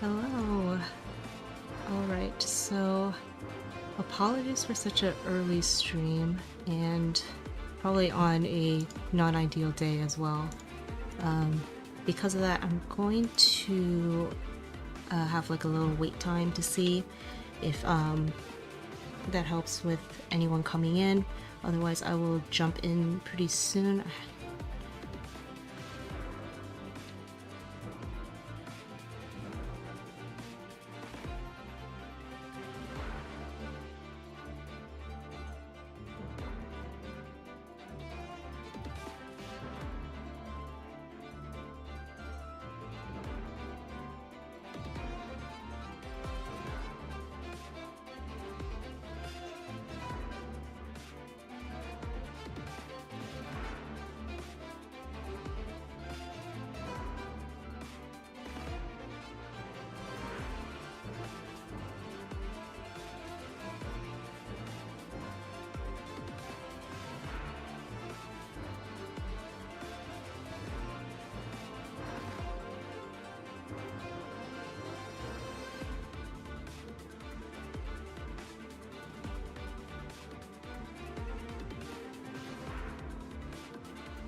Hello. Alright, so apologies for such an early stream and probably on a non-ideal day as well. Because of that, I'm going to have like a little wait time to see if that helps with anyone coming in. Otherwise, I will jump in pretty soon.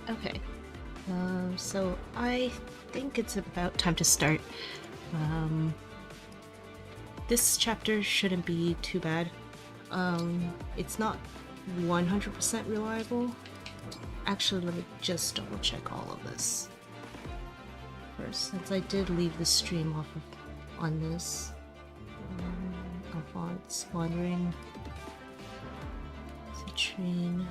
Okay, so I think it's about time to start. This chapter shouldn't be too bad. It's not 100% reliable. Actually, let me just double check all of this first, since I did leave the stream off of, on this. Alphonse, Wandering, Citrine.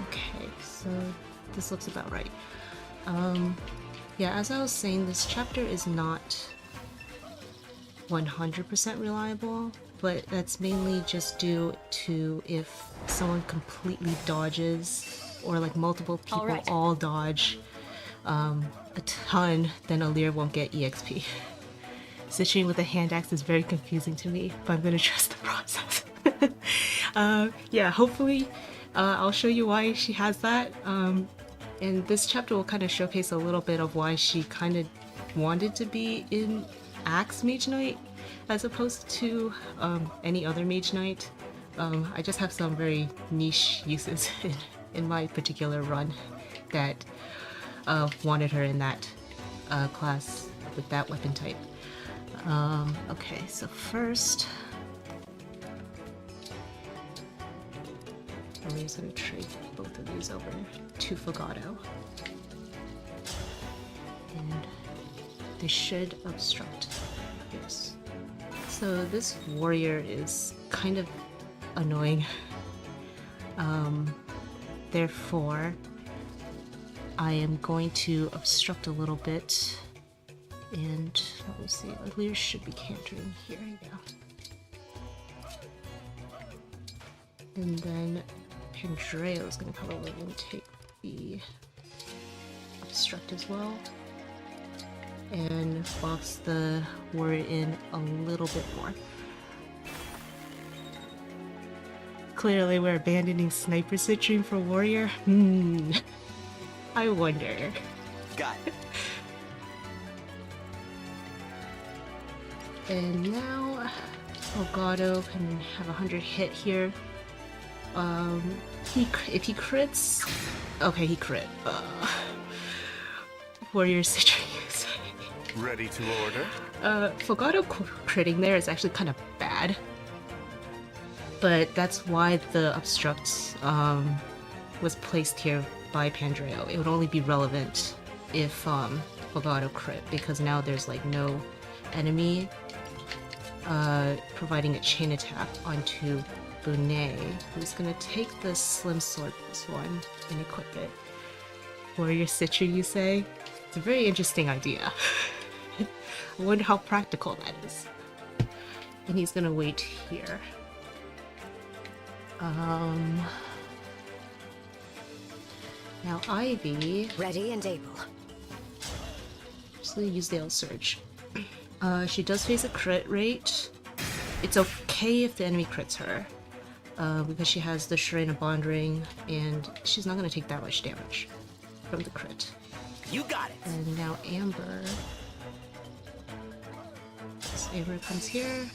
Okay, so this looks about right. Yeah, as I was saying, this chapter is not 100% reliable, but that's mainly just due to if someone completely dodges, or like multiple people all dodge a ton, then Alear won't get EXP. Citrine with a hand axe is very confusing to me, but I'm gonna trust the process. Yeah, hopefully I'll show you why she has that. And this chapter will kind of showcase a little bit of why she kind of wanted to be in Axe Mage Knight as opposed to any other Mage Knight. I just have some very niche uses in my particular run that wanted her in that class with that weapon type. Okay, so first, I'm just going to trade both of these over to Fogado. And they should obstruct. Yes. So this warrior is kind of annoying. Therefore, I am going to obstruct a little bit. And let me see, Alear should be cantering here. Yeah. And then Pandreo is going to come over and take the obstruct as well. And box the warrior in a little bit more. Clearly we're abandoning Sniper Citrine for warrior. I wonder. Got it. And now Fogado can have 100 hit here. If he crits, okay, he crit. Warrior Citrine. Ready to order? Fogado critting there is actually kind of bad, but that's why the obstruct was placed here by Pandreo. It would only be relevant if Fogado crit, because now there's like no enemy providing a chain attack onto Bonet, who's gonna take the slim sword this one and equip it. Warrior Citrine, you say? It's a very interesting idea. I wonder how practical that is. And he's gonna wait here. Now Ivy... Ready and able. gonna use the Surge. She does face a crit rate. It's okay if the enemy crits her, because she has the Shrine of Bond Ring, and she's not gonna take that much damage from the crit. You got it. And now Amber. So Amber comes here.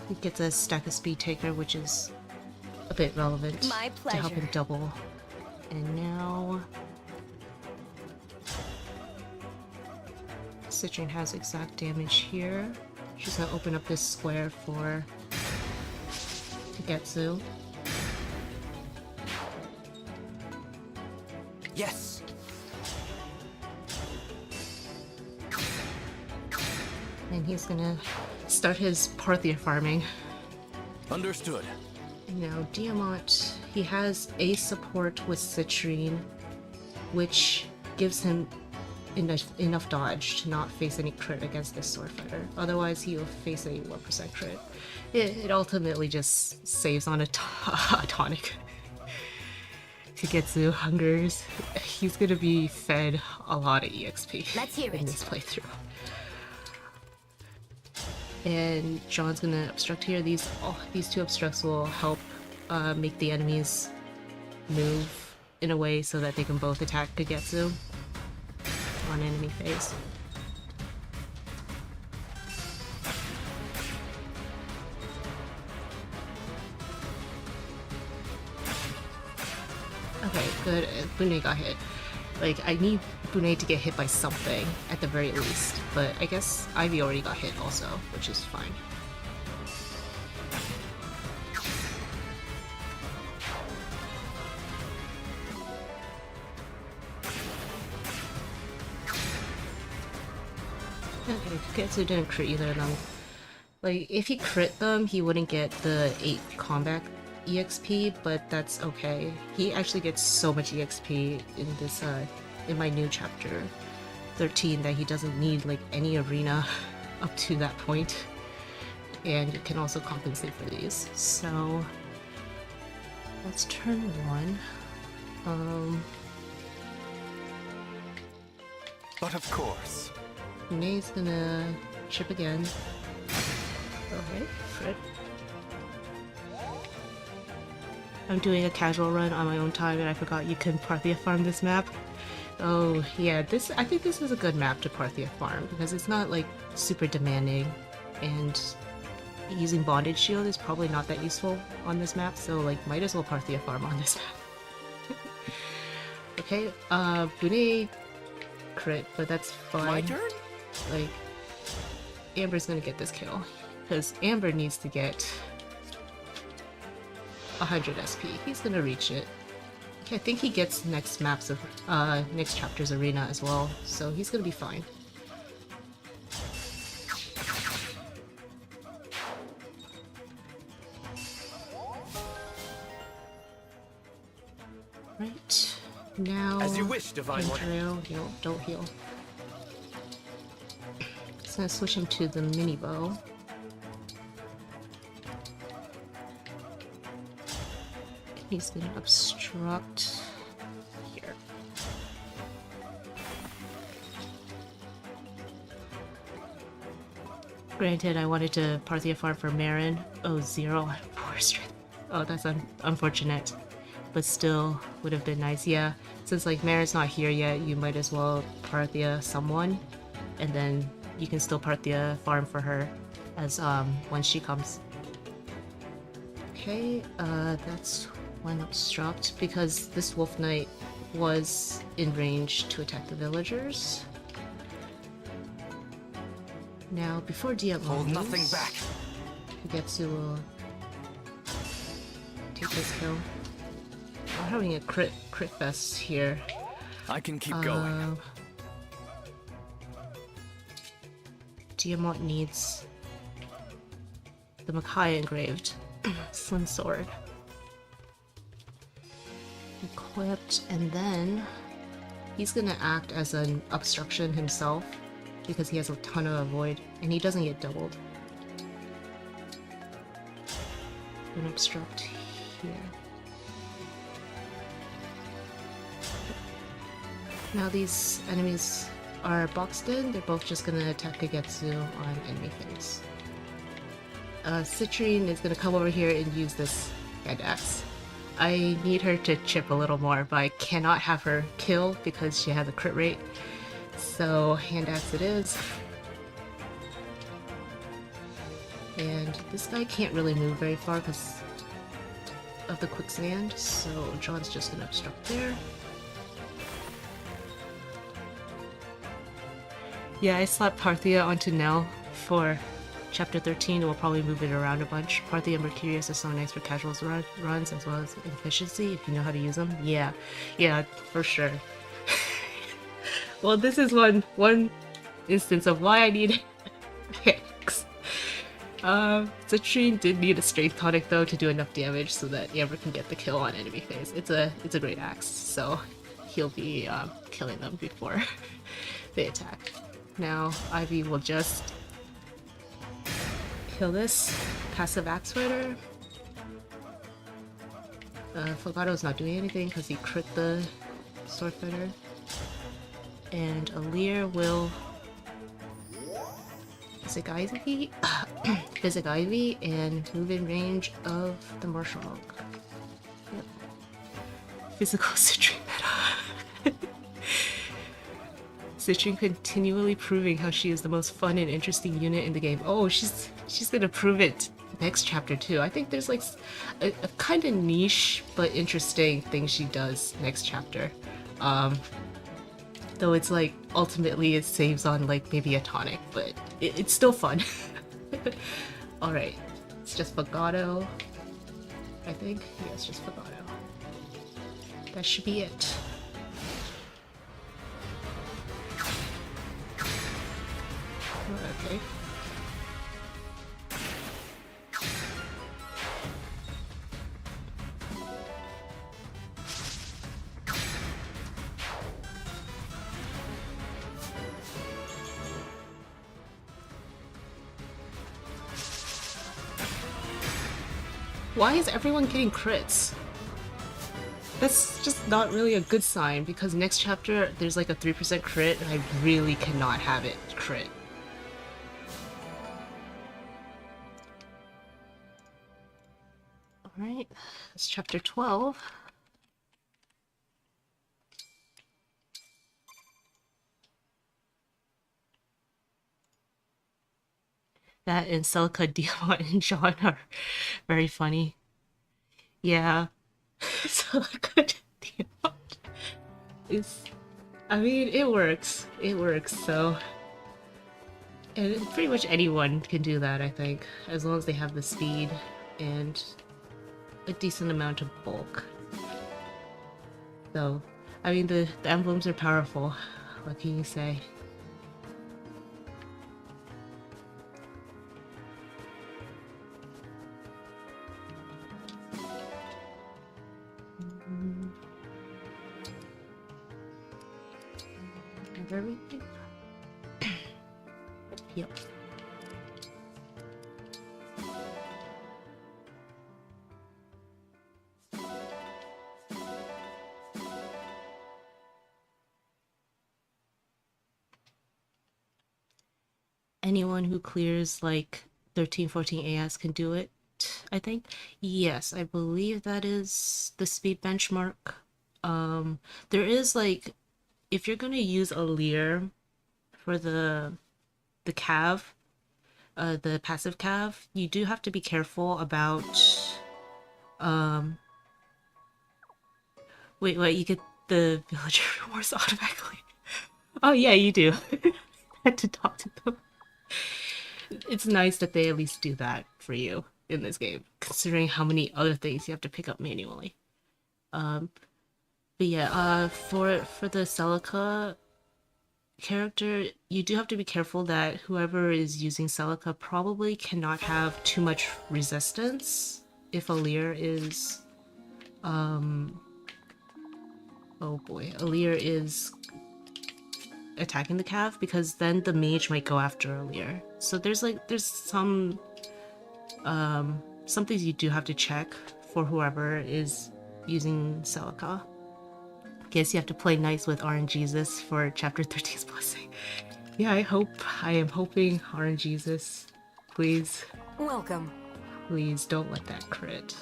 He gets a stack of Speed Taker, which is a bit relevant to help him double. And now Citrine has exact damage here. She's gonna open up this square for Kagetsu. Yes. And he's gonna start his Parthia farming. Understood. Now Diamant, he has a support with Citrine, which gives him enough dodge to not face any crit against this sword fighter. Otherwise, he will face a 1% crit. It ultimately just saves on a tonic. Kagetsu hungers. He's gonna be fed a lot of EXP in this playthrough. And John's gonna obstruct here. These two obstructs will help make the enemies move in a way so that they can both attack Kagetsu on enemy phase. Okay, good. Bune got hit. Like, I need Bune to get hit by something at the very least, but I guess Ivy already got hit also, which is fine. Okay, Kagetsu didn't crit either of them. Like, if he crit them, he wouldn't get the 8 combat EXP, but that's okay. He actually gets so much EXP in this, in my new chapter 13 that he doesn't need, like, any arena up to that point. And it can also compensate for these. So, let's turn 1. But of course. Renee's gonna chip again. Okay, crit. I'm doing a casual run on my own time and I forgot you can Parthia farm this map. Oh yeah, I think this is a good map to Parthia farm because it's not like super demanding, and using Bondage Shield is probably not that useful on this map, so like might as well Parthia farm on this map. Okay, Bune crit, but that's fine. My turn? Like, Amber's gonna get this kill because Amber needs to get 100 SP. He's gonna reach it. Okay, I think he gets next chapter's arena as well, so he's gonna be fine. Right now, as you wish, Divine One. Heal, don't heal. Just gonna switch him to the mini bow. He's gonna obstruct here. Granted, I wanted to Parthia farm for Marin. Oh, 0 poor strength. Oh, that's unfortunate. But still, would have been nice. Yeah, since like Marin's not here yet, you might as well Parthia someone, and then you can still Parthia farm for her as when she comes. Okay, that's one obstruct because this Wolf Knight was in range to attack the villagers. Now, before Diamond hold nothing back. Kagetsu will take this kill. We're having a crit fest here. I can keep going. Diamond needs the Makai engraved Slim Sword. Equipped, and then he's gonna act as an obstruction himself because he has a ton of avoid and he doesn't get doubled. An obstruct here. Now these enemies are boxed in. They're both just gonna attack Kagetsu on enemy phase. Citrine is gonna come over here and use this hand axe. I need her to chip a little more, but I cannot have her kill because she has a crit rate. So hand axe it is. And this guy can't really move very far because of the quicksand, so John's just gonna obstruct there. Yeah, I slapped Parthia onto Nell for chapter 13. We'll probably move it around a bunch. Parthia and Mercurius are so nice for casuals runs as well as efficiency if you know how to use them. Yeah, for sure. Well, this is one instance of why I need X. Citrine did need a strength tonic though to do enough damage so that Amber can get the kill on enemy phase. It's a great axe, so he'll be killing them before they attack. Now Ivy will just kill this passive axe fighter. Fogato's not doing anything because he crit the sword fighter. And Alear will Physic Ivy, Physic Ivy, and move in range of the Martial Monk. Yep. Physical Citrine meta. Citrine continually proving how she is the most fun and interesting unit in the game. Oh, she's gonna prove it next chapter too. I think there's like a kind of niche but interesting thing she does next chapter. Though it's like ultimately it saves on like maybe a tonic, but it's still fun. Alright, it's just Fogado, I think. Yeah, it's just Fogado. That should be it. Okay. Why is everyone getting crits? That's just not really a good sign because next chapter there's like a 3% crit and I really cannot have it crit. Alright, that's chapter 12. That and Celica, Diamond, and John are very funny. Yeah. Celica, Diamond is... I mean, it works. It works, so... And pretty much anyone can do that, I think. As long as they have the speed and a decent amount of bulk. So, I mean, the emblems are powerful. What can you say? Everything? Yep. Anyone who clears like 13-14 AS can do it, I think. Yes, I believe that is the speed benchmark. There is like, if you're gonna use Alear for the cav, the passive cav, you do have to be careful about wait, you get the villager rewards automatically. Oh yeah, you do. I had to talk to them. It's nice that they at least do that for you in this game, considering how many other things you have to pick up manually. But yeah, for the Celica character, you do have to be careful that whoever is using Celica probably cannot have too much resistance if Alear is... oh boy, Alear is attacking the cav, because then the mage might go after Alear. So there's some things you do have to check for whoever is using Celica. Guess you have to play nice with RNGesus for Chapter 13's blessing. Yeah, I am hoping RNGesus. Please. Welcome. Please don't let that crit.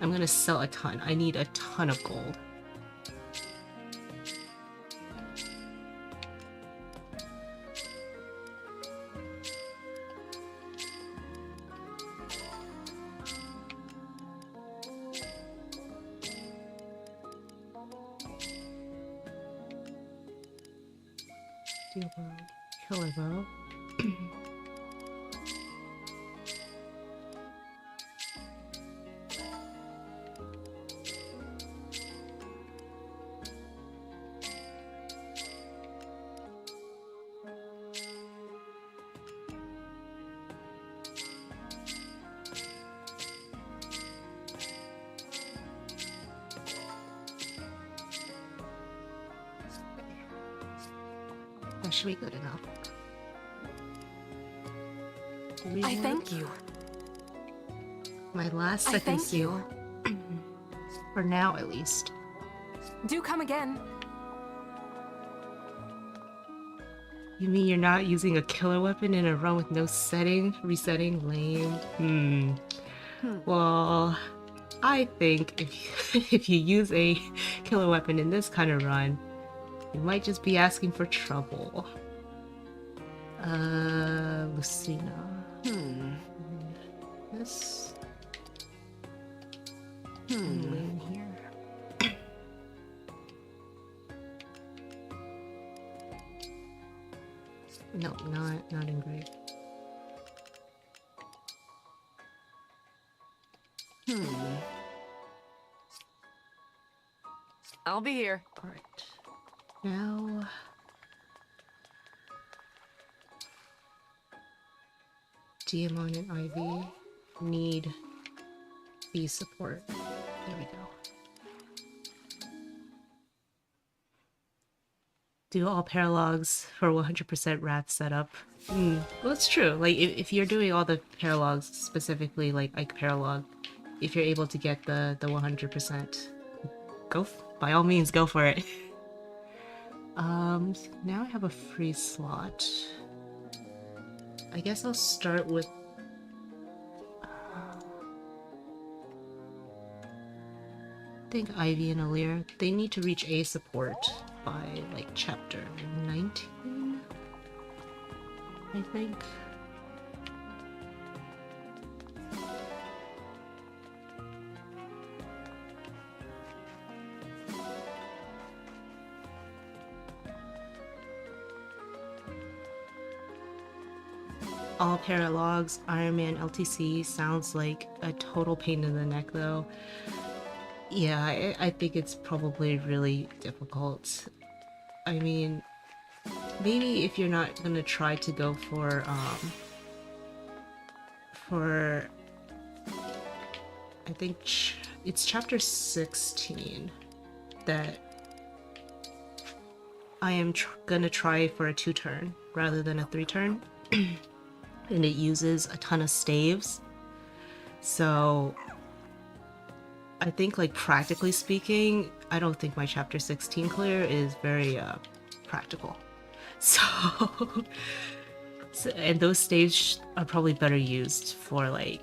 I'm gonna sell a ton. I need a ton of gold. Steel bow, killer bow. That should be good enough. I thank you. My last I second thank seal. For now, at least. Do come again. You mean you're not using a killer weapon in a run with no setting? Resetting? Lame. Well, I think if you use a killer weapon in this kind of run, you might just be asking for trouble. Lucina. This. In here. No, not engraved. I'll be here. Alright. Now... Diamond and Ivy need the support. There we go. Do all paralogs for 100% wrath setup. Well, it's true. Like, if you're doing all the paralogs, specifically like Ike paralog, if you're able to get the 100%, by all means, go for it. Now I have a free slot. I guess I'll start with... I think Ivy and Alear, they need to reach A support by, like, chapter 19? I think. All paralogs, Ironman, LTC sounds like a total pain in the neck though. Yeah, I think it's probably really difficult. I mean, maybe if you're not gonna try to go for I think it's chapter 16 that I am gonna try for a 2-turn rather than a 3-turn. And it uses a ton of staves. So I think, like, practically speaking, I don't think my chapter 16 clear is very practical. So, and those staves are probably better used for, like,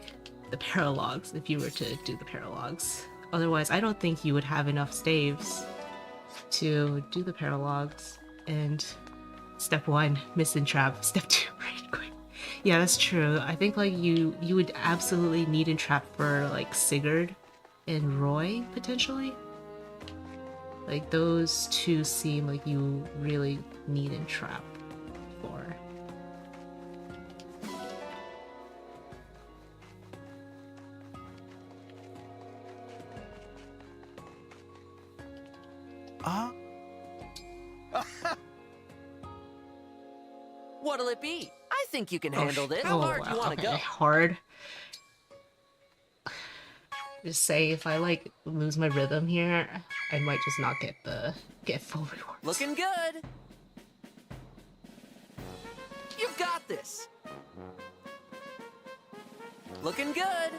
the paralogs if you were to do the paralogs. Otherwise, I don't think you would have enough staves to do the paralogs. And step 1, miss and trap. Step 2, raid quit. Yeah, that's true. I think, like, you would absolutely need entrap for, like, Sigurd and Roy, potentially. Like, those two seem like you really need entrap for. What'll it be? I think you can handle this. How hard do you want to go? Hard. Just say if I, like, lose my rhythm here, I might just not get full rewards. Looking good. You've got this. Looking good.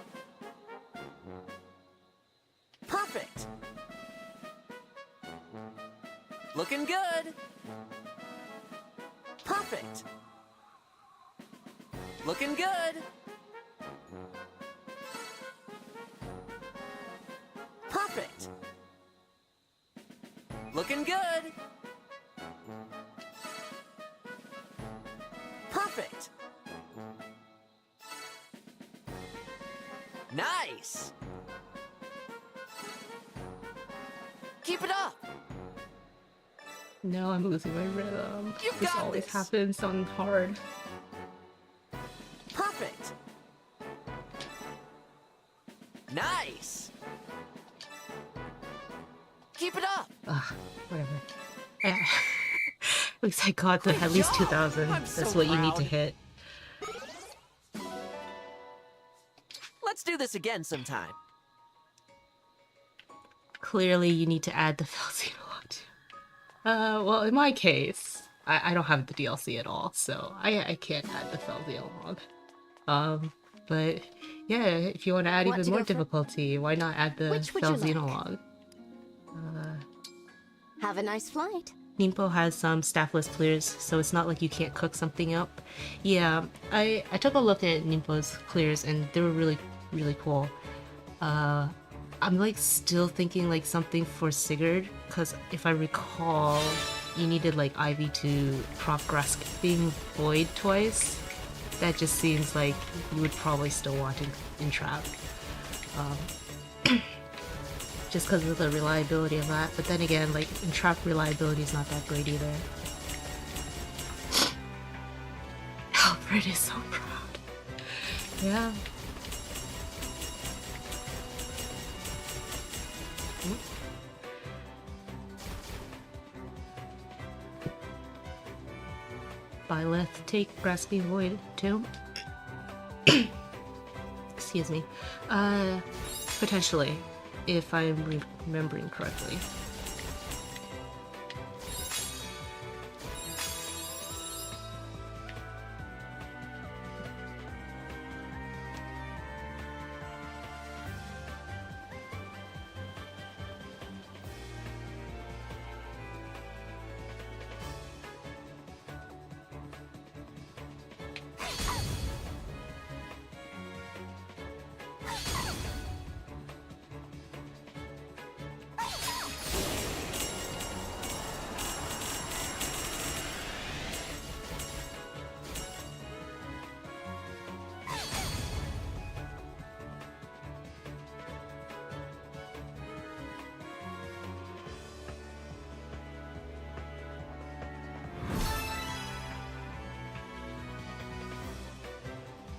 Looking good. Perfect. Looking good. Perfect. Looking good. Perfect. Nice. Keep it up. No, I'm losing my rhythm. You've This got always this. happens on hard. Perfect. Nice. Keep it up. Ugh, whatever. Yeah. At least I got the at least job. 2,000. I'm That's so what you need to proud. hit. Let's do this again sometime. Clearly, you need to add the Felzine log too. Well, in my case, I don't have the DLC at all, so I can't add the Felzine log. But yeah, if you want to add Want even to more go for- difficulty, why not add the Which would you like? Felzine log? Have a nice flight. Nimpo has some staffless clears, so it's not like you can't cook something up. Yeah, I took a look at Nimpo's clears and they were really, really cool. I'm like still thinking like something for Sigurd, because if I recall, you needed like Ivy to proc grasping Void twice. That just seems like you would probably still want to entrap. Just because of the reliability of that, but then again, like entrap reliability is not that great either. Alfred is so proud. Yeah. Byleth take Grasping Void too? Excuse me. Potentially, if I'm remembering correctly.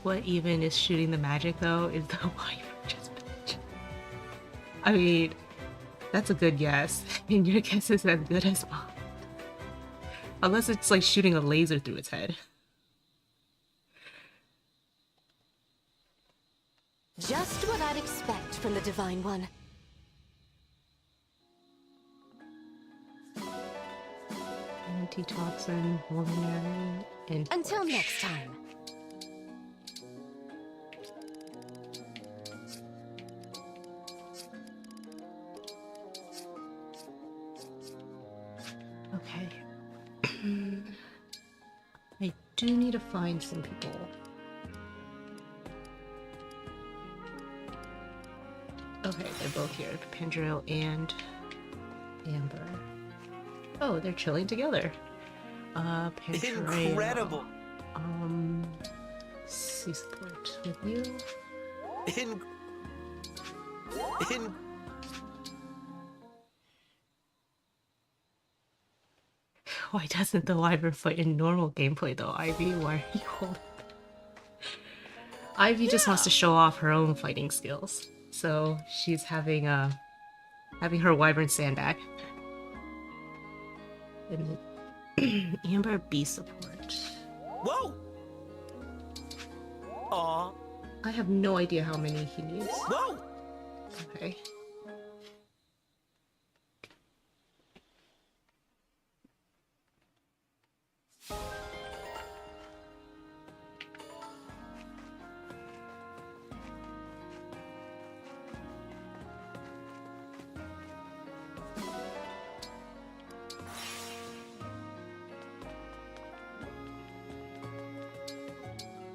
What even is shooting the magic though is the Wyvern just bitch. I mean, that's a good guess, and your guess is as good as mine. Unless it's like shooting a laser through its head. Just what I'd expect from the Divine One. Antitoxin, Vulnerary, and Until next time. Okay. I do need to find some people. Okay, they're both here. Pendril and Amber. Oh, they're chilling together. Pendril. Incredible. Sea support with you. Why doesn't the Wyvern fight in normal gameplay though, Ivy? Why are you holding? Ivy just wants to show off her own fighting skills, so she's having her Wyvern sandbag. And Amber B support. Whoa! Aw. I have no idea how many he needs. Whoa! Okay.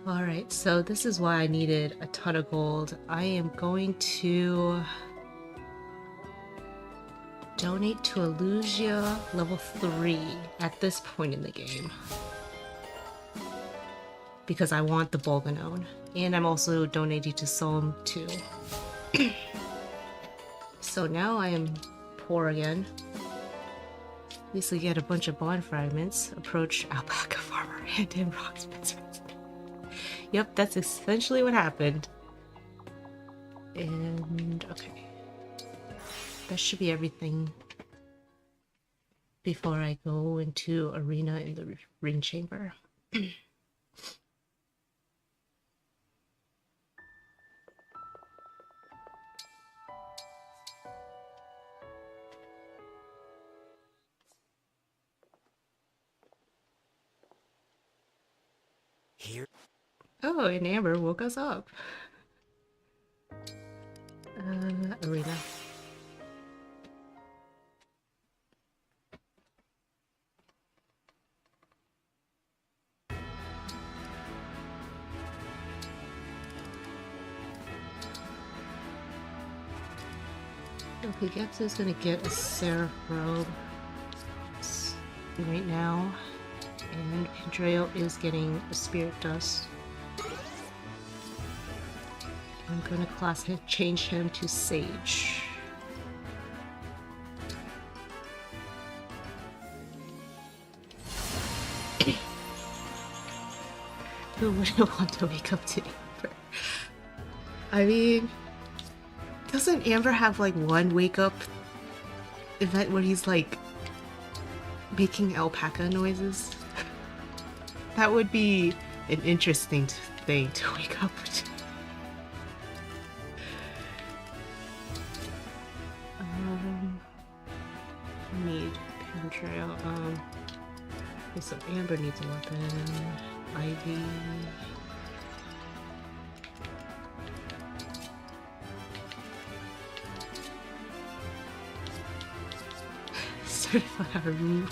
Alright, so this is why I needed a ton of gold. I am going to donate to Illusia level 3 at this point in the game. Because I want the Bolganone. And I'm also donating to Solemn 2. So now I am poor again. At least I get a bunch of Bond Fragments. Approach Alpaca Farmer and in Rocksmith's. Yep, that's essentially what happened. And okay. That should be everything before I go into Arena in the Ring Chamber. Here. Oh, and Amber woke us up. Arena. Okay, Gepsa is gonna get a Seraph Robe right now, and Pandreo is getting a Spirit Dust. I'm gonna change him to Sage. Who wouldn't want to wake up to Amber? I mean, doesn't Amber have like one wake up event where he's like making alpaca noises? That would be an interesting thing to wake up to. Need Pandreo. Okay, so Amber needs a weapon. Ivy. Certified Haru.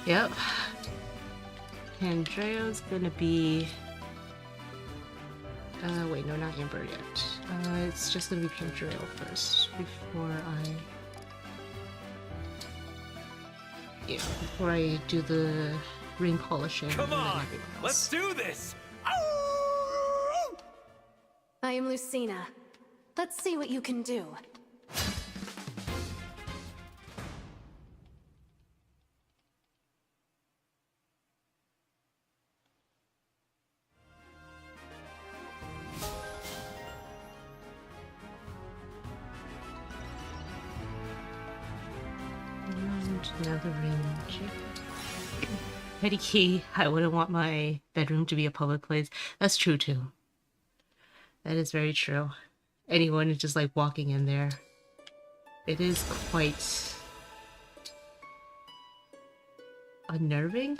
Yep. Pandreo's gonna be. Wait, no, not Amber yet. It's just gonna be Pandreo first before I do the ring polishing. Come on, let's do this. I am Lucina. Let's see what you can do. Another range. Petty key. I wouldn't want my bedroom to be a public place. That's true too. That is very true. Anyone is just like walking in there. It is quite unnerving.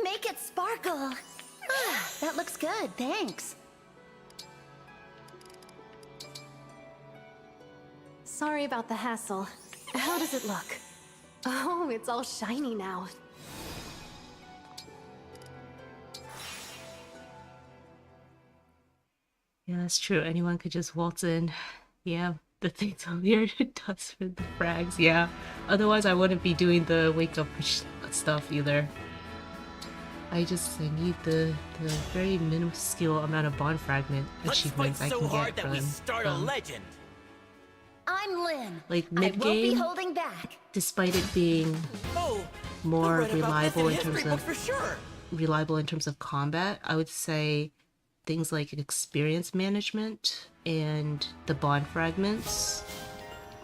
Make it sparkle. Ah, that looks good, thanks. Sorry about the hassle. How does it look? Oh, it's all shiny now. Yeah, that's true. Anyone could just waltz in. Yeah, the things on here it does for the frags. Yeah. Otherwise, I wouldn't be doing the wake up stuff either. I need the very minuscule amount of Bond Fragment achievements I can get from a legend. I'm Lynn. Like mid game, holding back. despite it being more reliable in terms of combat, I would say things like experience management and the Bond Fragments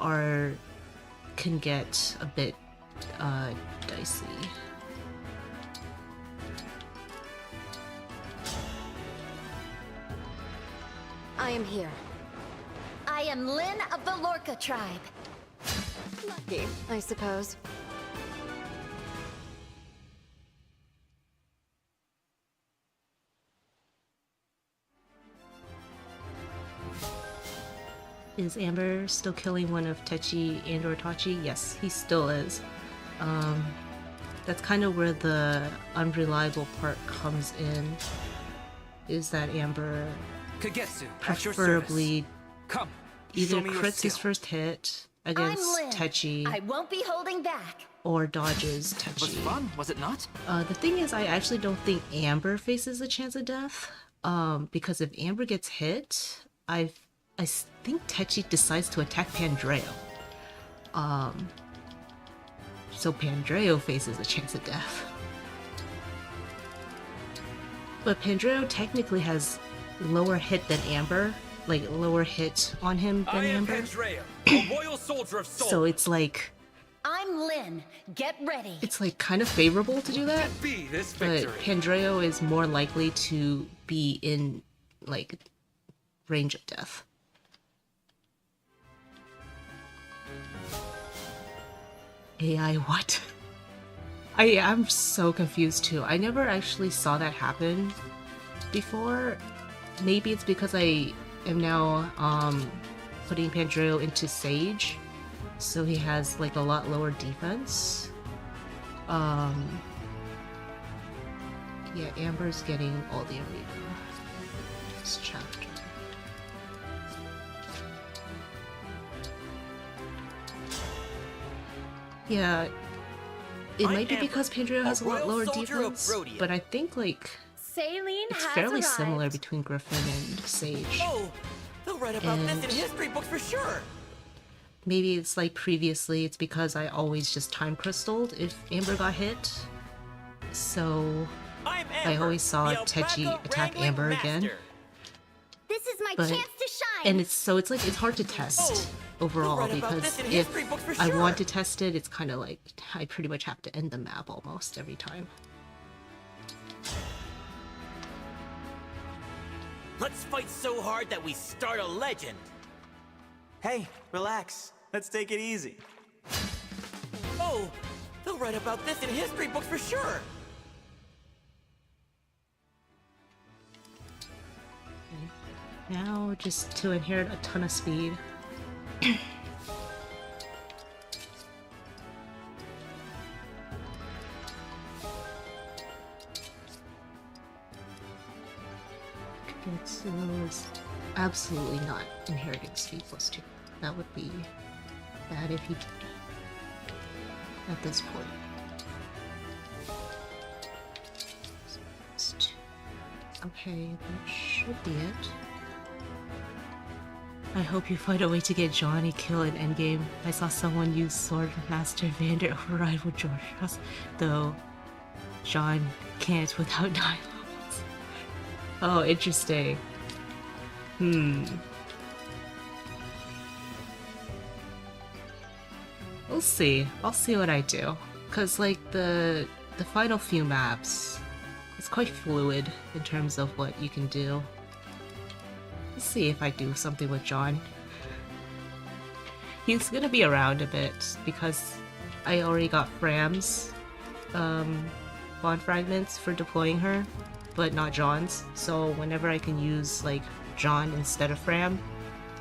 can get a bit dicey. I am here. I am Lynn of the Lorca tribe. Lucky, I suppose. Is Amber still killing one of Techi and or Tachi? Yes, he still is. That's kind of where the unreliable part comes in. Is that Amber Kagetsu, preferably come, either show me your crits his skill. first hit I'm against Lynn. Techi I won't be holding back. or dodges Was Techi. fun, was it not? The thing is, I actually don't think Amber faces a chance of death. Because if Amber gets hit, I think Techi decides to attack Pandreo. So Pandreo faces a chance of death. But Pandreo technically has lower hit than Amber, like lower hit on him than I am Amber. Pandreo, a loyal soldier of soul. So it's like I'm Lynn. Get ready. it's like kind of favorable to do that. Be this But victory. Pandreo is more likely to be in like range of death. AI what? I'm so confused too. I never actually saw that happen before. Maybe it's because I am now putting Pandreo into Sage, so he has like a lot lower defense. Yeah, Amber's getting all the arena this chapter. Yeah, it might be because Pandreo has a lot lower defense, but I think like Saline it's has fairly arrived. similar between Griffin and Sage. Oh, they'll write about this in And- history books for sure. Maybe it's like previously, it's because I always just time crystalled if Amber got hit. So I'm I Amber, always saw the Techi alpaca attack wrangling Amber master. again. This is my But- chance to shine. And it's like it's hard to test Oh, overall we'll write about because this in if history books for I sure. want to test it, it's kind of like I pretty much have to end the map almost every time. Let's fight so hard that we start a legend. Hey, relax. Let's take it easy. Oh, they'll write about this in history books for sure. Now just to inherit a ton of speed. Kagetsu is absolutely not inheriting speed +2. That would be bad if he did at this point. Okay, that should be it. I hope you find a way to get Johnny killed in endgame. I saw someone use Sword Master Vander override with George, though John can't without dialogues. Oh, interesting. We'll see. I'll see what I do. Cause like the final few maps, it's quite fluid in terms of what you can do. Let's see if I do something with John. He's gonna be around a bit because I already got Fram's Bond Fragments for deploying her, but not John's. So whenever I can use like John instead of Fram,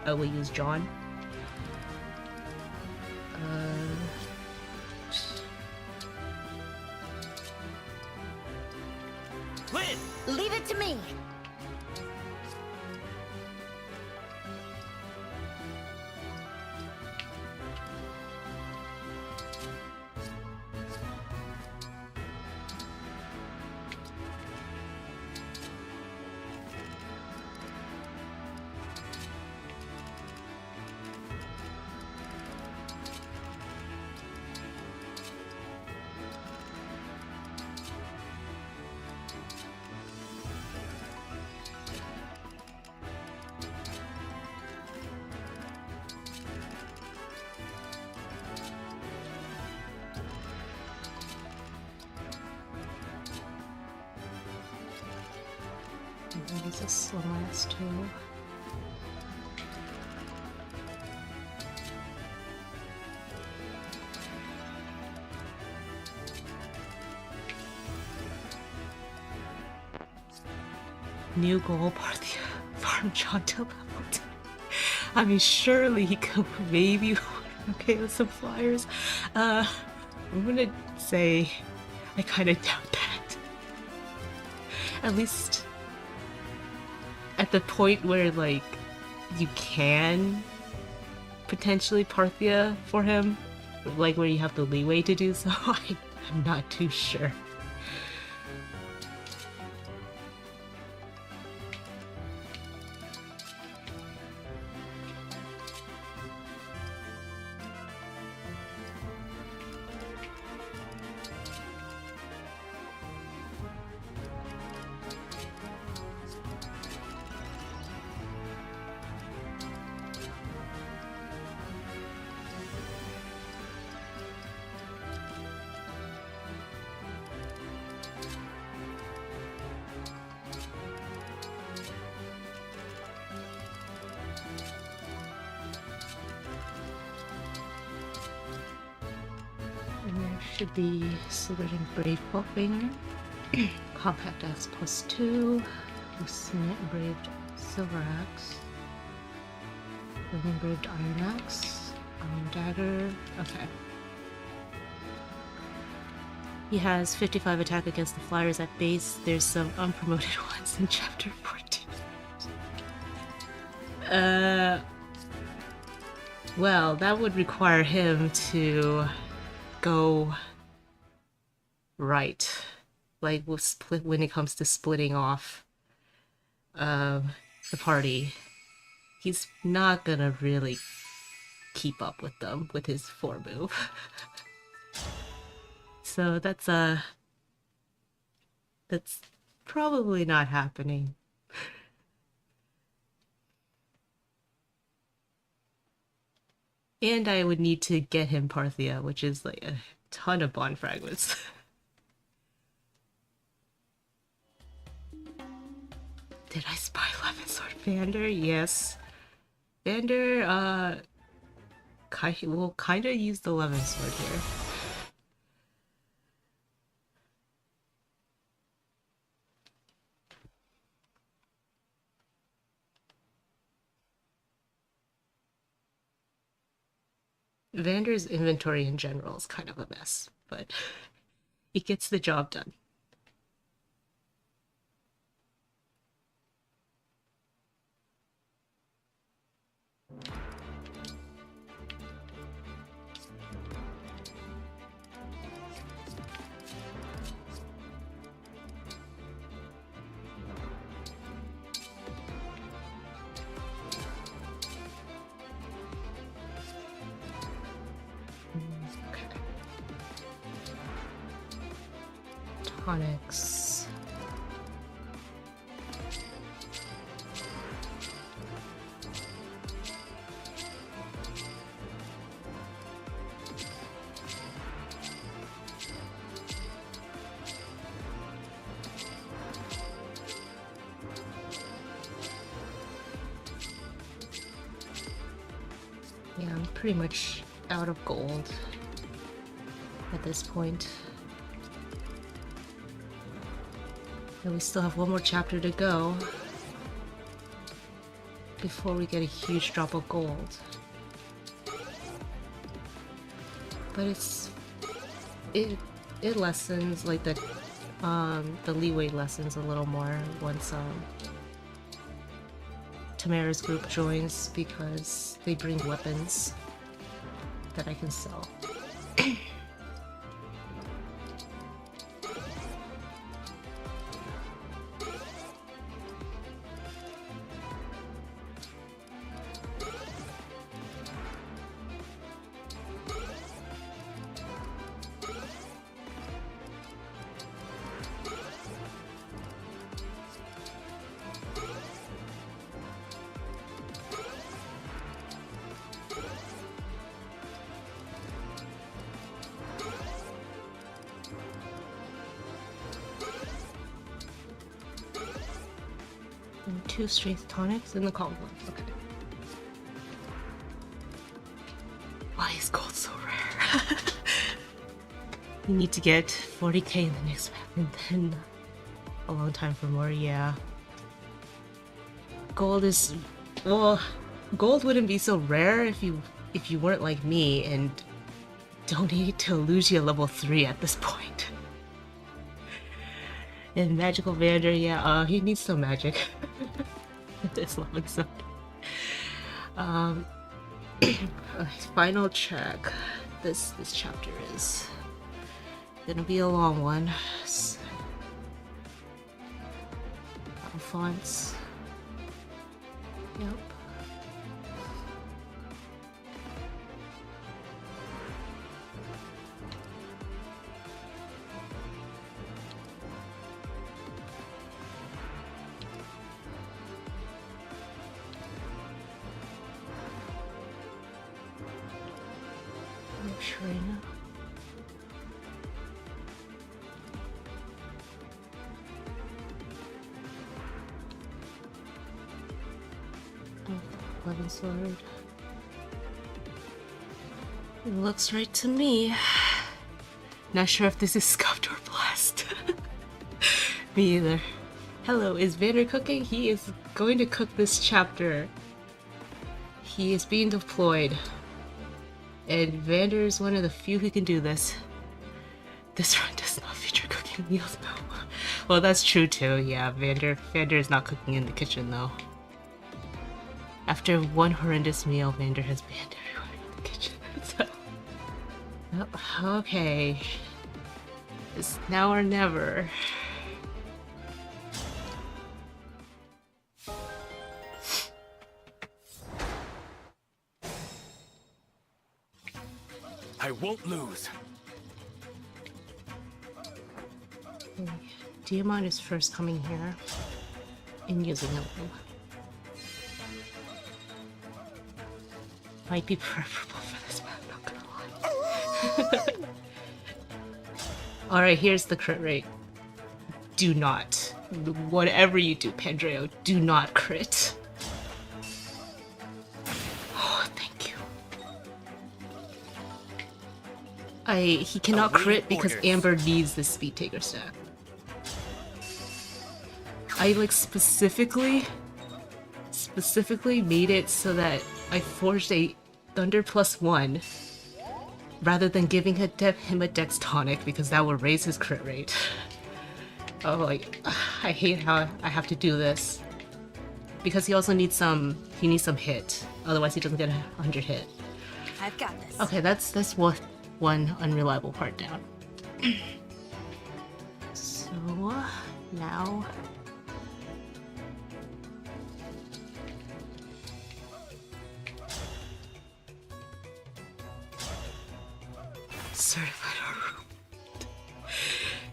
I will use John. Lynn, Leave it to me. That is a slow ass too. New goal, part the farm John to level 2. I mean, surely he could maybe okay with some flyers. I'm gonna say I kind of doubt that. At least at the point where, like, you can potentially Parthia for him, like where you have the leeway to do so, I'm not too sure. Should be Sigurd and Brave Wolfinger. Compact Axe +2. Lucent Engraved Silver Axe. With Engraved Iron Axe. Iron Dagger. Okay. He has 55 attack against the flyers at base. There's some unpromoted ones in chapter 14. Well, that would require him to go right, like we'll split when it comes to splitting off the party. He's not gonna really keep up with them with his 4 move. So that's probably not happening. And I would need to get him Parthia, which is like a ton of Bond Fragments. Did I spy Lemon Sword Vander? Yes. Vander, will kind of use the Lemon Sword here. Vander's inventory in general is kind of a mess, but he gets the job done. Tonics. Yeah, I'm pretty much out of gold at this point. And we still have one more chapter to go before we get a huge drop of gold. But it lessens, like the leeway lessens a little more once Tamara's group joins, because they bring weapons that I can sell. And 2 strength tonics in the calm one. Okay. Why is gold so rare? You need to get 40k in the next map, and then a long time for more. Yeah. Gold is, well, gold wouldn't be so rare if you weren't like me and don't need to Illusia level 3 at this point. And Magical Vander, yeah, he needs some magic. This 11 zone. Final check. This chapter is gonna be a long one. Fonts. Yep. Shrina. Oh, 11 sword. It looks right to me. Not sure if this is scuffed or blessed. Me either. Hello, is Vander cooking? He is going to cook this chapter. He is being deployed. And Vander is one of the few who can do this. This run does not feature cooking meals, no. Well, that's true too, yeah. Vander is not cooking in the kitchen though. After one horrendous meal, Vander has banned everyone in the kitchen. So. Oh, okay. It's now or never. I won't lose. Diamond is first coming here and using them. Might be preferable for this map, not gonna lie. Alright, here's the crit rate. Do not. Whatever you do, Pandreo, do not crit. Oh, thank you. He cannot crit because Amber needs the Speed Taker stack. I like specifically made it so that I forged a Thunder +1 rather than giving him a Dex tonic because that would raise his crit rate. Oh, like, I hate how I have to do this. Because he also needs some hit. Otherwise he doesn't get 100 hit. I've got this. Okay, that's one unreliable part down. So, now... Certified room.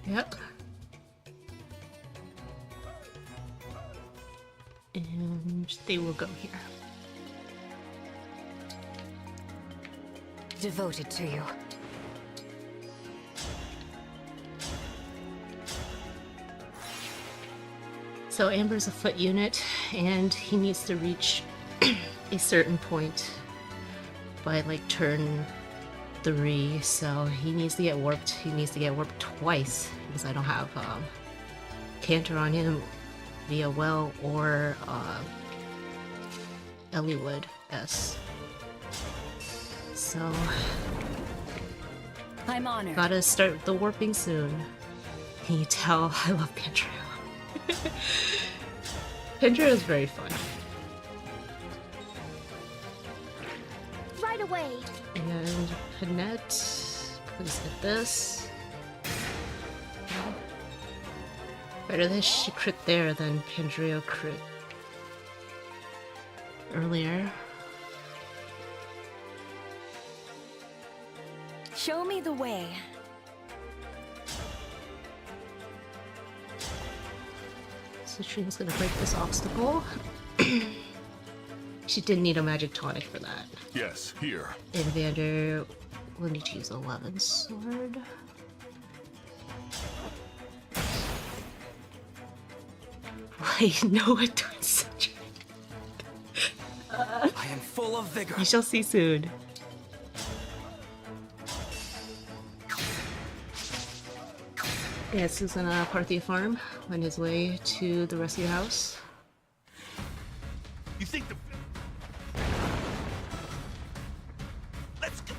Yep. And they will go here. Devoted to you. So Amber's a foot unit, and he needs to reach a certain point by like turn 3, so he needs to get warped. He needs to get warped twice because I don't have Canter on him via Well or Elliewood S. So I'm honored. Gotta start the warping soon. Can you tell I love Pandreo? Pandreo is very fun. Right away. And Panette, please hit this. Better that she crit there than Pandreo crit earlier. Show me the way. Citrine's gonna break this obstacle. She didn't need a magic tonic for that. Yes, here. And Vander will need to use 11 sword. Wait, no, I'm doing such I am full of vigor. You shall see soon. Yes, he's gonna Parthia farm on his way to the rescue house. You think the... Let's go.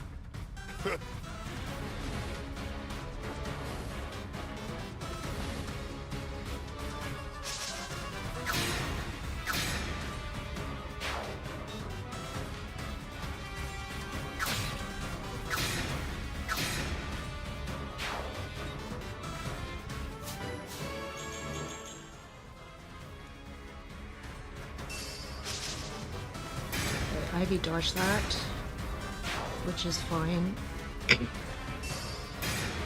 Ivy dodged that, which is fine.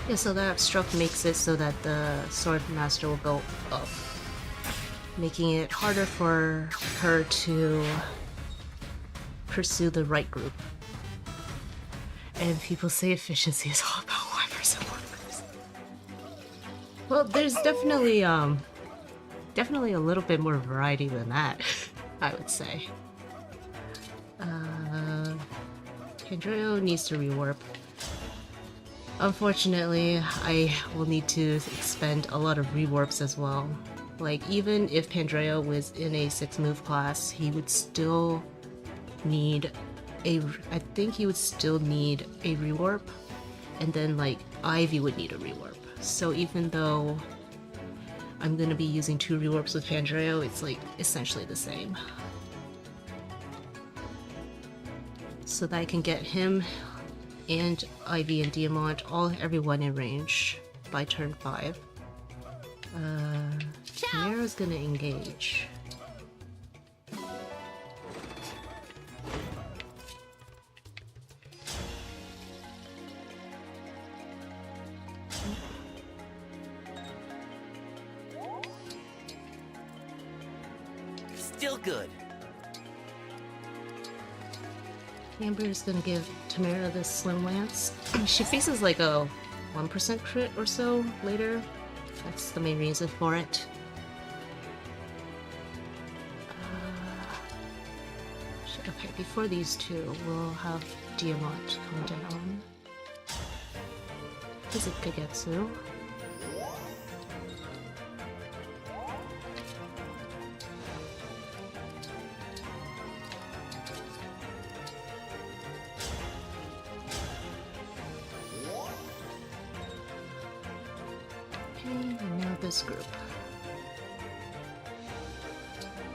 Yeah, so that obstruct makes it so that the Sword Master will go up, making it harder for her to pursue the right group. And people say efficiency is all about wipers and workers. Well, there's definitely a little bit more variety than that, I would say. Pandreo needs to rewarp. Unfortunately, I will need to expend a lot of rewarps as well. Like, even if Pandreo was in a 6-move class, he would still need I think he would still need a rewarp, and then like Ivy would need a rewarp. So even though I'm gonna be using 2 rewarps with Pandreo, it's like essentially the same. So that I can get him and Ivy and Diamant, everyone in range by turn 5. Chimera's gonna engage. Still good. Amber is gonna give Tamara this Slim Lance. She faces like a 1% crit or so later. That's the main reason for it. Okay, before these two, we'll have Diamant come down. Visit Kagetsu. And now this group.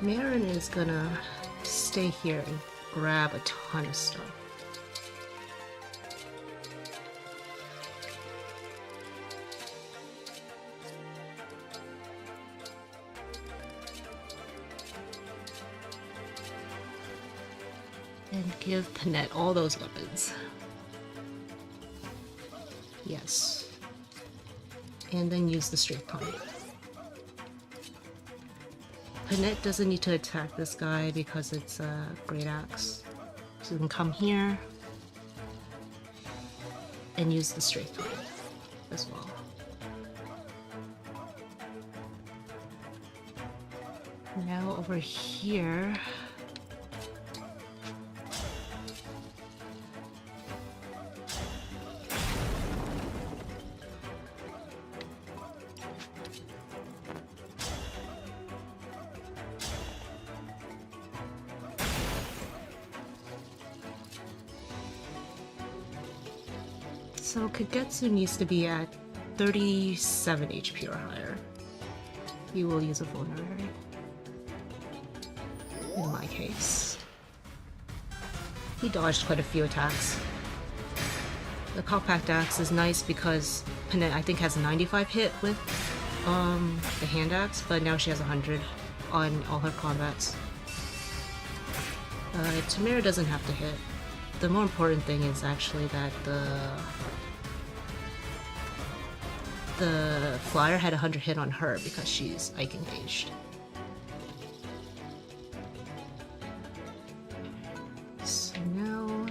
Marin is gonna stay here and grab a ton of stuff. And give Panette all those weapons. Yes. And then use the straight pump. Panette doesn't need to attack this guy because it's a Great Axe. So we can come here and use the straight pump as well. Now over here, so Kagetsu needs to be at 37 HP or higher. He will use a Vulnerary. In my case. He dodged quite a few attacks. The Compact Axe is nice because Panette, I think, has a 95 hit with the Hand Axe, but now she has 100 on all her combats. Tamara doesn't have to hit. The more important thing is actually that the flyer had 100 hit on her because she's Ike engaged. So now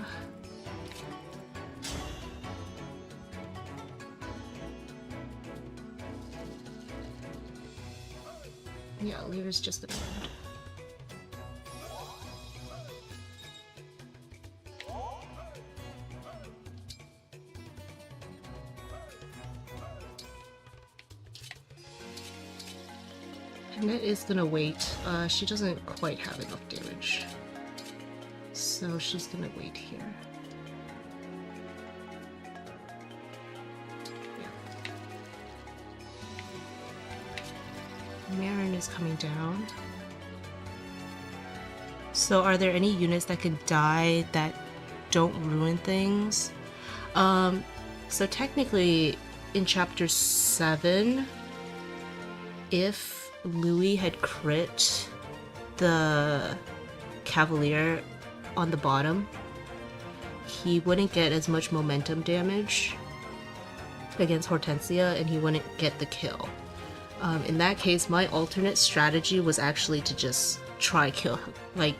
yeah, Alear's just around. Panette is gonna wait. She doesn't quite have enough damage. So she's gonna wait here. Yeah. Marin is coming down. So are there any units that can die that don't ruin things? So technically in chapter 7, if Louis had crit the Cavalier on the bottom, he wouldn't get as much momentum damage against Hortensia, and he wouldn't get the kill. In that case, my alternate strategy was actually to just try kill him. Like,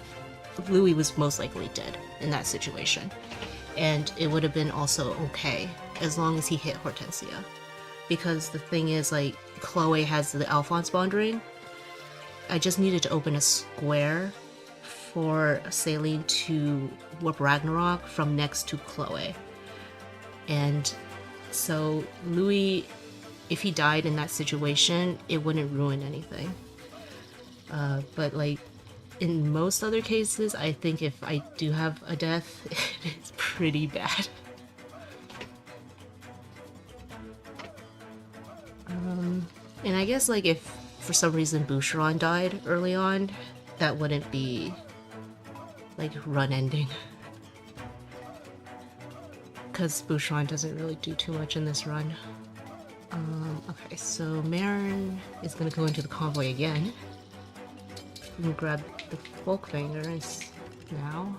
Louis was most likely dead in that situation, and it would have been also okay as long as he hit Hortensia. Because the thing is, like, Chloe has the Alphonse Bond ring. I just needed to open a square for Saline to warp Ragnarok from next to Chloe. And so Louis, if he died in that situation, it wouldn't ruin anything. But like in most other cases, I think if I do have a death, it is pretty bad. And I guess like if for some reason Boucheron died early on, that wouldn't be like run ending. Because Boucheron doesn't really do too much in this run. Okay, so Marin is gonna go into the convoy again. And grab the Folkfangers now.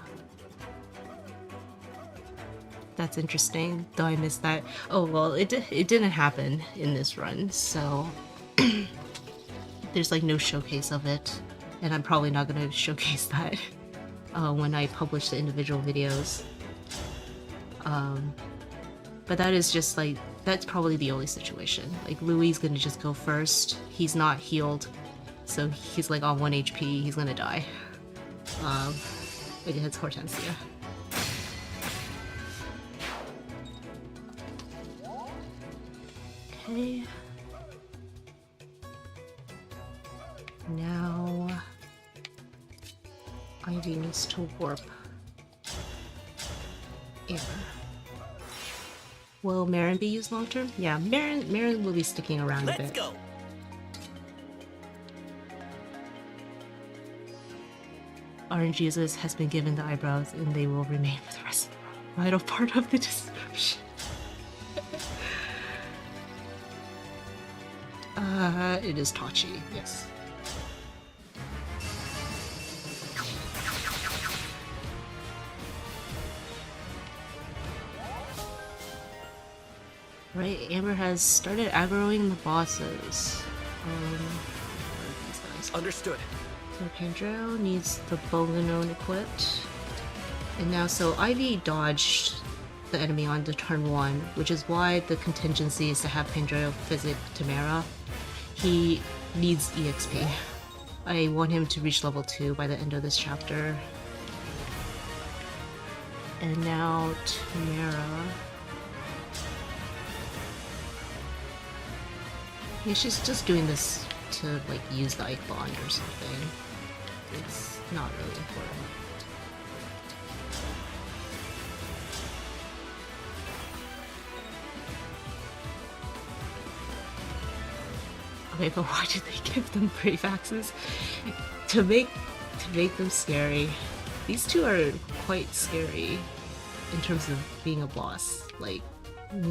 That's interesting, though I missed that. Oh, well, it didn't happen in this run, so there's like no showcase of it. And I'm probably not gonna showcase that when I publish the individual videos. But that is just like, that's probably the only situation. Like, Louis is gonna just go first. He's not healed, so he's like on 1 HP, he's gonna die. Against Hortensia. Okay. Now Ivy needs to warp Amber. Will Marin be used long term? Yeah, Marin will be sticking around a bit. Let's go. Orange Jesus has been given the eyebrows, and they will remain for the rest of the vital part of the description. It is Tachi, yes. Right, Amber has started aggroing the bosses. Where are these guys? Understood. So Pandreo needs the Bolganone equipped. And now, so Ivy dodged the enemy on the turn 1, which is why the contingency is to have Pandreo physic Tamara. He needs EXP. I want him to reach level 2 by the end of this chapter. And now Tamara. Yeah, she's just doing this to like use the Ike Bond or something. It's not really important. Okay, but why did they give them brave axes? To make them scary. These two are quite scary in terms of being a boss. Like,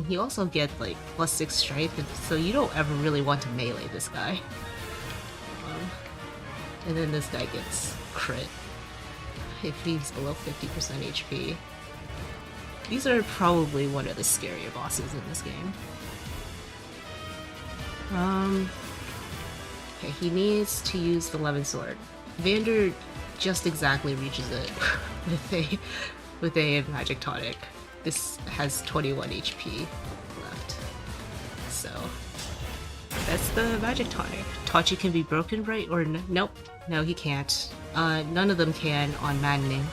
he also gets like +6 strength, so you don't ever really want to melee this guy. And then this guy gets crit if he's below 50% HP. These are probably one of the scarier bosses in this game. Okay, he needs to use the Levin Sword. Vander just exactly reaches it with a magic tonic. This has 21 HP left. So that's the magic tonic. Tachi can be broken, right? Or nope. No, he can't. None of them can on Maddening.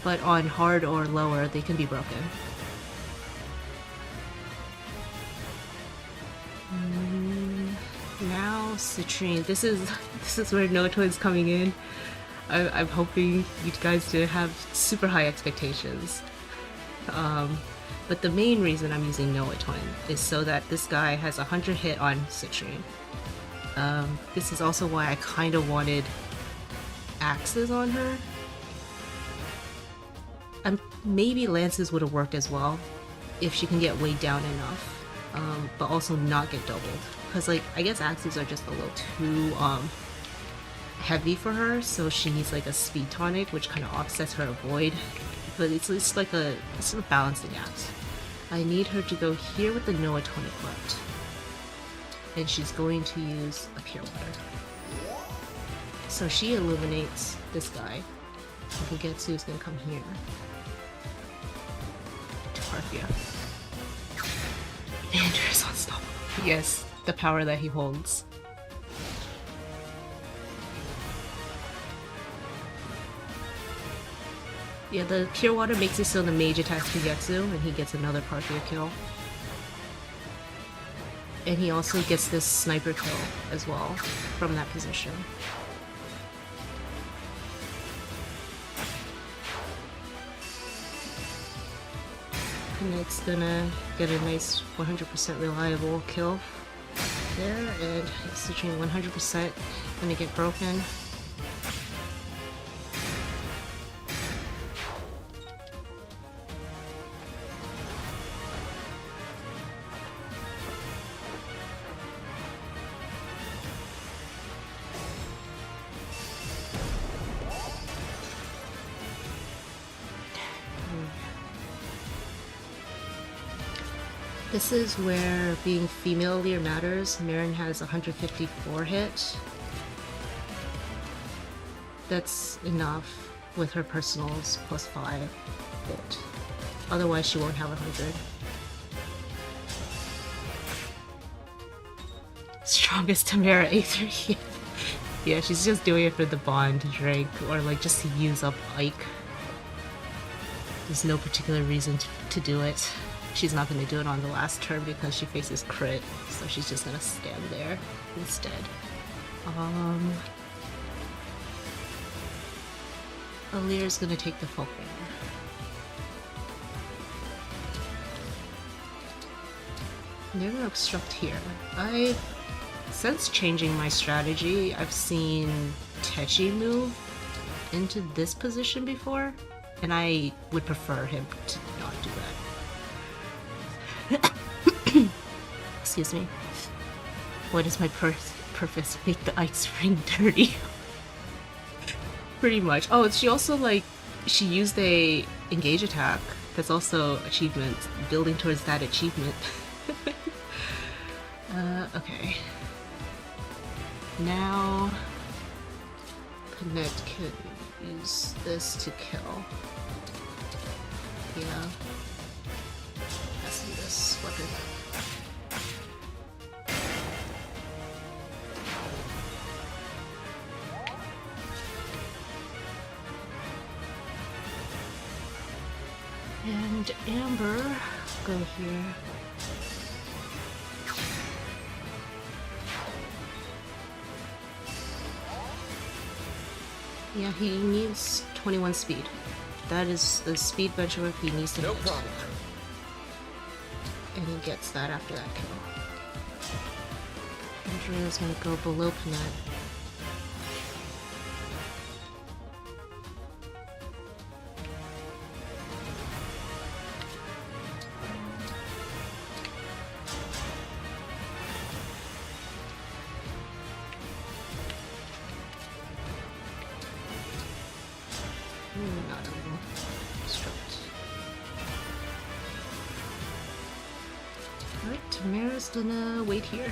But on hard or lower, they can be broken. Now Citrine. This is where Notoid's coming in. I'm hoping you guys to have super high expectations. But the main reason I'm using Noah Twin is so that this guy has 100 hit on Citrine. This is also why I kind of wanted axes on her. Maybe lances would have worked as well if she can get weighed down enough, but also not get doubled. Because like I guess axes are just a little too heavy for her, so she needs like a speed tonic, which kind of offsets her avoid. But it's like a balancing act. I need her to go here with the Noah tonic left, and she's going to use a pure water. So she illuminates this guy. So Kagetsu is gonna come here to Parthia. Andrew is unstoppable. Yes, the power that he holds. Yeah, the pure water makes it so the mage attacks Kagetsu and he gets another Parthia kill. And he also gets this sniper kill as well from that position. And it's gonna get a nice 100% reliable kill there, and it's switching 100% gonna get broken. This is where being female Alear matters. Marin has 154 hit. That's enough with her personals plus 5 hit. Otherwise she won't have 100. Strongest Tamara A3. Yeah, she's just doing it for the Bond drink, or like just to use up Ike. There's no particular reason to do it. She's not going to do it on the last turn because she faces crit, so she's just going to stand there instead. Alear's going to take the Fulcrum. They're going to obstruct here. Since changing my strategy, I've seen Techi move into this position before, and I would prefer him to not do that. Excuse me. What is my purpose? Make the ice ring dirty. Pretty much. Oh, she also she used a engage attack. That's also achievement. Building towards that achievement. Okay. Now Connect can use this to kill. Yeah. Let's do this weapon. And Amber, go here. Yeah, he needs 21 speed. That is the speed benchmark he needs to hit. No problem. And he gets that after that kill. Andrea's gonna go below Panette. Tamara's gonna wait here.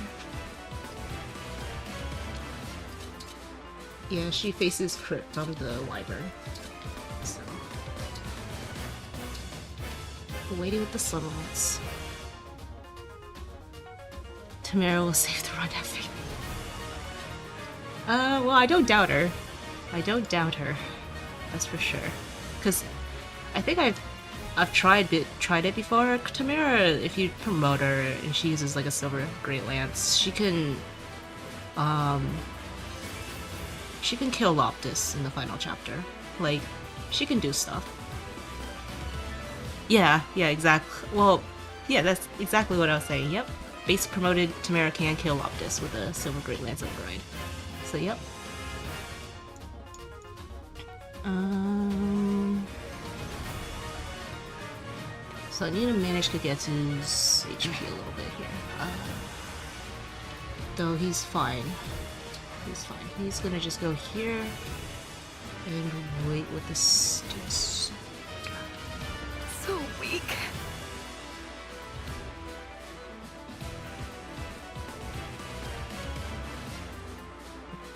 Yeah, she faces crit from the Wyvern. So waiting with the summons. Tamara will save the run, I think. Well, I don't doubt her. I don't doubt her. That's for sure. Because I think I've tried it before. Tamara, if you promote her and she uses like a silver great lance, she can kill Loptis in the final chapter. Like, she can do stuff. Yeah, exactly. Well, yeah, that's exactly what I was saying. Yep, base promoted Tamara can kill Loptis with a silver great lance upgrade. So yep. So I need to manage Kagetsu's HP a little bit here. Though he's fine. He's fine. He's gonna just go here and wait with the sticks. So weak.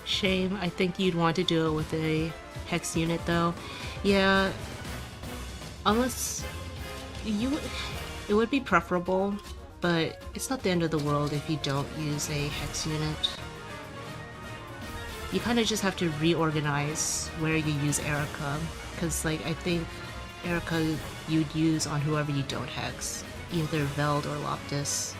Shame. I think you'd want to do it with a hex unit though. Yeah. Unless you... It would be preferable, but it's not the end of the world if you don't use a hex unit. You kind of just have to reorganize where you use Erica, because like I think Erica you'd use on whoever you don't hex, either Veld or Loftus.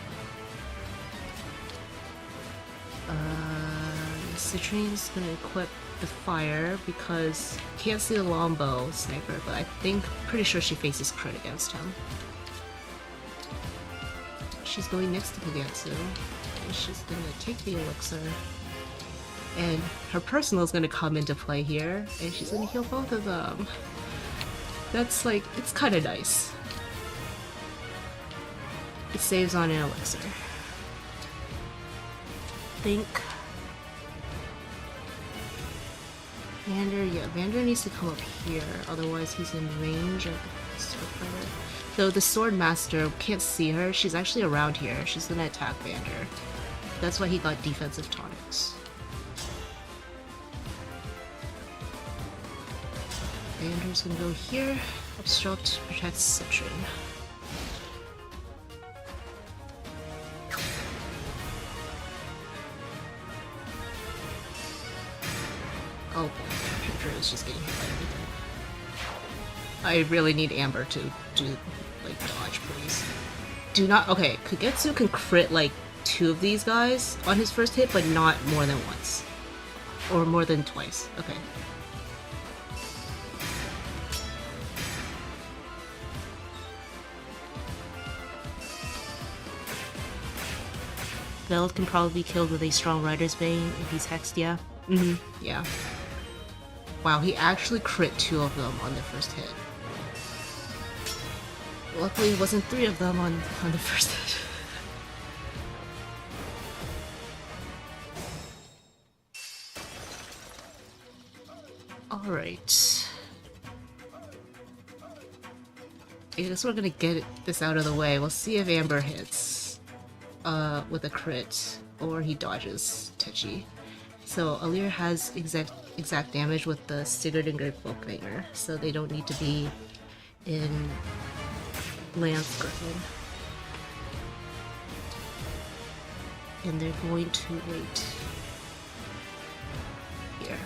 Citrine's gonna equip the fire because can't see the longbow sniper, but I think pretty sure she faces crit against him. She's going next to Kagetsu, and she's gonna take the elixir. And her personal is gonna come into play here, and she's gonna heal both of them. That's like, it's kinda nice. It saves on an elixir. Think. Vander, yeah, Vander needs to come up here, otherwise he's in range of the Swordfighter. Though the Sword Master can't see her, she's actually around here. She's gonna attack Vander. That's why he got defensive tonics. Vander's gonna go here, obstruct, protect Citrine. Oh boy, Pedro is just getting hit by everything. I really need Amber to do, like, dodge, please. Do not- okay, Kagetsu can crit, like, 2 of these guys on his first hit, but not more than once. Or more than twice. Okay. Veld can probably be killed with a strong Rider's Bane if he's hexed, yeah? Yeah. Wow, he actually crit 2 of them on the first hit. Luckily it wasn't 3 of them on the first hit. Alright. I guess we're gonna get this out of the way. We'll see if Amber hits with a crit, or he dodges Techi. So Alear has exact damage with the Sigurd and Great Folkvanger, so they don't need to be in Lance Griffin. And they're going to wait here.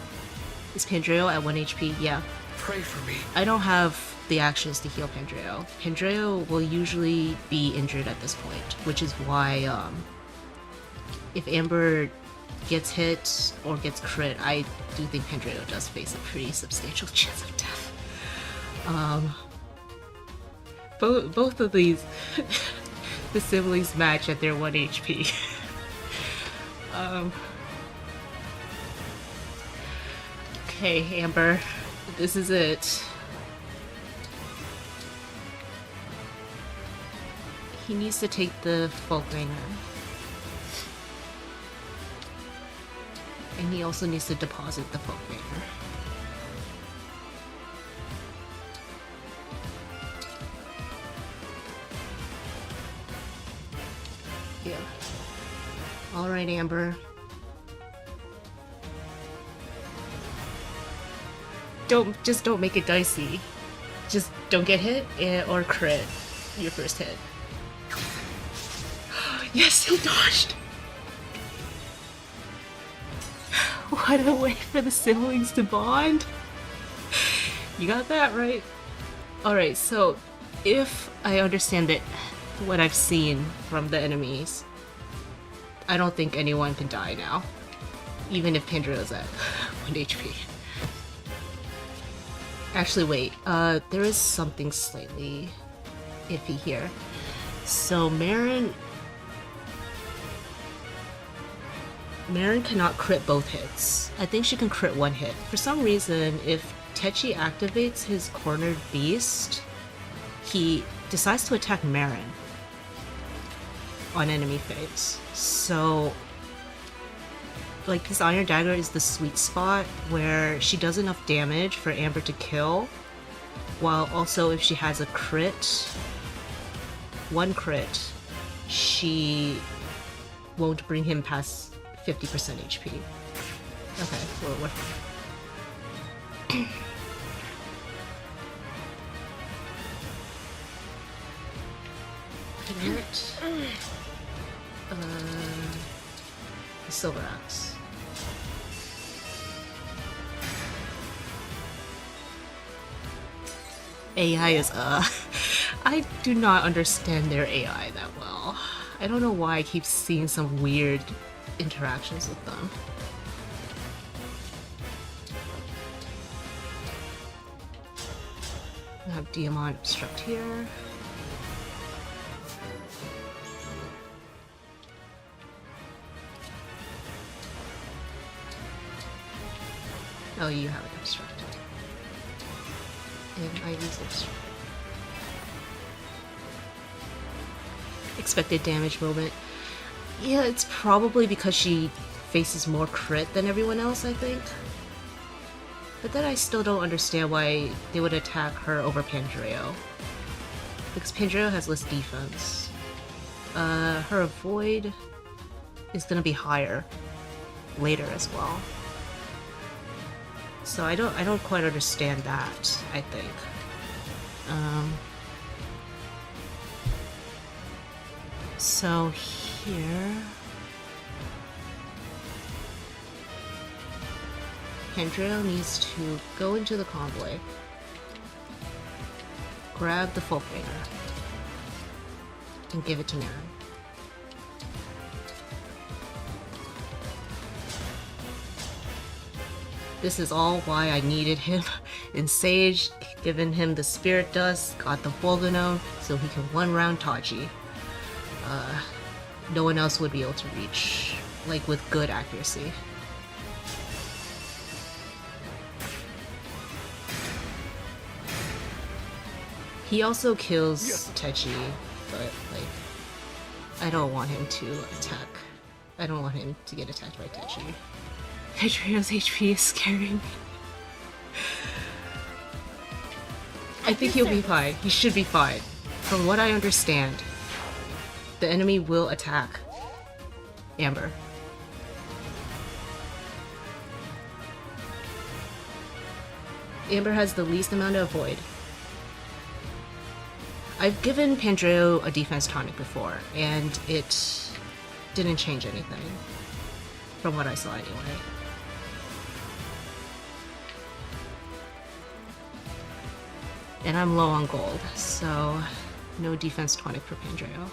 Is Pandreo at 1 HP? Yeah. Pray for me. I don't have the actions to heal Pandreo. Pandreo will usually be injured at this point, which is why if Amber gets hit or gets crit, I do think Pandreo does face a pretty substantial chance of death. Both of these, the siblings match at their 1 HP. Okay, Amber, this is it. He needs to take the Folkvanger. And he also needs to deposit the Folkvanger. Yeah. Alright, Amber. Just don't make it dicey. Just don't get hit or crit your first hit. Yes, he dodged! What a way for the siblings to bond! You got that right. Alright, so if I understand it, what I've seen from the enemies, I don't think anyone can die now. Even if Pandreo's at 1 HP. Actually, wait. There is something slightly iffy here. So Marin cannot crit both hits. I think she can crit 1 hit. For some reason, if Techi activates his cornered beast, he decides to attack Marin on enemy phase. So like this Iron Dagger is the sweet spot where she does enough damage for Amber to kill, while also if she has a crit, one crit, she won't bring him past 50% HP. Okay, well, we're fine. Inert. The Silver Axe. AI is, I do not understand their AI that well. I don't know why I keep seeing some weird interactions with them. I have Diamond Obstruct here. Oh, you have it obstructed. And Ivy's obstructed. Expected damage moment. Yeah, it's probably because she faces more crit than everyone else, I think. But then I still don't understand why they would attack her over Pandreo. Because Pandreo has less defense. Her avoid is gonna be higher later as well. So I don't quite understand that, I think. So here Pandreo needs to go into the convoy, grab the Folkbringer, and give it to Naren. This is all why I needed him in Sage, given him the Spirit Dust, got the Bolganone, so he can one-round Tachi. No one else would be able to reach, like, with good accuracy. He also kills Techi, but, like, I don't want him to attack. I don't want him to get attacked by Techi. Pedro's HP is scaring me. I think he'll be fine. He should be fine. From what I understand, the enemy will attack Amber. Amber has the least amount of avoid. I've given Pandreo a defense tonic before, and it didn't change anything. From what I saw anyway. And I'm low on gold, so no defense tonic for Pandreo.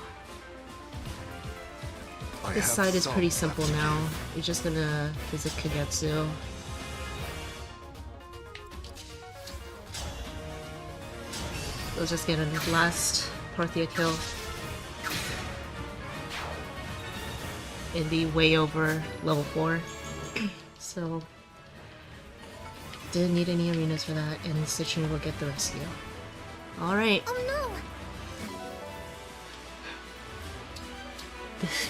This side is pretty simple now. We're just gonna visit Kagetsu. We'll just get a last Parthia kill. And be way over level 4. So didn't need any arenas for that, and Citron will get the rescue. Alright. Oh no!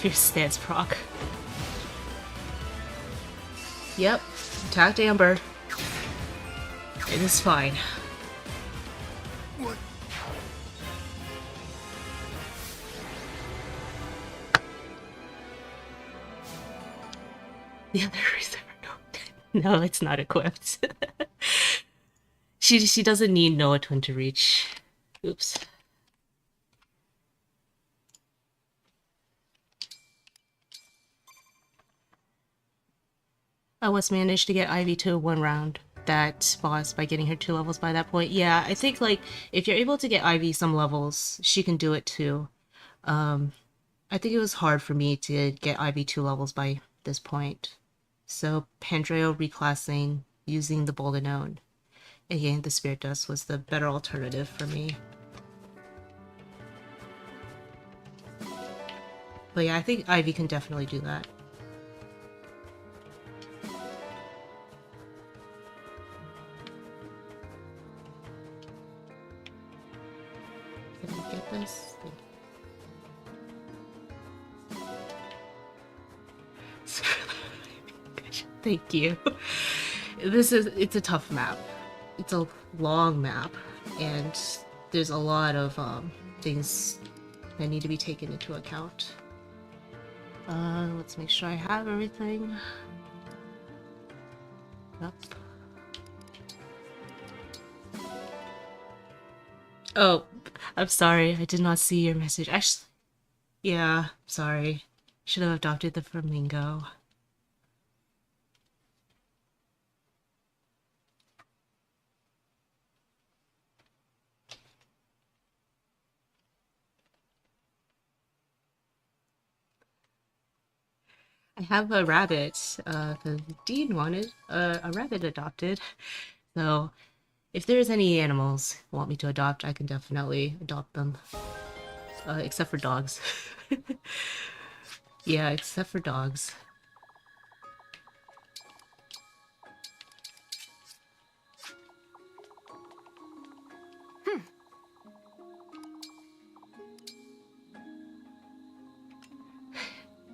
Your stance proc. Yep, attacked Amber. It is fine. What? The other reserve, no, it's not equipped. She doesn't need Noah Twin to reach. Oops. I was managed to get Ivy to one round that boss by getting her 2 levels by that point. Yeah, I think like if you're able to get Ivy some levels, she can do it too. I think it was hard for me to get Ivy 2 levels by this point. So Pandreo reclassing using the Bolganone and getting the Spirit Dust was the better alternative for me. But yeah, I think Ivy can definitely do that. Can I get this? Thank you. It's a tough map. It's a long map, and there's a lot of things that need to be taken into account. Let's make sure I have everything. Yep. Oh, I'm sorry. I did not see your message. Actually, yeah, sorry. Should have adopted the flamingo. I have a rabbit, because Dean wanted a rabbit adopted. So, if there's any animals you want me to adopt, I can definitely adopt them. Except for dogs. Yeah, except for dogs.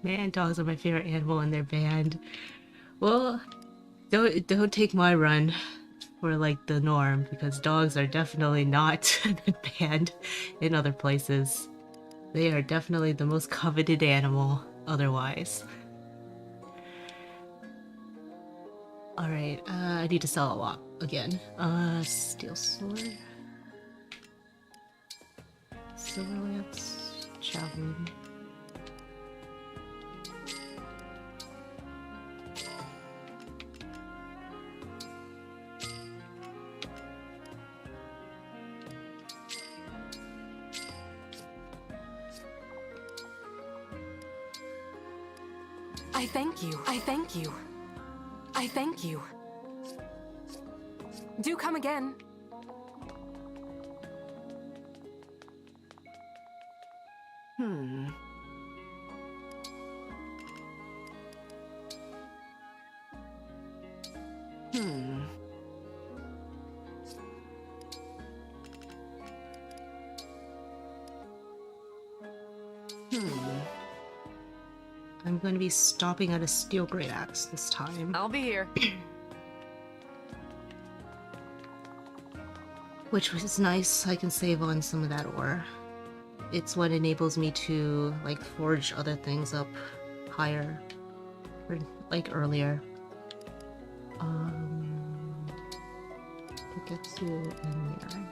Man, dogs are my favorite animal and they're banned. Well, don't take my run for like the norm, because dogs are definitely not banned in other places. They are definitely the most coveted animal otherwise. Alright, I need to sell a lot again. Steel sword. Silver lance. Javelin. I thank you. I thank you. I thank you. Do come again. Hmm. Hmm. I'm going to be stopping at a steel great axe this time. I'll be here. Which was nice. I can save on some of that ore. It's what enables me to like forge other things up higher, or like earlier. Pikachu and Mirror.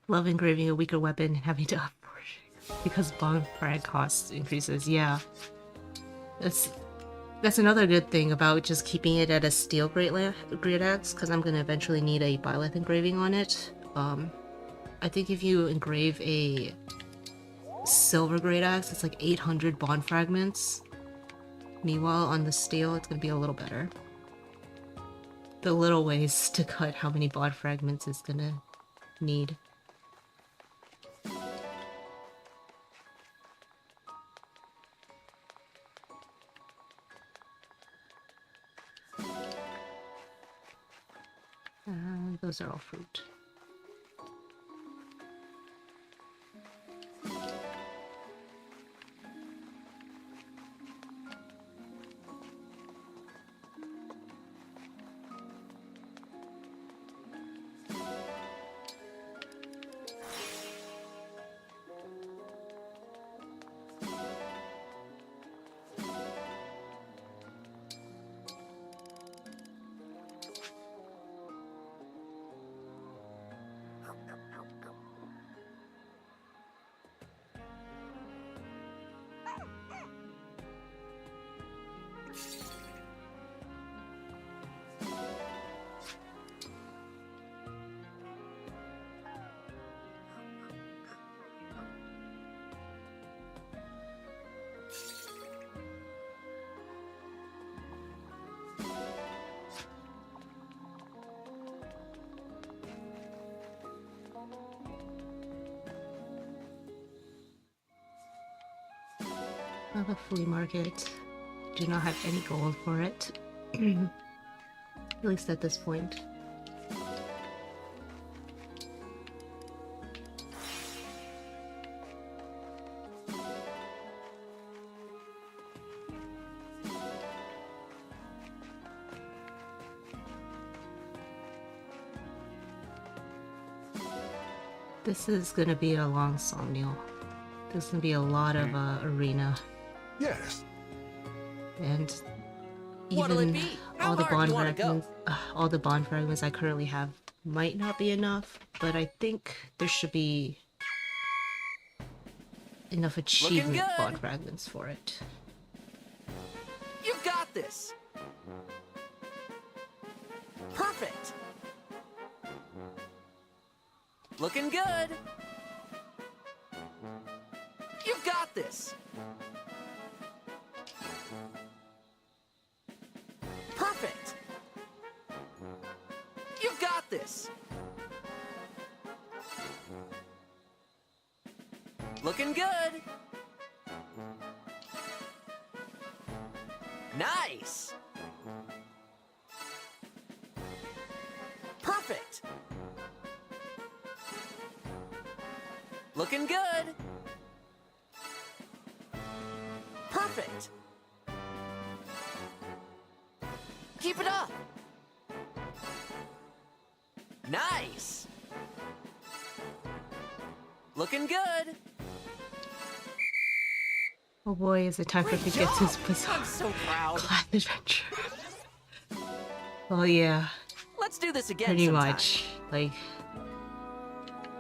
Love engraving a weaker weapon and having to upforge because Bond Frag cost increases. Yeah, that's another good thing about just keeping it at a steel great axe, because I'm gonna eventually need a byleth engraving on it. I think if you engrave a silver great axe, it's like 800 Bond Fragments. Meanwhile, on the steel, it's gonna be a little better. The little ways to cut how many Bond Fragments is gonna need. Those are all fruit. The flea market. Do not have any gold for it. At least at this point. This is gonna be a long somnial. There's gonna be a lot of arena. Yes. And What'll it even be? all How the hard bond you wanna go? fragments, all the bond fragments I currently have might not be enough, but I think there should be enough achievement good. bond fragments for it. You've got this. Perfect. Looking good. You've got this. Perfect. You've got this. Looking good. Nice. Perfect. Looking good. Perfect. Keep it up. Nice. Looking good. Oh boy, is it time for Great Pigetsu's job. bizarre I'm so proud. class adventure. Well, yeah, Let's do this again pretty sometime. much. Like,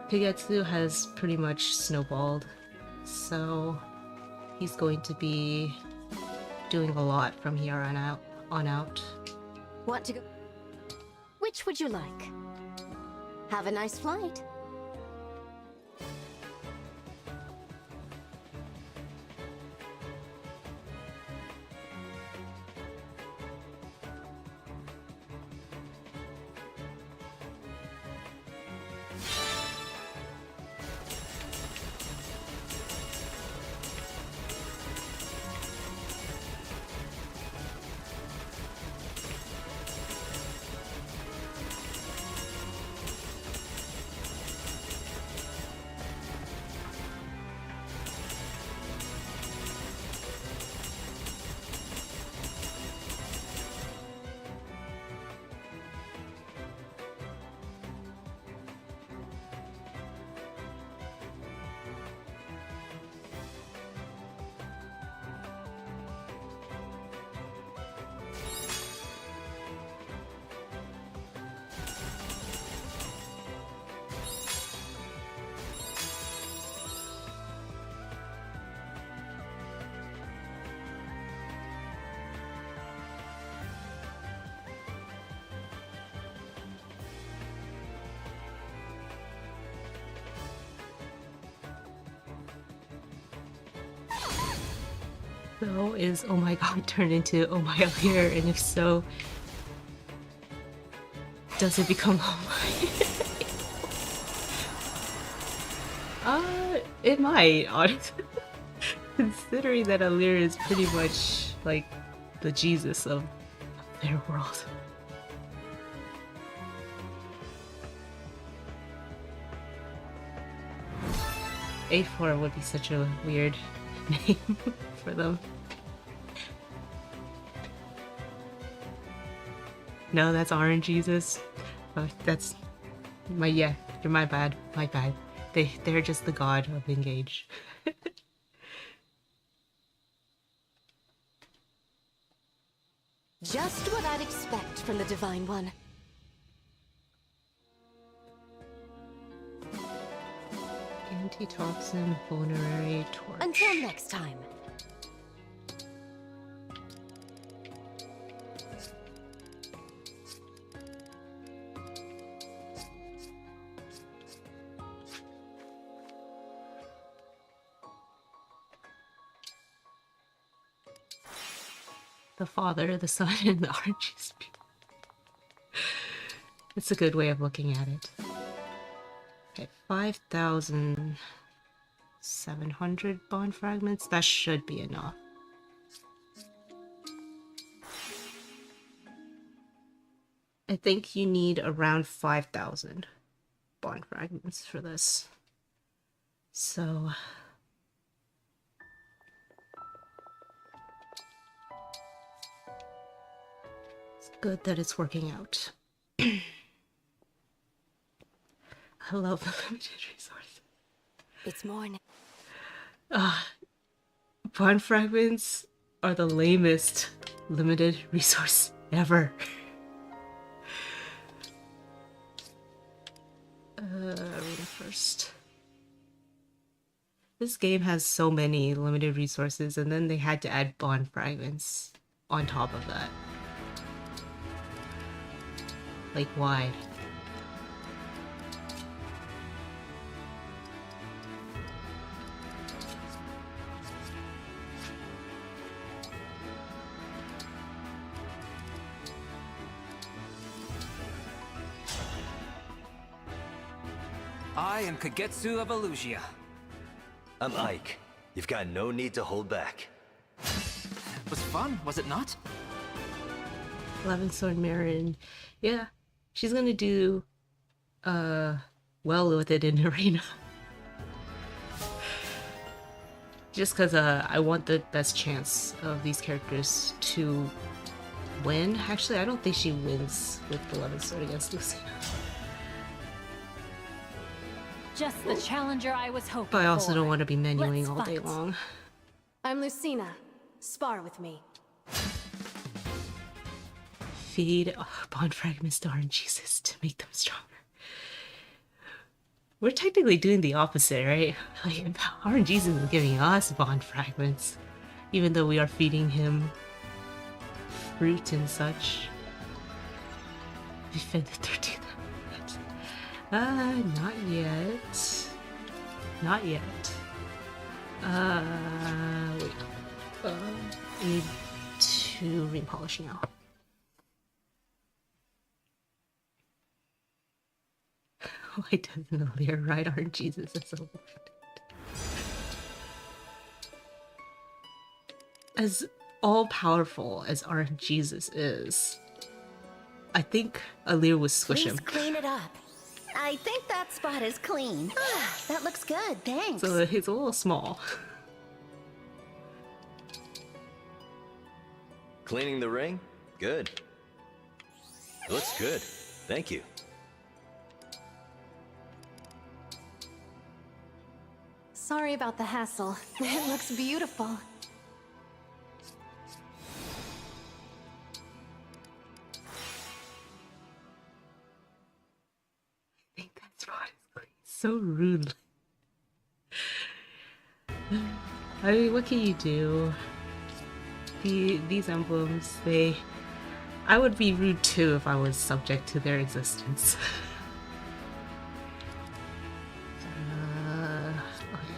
Pigetsu has pretty much snowballed, so he's going to be doing a lot from here on out. Want to go? Which would you like? Have a nice flight. So is oh my god turned into oh my Alear, and if so, does it become oh my? It might, honestly. Considering that Alear is pretty much like the Jesus of their world. A4 would be such a weird name for them. No, that's Orange Jesus. Oh, that's my you're my bad. My bad. They're just the god of Engage. Just what I'd expect from the Divine One. Antitoxin, Vulnerary, Torch. Until next time. The Father, the Son, and the RNG Spirit. It's a good way of looking at it. Okay, 5,700 bond fragments. That should be enough. I think you need around 5,000 bond fragments for this. So... good that it's working out. I love the limited resource. It's morning. Bond Fragments are the lamest limited resource ever. Arena first. This game has so many limited resources, and then they had to add Bond Fragments on top of that. Like, why? I am Kagetsu of Elusia. I'm Ike. You've got no need to hold back. It was fun, was it not? 11 Sword Marin. Yeah, she's gonna do well with it in Arena. Just because I want the best chance of these characters to win. Actually, I don't think she wins with the 11 Sword against Lucina. Just the challenger I was hoping But I also for. don't want to be menuing Let's all day fight. long. I'm Lucina. Spar with me. Feed Bond Fragments to RNGesus to make them stronger. We're technically doing the opposite, right? Like, RNGesus is giving us Bond Fragments, even though we are feeding him fruit and such. We fed the 13th. Not yet. Not yet. Wait. I need to repolish now. Why doesn't Alear ride RNGesus as a left? As all-powerful as RNGesus is, I think Alear would squish him. Please clean it up. I think that spot is clean. That looks good, thanks. So he's a little small. Cleaning the ring? Good. Looks good. Thank you. Sorry about the hassle. It looks beautiful. I think that spot is clean. So rude. I mean, what can you do? These emblems, I would be rude too if I was subject to their existence.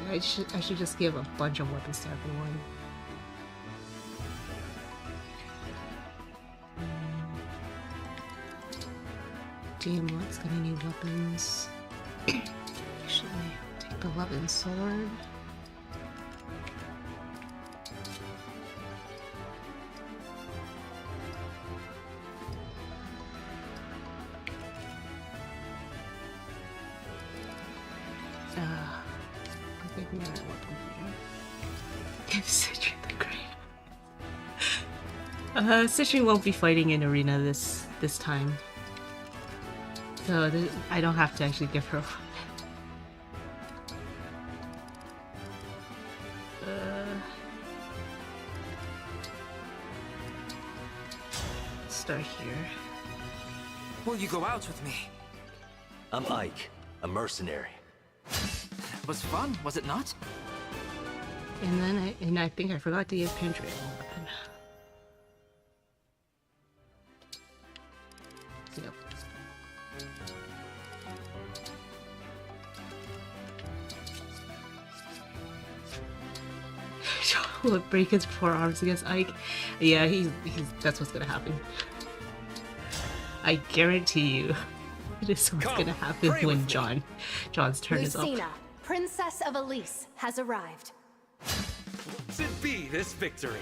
Okay, I should just give a bunch of weapons to everyone. What's gonna need weapons? Actually, take the 11 sword. Give me another weapon here. Give Citri the Great. Citri won't be fighting in Arena this time. So I don't have to actually give her a weapon. Start here. Will you go out with me? I'm Ike, a mercenary. It was fun, was it not? And then I think I forgot to give Pantry a weapon. Yep. Will break his forearms against Ike? Yeah, he's that's what's gonna happen. I guarantee you, it is what's gonna happen when John's turn is up. Lucina, Princess of Elise, has arrived. To be this victory.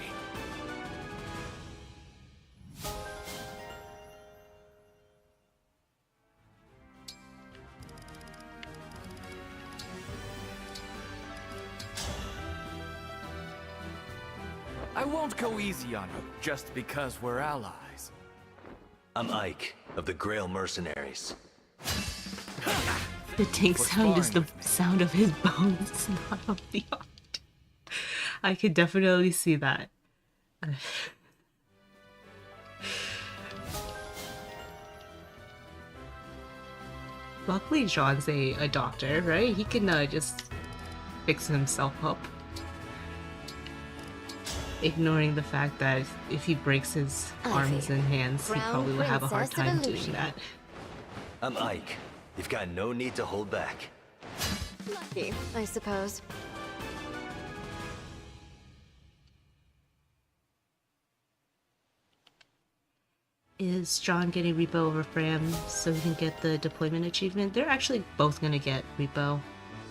I won't go easy on her just because we're allies. I'm Ike, of the Grail Mercenaries. The tink for sound is the sparring with me. sound of his bones, not of the art. I could definitely see that. Luckily, John's a doctor, right? He can just fix himself up. Ignoring the fact that if he breaks his arms and hands, he Crown probably will have a hard Princess of time doing Illusion. that. I'm Ike. You've got no need to hold back. Lucky, I suppose. Is John getting repo over Fram so he can get the deployment achievement? They're actually both gonna get repo.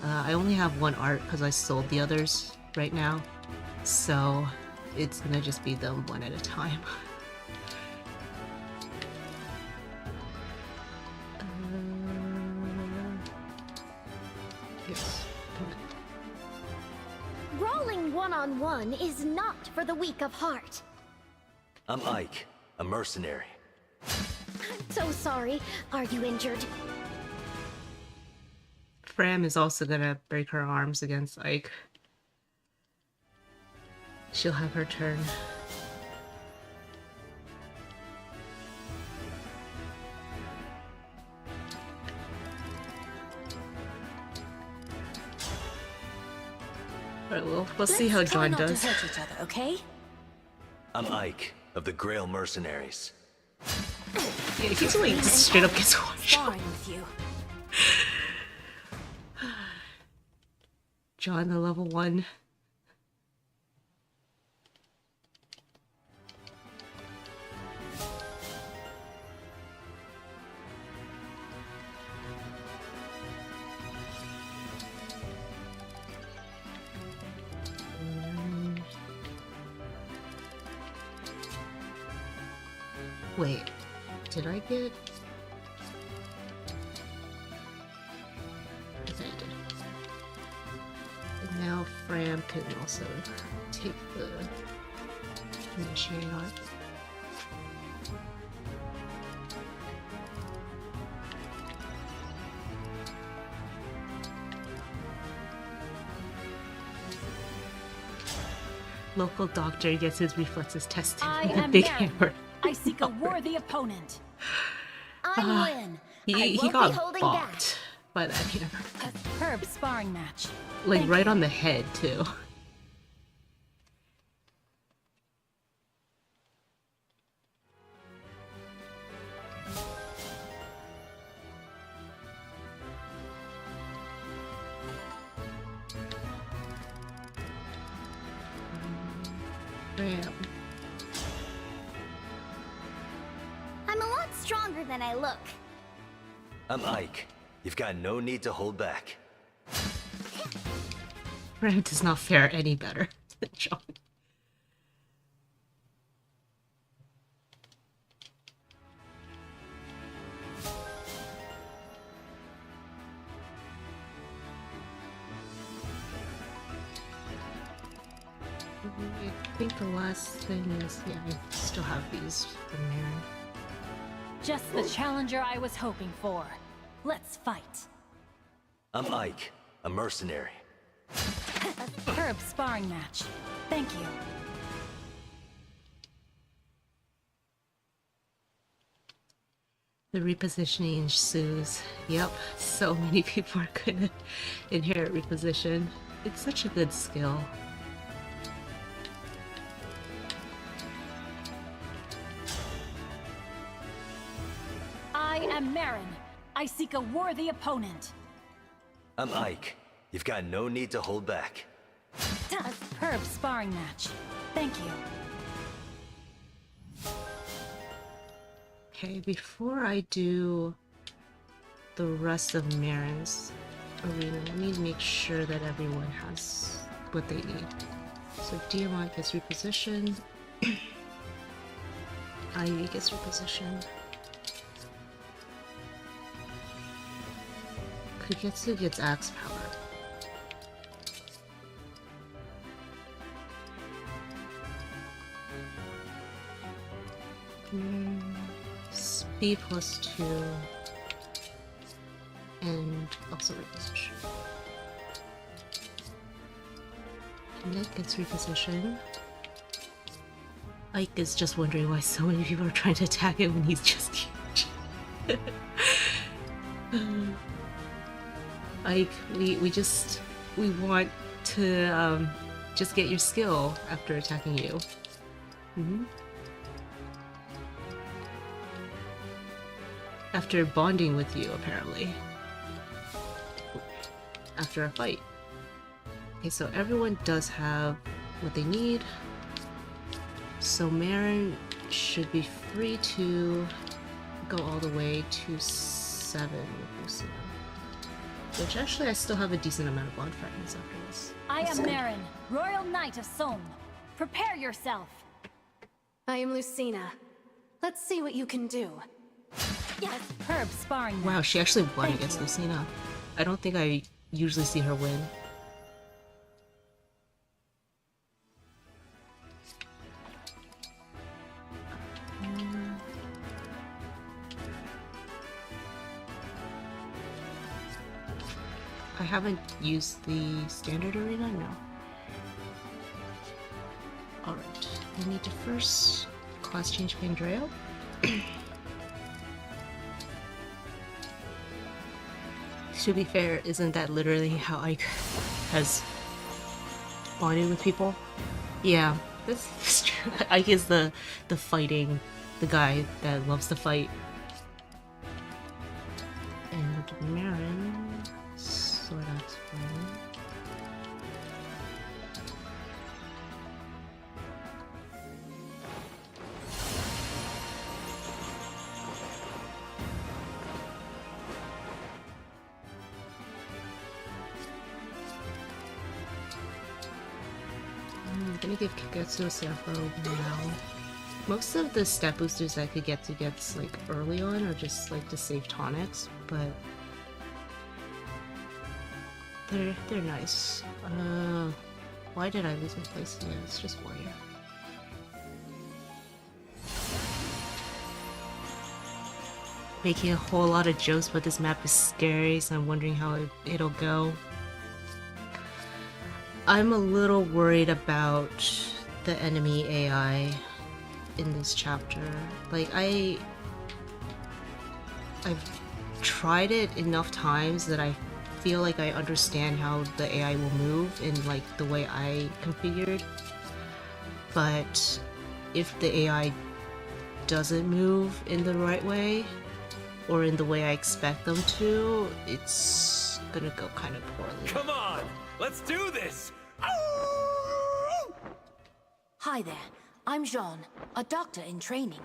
I only have one art because I sold the others right now, so it's gonna just be them one at a time. Yes. Rolling one-on-one is not for the weak of heart. I'm Ike, a mercenary. I'm so sorry. Are you injured? Fram is also gonna break her arms against Ike. She'll have her turn. Alright, we'll see how John Try not does. to hurt each other, okay? I'm Ike, of the Grail Mercenaries. Yeah, he's like straight up gets one shot. Sparring with you. John, the level 1. Wait, did I get? Okay, I did. And now Fram can also take the initiate art. Local doctor gets his reflexes tested. I with a am big Mary. hammer. I seek a worthy opponent. I'm Lynn. I He won't got be holding bopped by that hammer. A superb sparring match. Like Thank right you. on the head too. Ram. I'm a lot stronger than I look. I'm Ike. You've got no need to hold back. Ram does not fare any better than John. I think the last thing is, yeah, I still have these from Marin. Just the challenger I was hoping for. Let's fight. I'm Ike, a mercenary. A superb sparring match. Thank you. The repositioning ensues. Yep, so many people are gonna inherit reposition. It's such a good skill. I am Marin. I seek a worthy opponent. I'm Ike. You've got no need to hold back. A superb sparring match. Thank you. Okay, before I do the rest of Marin's arena, let me make sure that everyone has what they need. So Diamond gets repositioned. Ivy gets repositioned. Kugetsu gets axe power. Speed +2. and also reposition. Nick gets repositioned. Ike is just wondering why so many people are trying to attack him when he's just huge. Ike, we want to just get your skill after attacking you. After bonding with you, apparently. After a fight. Okay, so everyone does have what they need. So Marin should be free to go all the way to 7 with Lucina. Which actually I still have a decent amount of Bond Fragments after this. I am Marin, Royal Knight of Somme. Prepare yourself. I am Lucina. Let's see what you can do. Yes, Herb sparring. Wow, she actually won against Lucina. I don't think I usually see her win. I haven't used the standard arena, no. Alright, we need to first class change Pandreo. To be fair, isn't that literally how Ike has bonded with people? Yeah, that's true. Ike is the fighting, the guy that loves to fight. And Marin, so that's fine. I'm gonna give Kiketsu a Sapphire now. Most of the stat boosters I could get to gets like early on are just like to save tonics, but they're nice. Why did I lose my place? Yeah, it's just warrior. Making a whole lot of jokes, but this map is scary, so I'm wondering how it'll go. I'm a little worried about the enemy AI in this chapter. Like, I've tried it enough times that I feel like I understand how the AI will move in like the way I configured. But if the AI doesn't move in the right way, or in the way I expect them to, it's gonna go kind of poorly. Come on, let's do this! Hi there, I'm Jean, a doctor in training.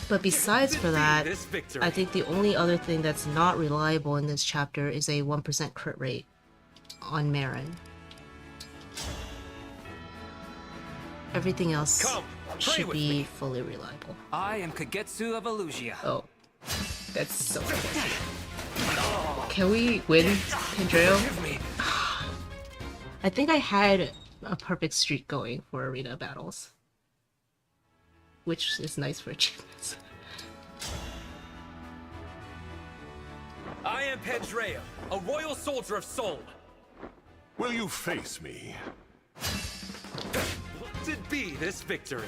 But besides for that, I think the only other thing that's not reliable in this chapter is a 1% crit rate on Marin. Everything else should be fully reliable. I am Kagetsu of Illusia. Oh, that's so good. Can we win, Pandreo? I think I had a perfect streak going for arena battles, which is nice for achievements. I am Pandreo, a royal soldier of Soul. Will you face me? Let it be this victory.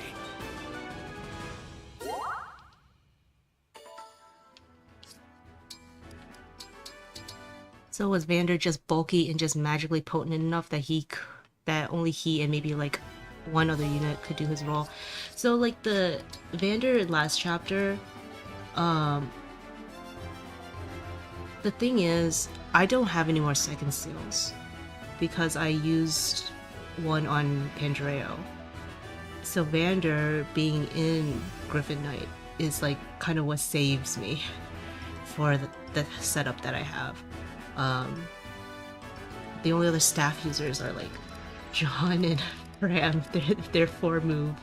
So was Vander just bulky and just magically potent enough that that only he and maybe like one other unit could do his role? So like the Vander last chapter, the thing is, I don't have any more second seals because I used one on Pandreo. So Vander being in Griffin Knight is like kind of what saves me for the setup that I have. The only other staff users are like John and Ram. Their 4 move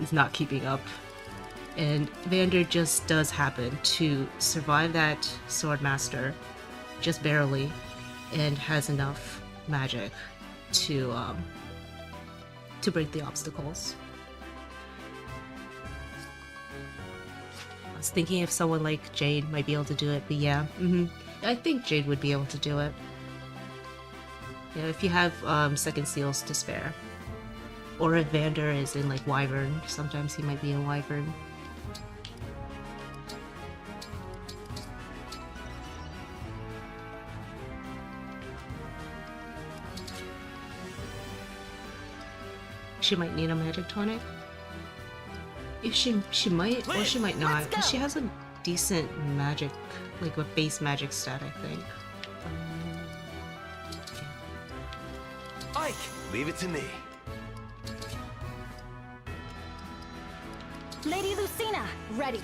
is not keeping up. And Vander just does happen to survive that Swordmaster just barely and has enough magic to break the obstacles. I was thinking if someone like Jade might be able to do it, but yeah, I think Jade would be able to do it. Yeah, if you have second seals to spare. Or if Vander is in like Wyvern, sometimes he might be in Wyvern. She might need a magic tonic. If she might, or she might not, because she has a decent magic, like a base magic stat, I think. Ike, leave it to me. Lady Lucina, ready.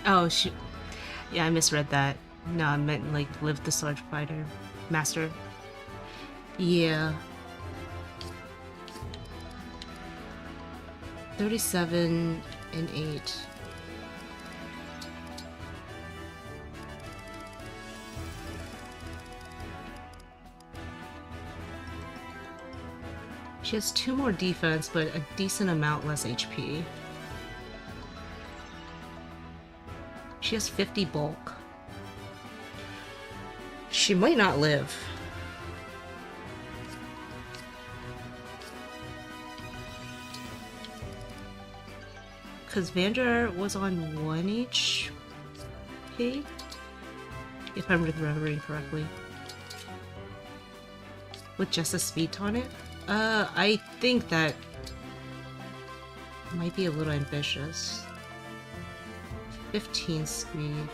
Oh, shoot. Yeah, I misread that. No, I meant like live the sword fighter. Master. Yeah. 37 and 8. She has 2 more defense, but a decent amount less HP. She has 50 bulk. She might not live. Because Vander was on 1 HP? If I'm remembering correctly. With just a speed tonic? I think that might be a little ambitious. 15 speed.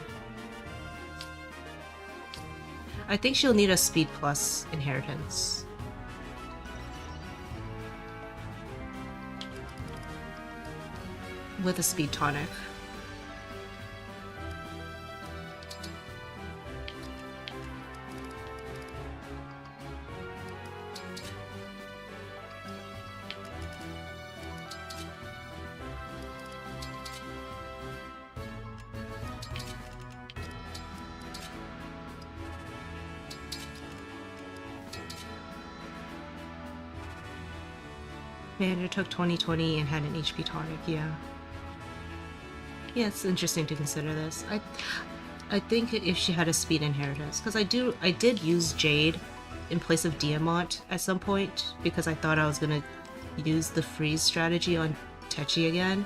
I think she'll need a speed plus inheritance. With a speed tonic. Vander took 2020 and had an HP tonic, yeah. Yeah, it's interesting to consider this. I think if she had a speed inheritance, because I did use Jade in place of Diamant at some point, because I thought I was gonna use the freeze strategy on Techi again,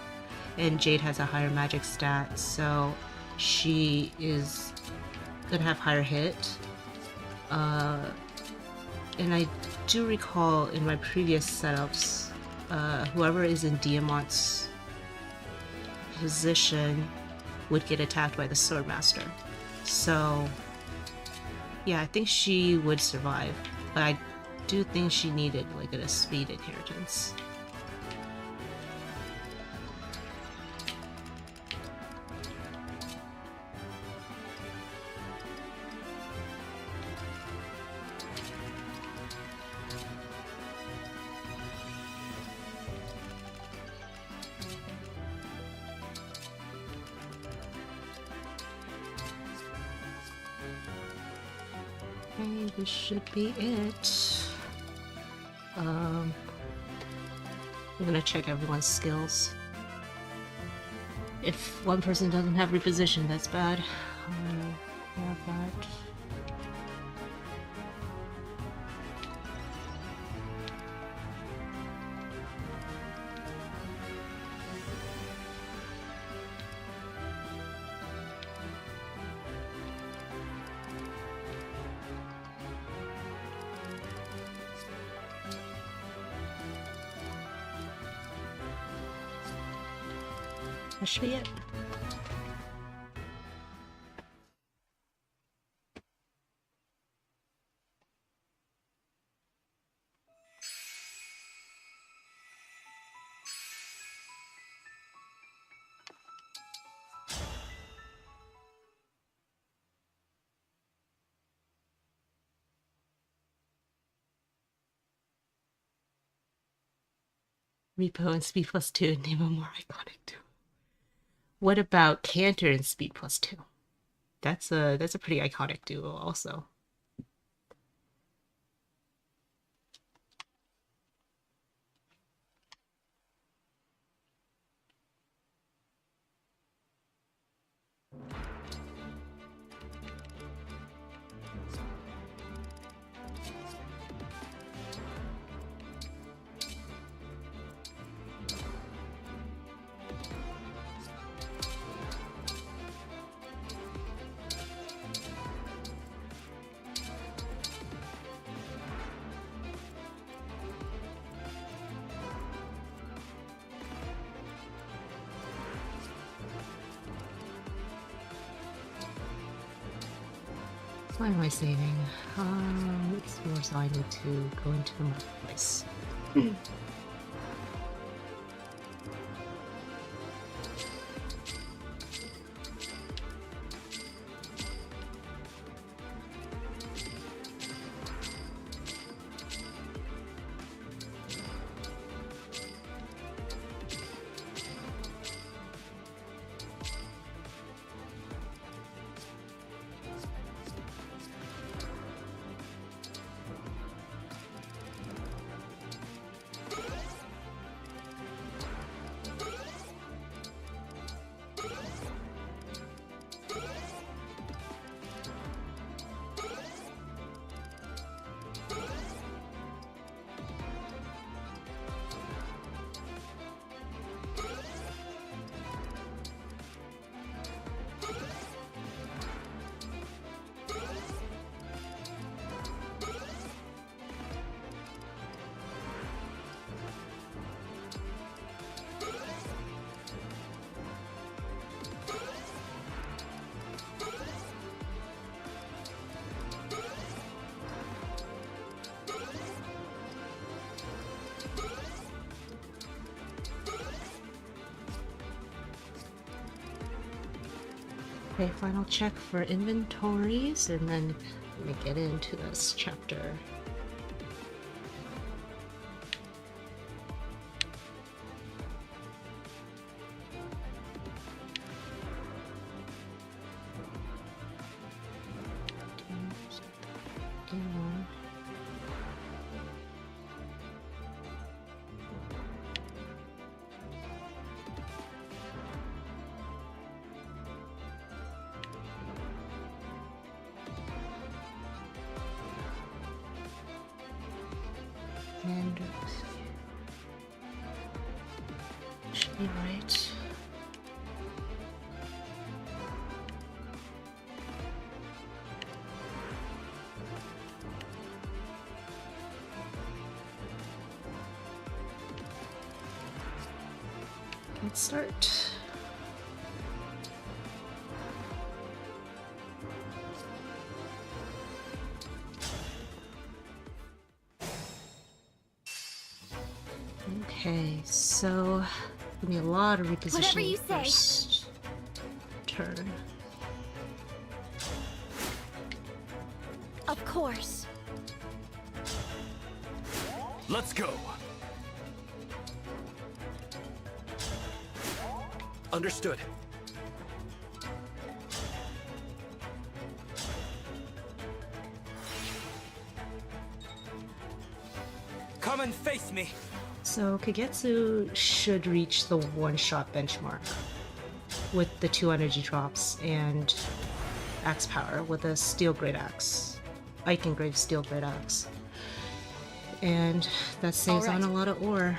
and Jade has a higher magic stat, so she is gonna have higher hit. And I do recall in my previous setups, whoever is in Diamant's position would get attacked by the Swordmaster. So, yeah, I think she would survive, but I do think she needed like a speed inheritance. Okay, this should be it. I'm gonna check everyone's skills. If one person doesn't have reposition, that's bad. Have that. That should be it. Repo and speed plus 2, name a more iconic duo. What about Cantor and speed plus 2? That's a pretty iconic duo also. Why am I saving? Explores I need to go into the marketplace. Okay, final check for inventories, and then let me get into this chapter. Should be right. Let's start. Okay, so give me a lot of repositioning first turn. Of course. Let's go. Understood. Come and face me. So Kagetsu should reach the one-shot benchmark with the 2 energy drops and axe power with a steel great axe, Icongrave steel great axe, and that saves on a lot of ore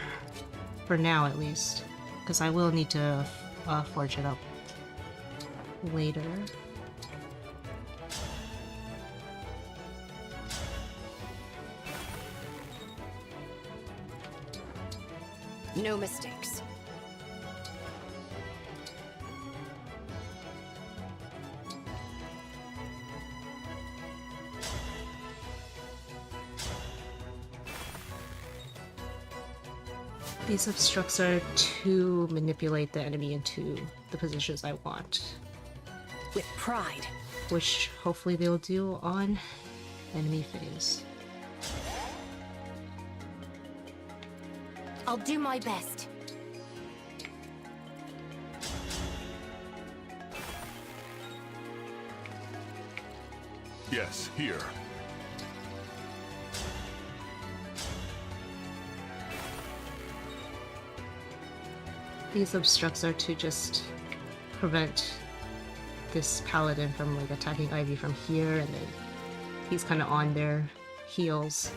for now, at least, because I will need to forge it up later. No mistakes. These obstructs are to manipulate the enemy into the positions I want. With pride. Which hopefully they'll do on enemy phase. I'll do my best. Yes, here. These obstructs are to just prevent this paladin from like attacking Ivy from here, and then he's kind of on their heels.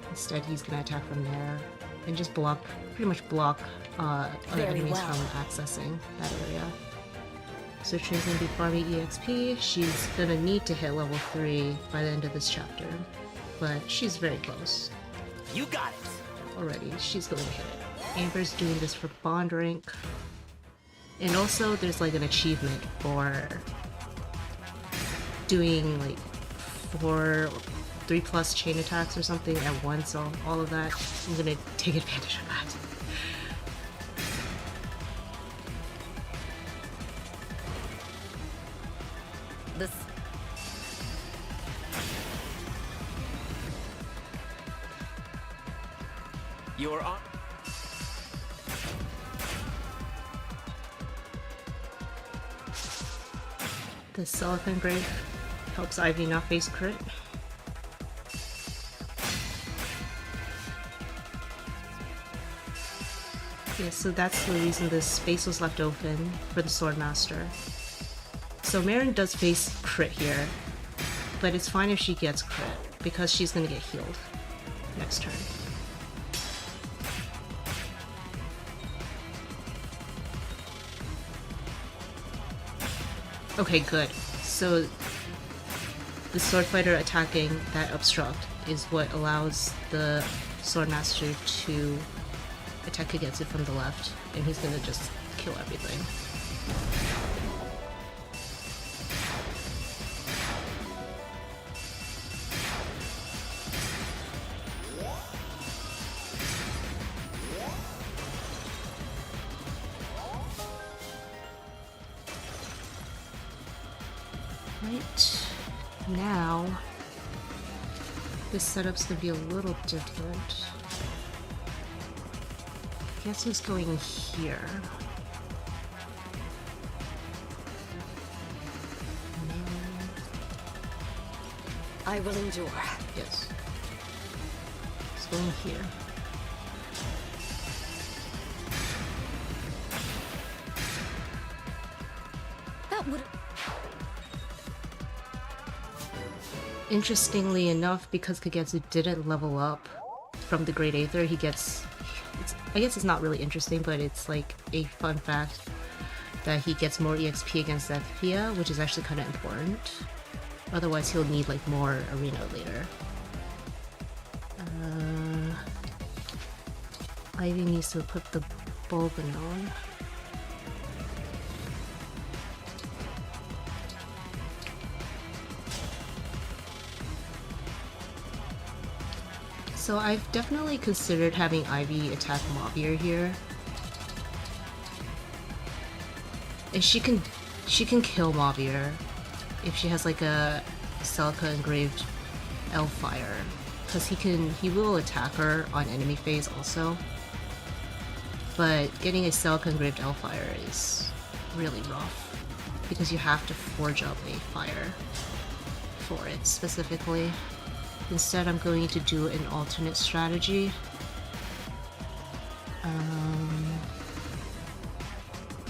Instead, he's gonna attack from there and just block, pretty much block other enemies from accessing that area. So she's gonna be farming EXP. She's gonna need to hit level 3 by the end of this chapter, but she's very close. You got it! Already, she's going to hit it. Amber's doing this for Bond rank. And also, there's like an achievement for doing like 3+ chain attacks or something at once, so all of that. I'm gonna take advantage of that. This... You're on... The Silicon Grave helps Ivy not face crit. Yeah, so that's the reason this space was left open for the Swordmaster. So Marin does face crit here, but it's fine if she gets crit, because she's gonna get healed next turn. Okay, good. So the sword fighter attacking that obstruct is what allows the Swordmaster to attack against it from the left, and he's gonna just kill everything. Right now, this setup's gonna be a little different. I guess he's going here. I will endure. Yes. He's going here. That would... Interestingly enough, because Kagetsu didn't level up from the Great Aether, he gets... I guess it's not really interesting, but it's like a fun fact that he gets more EXP against Zethia, which is actually kind of important. Otherwise, he'll need like more arena later. Ivy needs to equip the Bolganon. So I've definitely considered having Ivy attack Mobbier here. And she can kill Mobbier if she has like a Celica engraved Elfire. Because he will attack her on enemy phase also. But getting a Celica engraved Elfire is really rough. Because you have to forge up a fire for it specifically. Instead, I'm going to do an alternate strategy.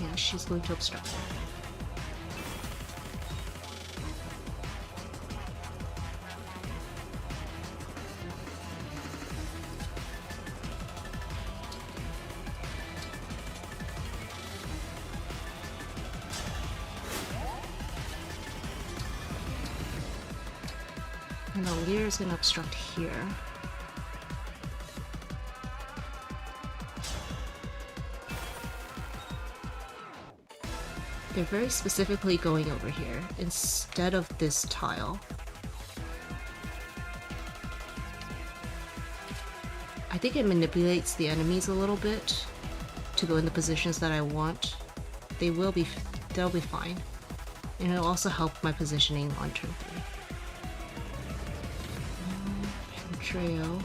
Yeah, she's going to obstruct. And Alear is going to obstruct here. They're very specifically going over here instead of this tile. I think it manipulates the enemies a little bit to go in the positions that I want. They'll be fine. And it'll also help my positioning on turn 3. Trio.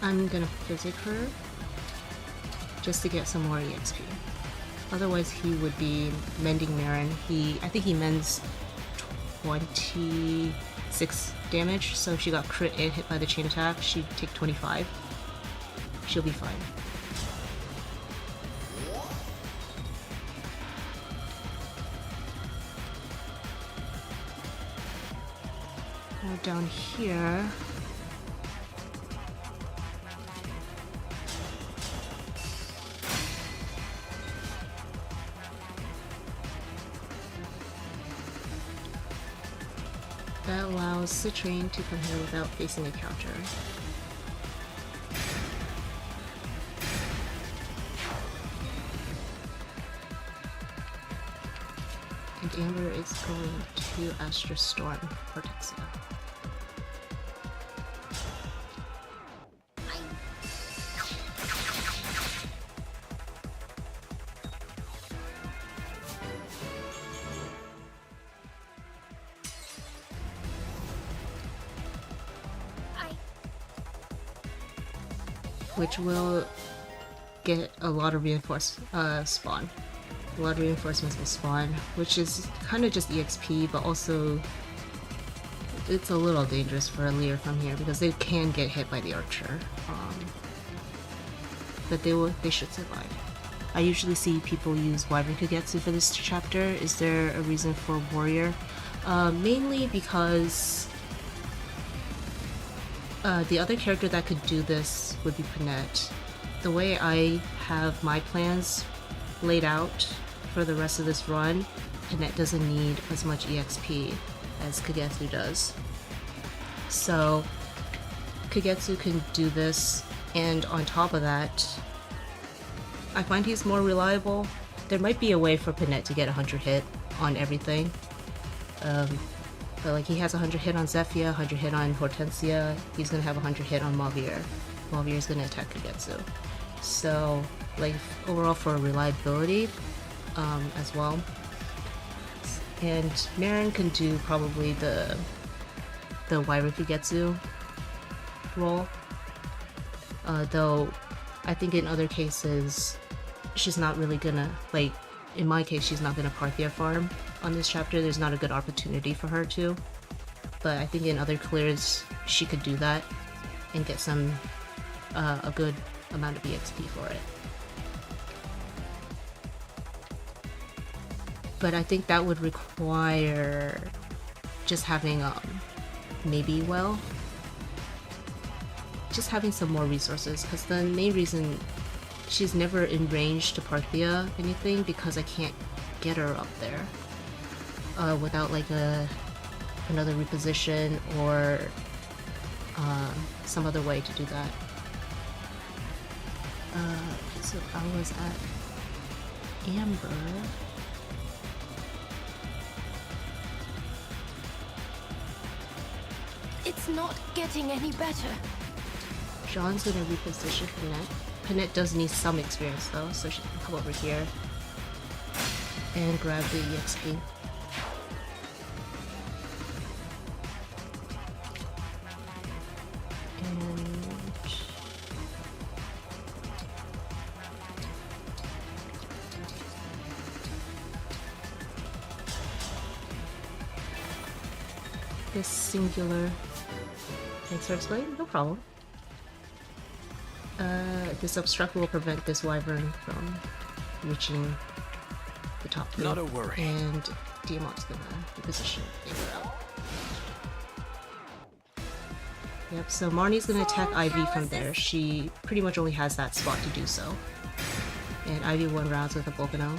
I'm gonna physic her just to get some more EXP. Otherwise he would be mending Marin. I think he mends 26 damage, so if she got crit and hit by the chain attack, she'd take 25. She'll be fine. Now down here, that allows Citrine to come here without facing a counter. And Amber is going to Astra Storm Cortexia. Which will get a lot of spawn. A lot of reinforcements will spawn, which is kind of just EXP, but also it's a little dangerous for Alear from here because they can get hit by the archer. But they should survive. I usually see people use Wyvern Kagetsu for this chapter. Is there a reason for Warrior? Mainly because the other character that could do this would be Panette. The way I have my plans laid out for the rest of this run, Panette doesn't need as much EXP as Kagetsu does. So Kagetsu can do this, and on top of that, I find he's more reliable. There might be a way for Panette to get 100 hit on everything. But like he has 100 hit on Zephyr, 100 hit on Hortensia, he's gonna have 100 hit on Mavier. Mavier is gonna attack Kagetsu. So like overall for reliability as well. And Marin can do probably the Wyvern Kagetsu role. Though I think in other cases she's not really gonna, like in my case she's not gonna Parthia farm on this chapter. There's not a good opportunity for her to, but I think in other clears she could do that and get some a good amount of EXP for it. But I think that would require just having maybe just having some more resources, because the main reason she's never in range to Parthia anything because I can't get her up there without like another reposition or some other way to do that. So I was at Amber. It's not getting any better. Jean's gonna reposition Panette. Panette does need some experience though, so she can come over here and grab the EXP. This singular. Thanks for explaining. No problem. This obstruct will prevent this wyvern from reaching the top group. Not a worry. And Diamant's gonna reposition Amber out. Yep, so Marnie's gonna attack Ivy from there. She pretty much only has that spot to do so. And Ivy one rounds with a Volcano.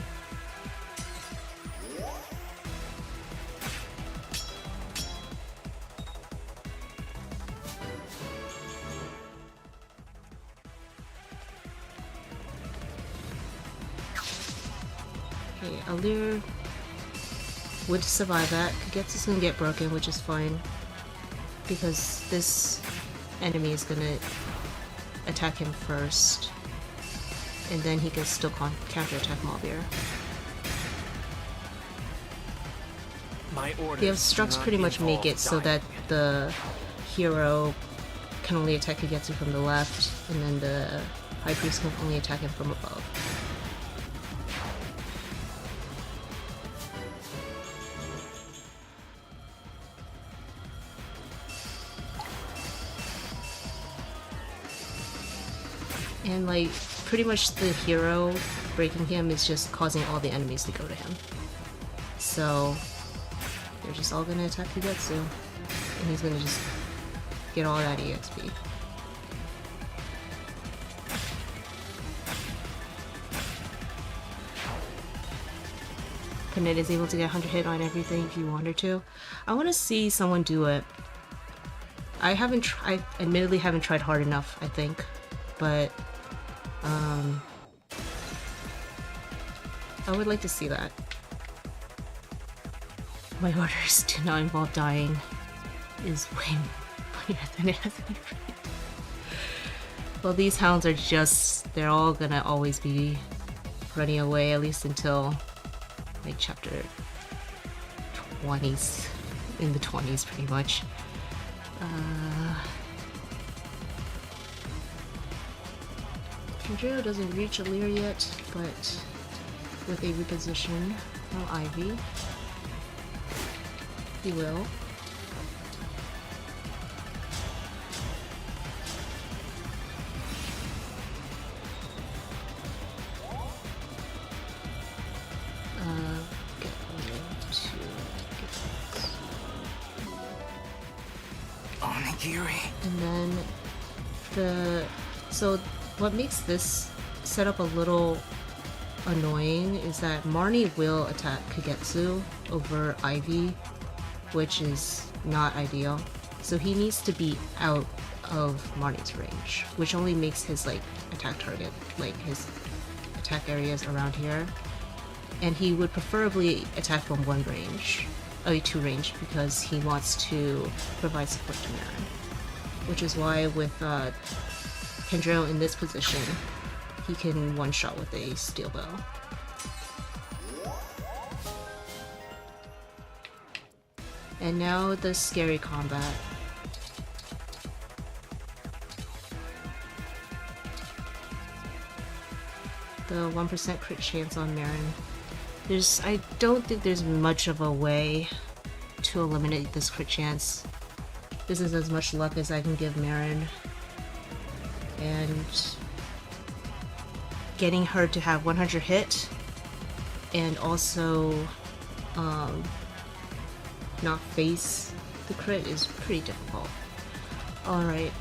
Okay, Alear would survive that. Kagetsu's gonna get broken, which is fine, because this enemy is gonna attack him first, and then he can still counterattack Mavier. My orders The obstructs pretty much make it so that the hero can only attack Kagetsu from the left, and then the High Priest can only attack him from above. And like, pretty much the hero breaking him is just causing all the enemies to go to him. So they're just all gonna attack Kagetsu, and he's gonna just get all that EXP. Kanet is able to get 100 hit on everything if you want her to. I want to see someone do it. I admittedly haven't tried hard enough, I think, but I would like to see that. My orders do not involve dying is way funnier than it has been. Well, these hounds are just, they're all gonna always be running away, at least until like chapter 20s, in the 20s pretty much. Kendrio doesn't reach Alear yet, but with a reposition from Ivy, he will. Get Onigiri. And then so what makes this setup a little annoying is that Marnie will attack Kagetsu over Ivy, which is not ideal. So he needs to be out of Marnie's range, which only makes his like attack target, like his attack areas around here. And he would preferably attack from one range, two range, because he wants to provide support to Marin. Which is why with Kendrio in this position, he can one-shot with a steel bow. And now the scary combat. The 1% crit chance on Marin. I don't think there's much of a way to eliminate this crit chance. This is as much luck as I can give Marin. And getting her to have 100 hit and also not face the crit is pretty difficult. Alright,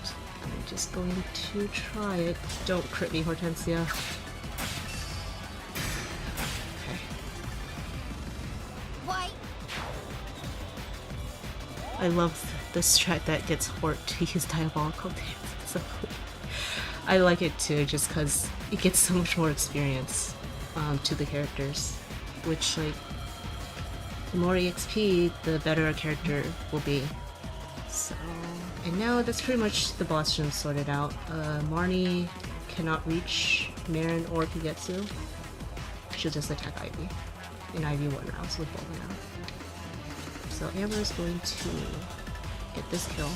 I'm just going to try it. Don't crit me, Hortensia. Okay. Why? I love the strat that gets Hort to use Diabolical Dance. So I like it too, just because it gets so much more experience to the characters, which, like, the more EXP, the better a character will be. So, and now that's pretty much the boss gym sorted out. Marnie cannot reach Marin or Kagetsu. She'll just attack Ivy in Ivy 1 rounds with both now. So Amber is going to get this kill.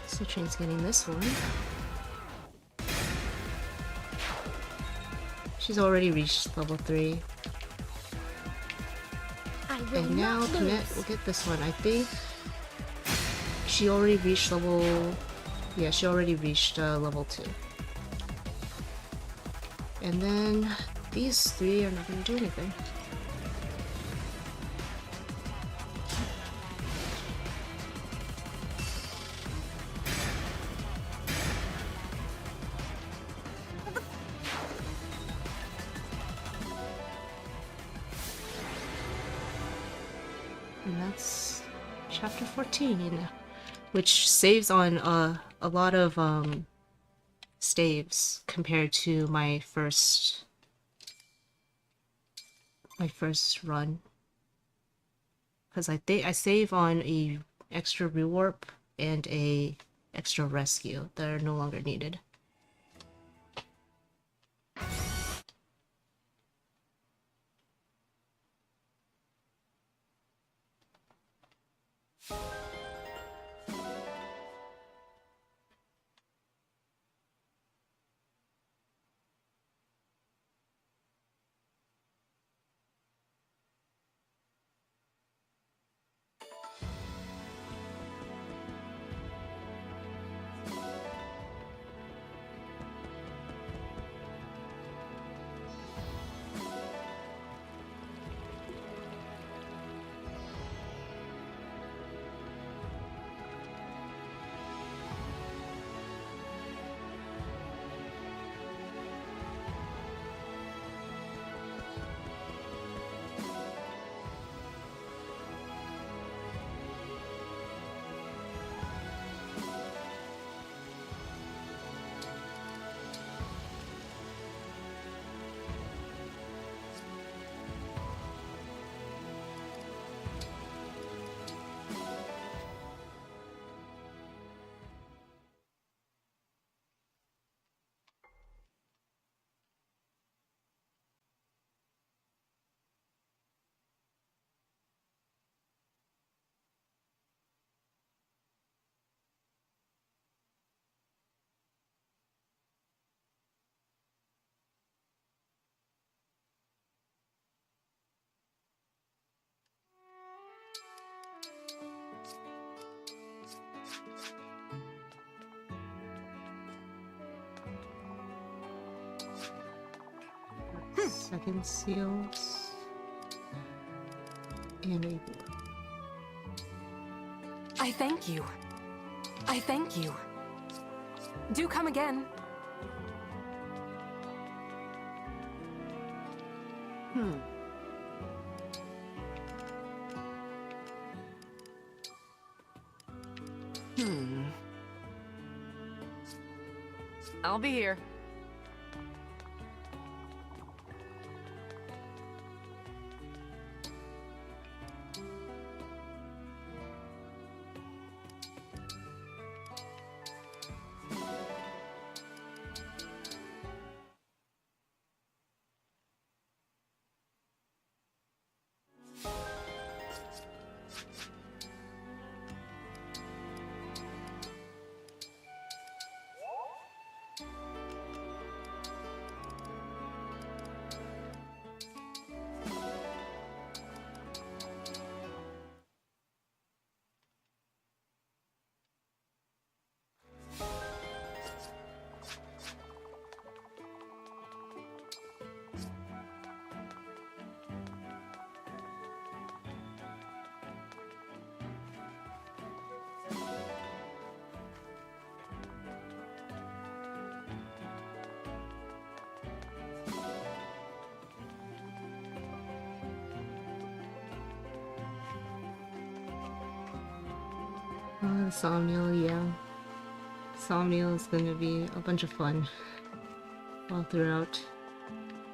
Citrain's getting this one. She's already reached level 3. And now Kanet will get this one. I think she already reached level... Yeah, she already reached level 2. And then these 3 are not going to do anything. And that's chapter 14, which saves on a lot of staves compared to my first run, because I save on a extra rewarp and a extra rescue that are no longer needed. Second seals. And a... I thank you. I thank you. Do come again. I'll be here. Somnial, yeah. Somnial is gonna be a bunch of fun all throughout.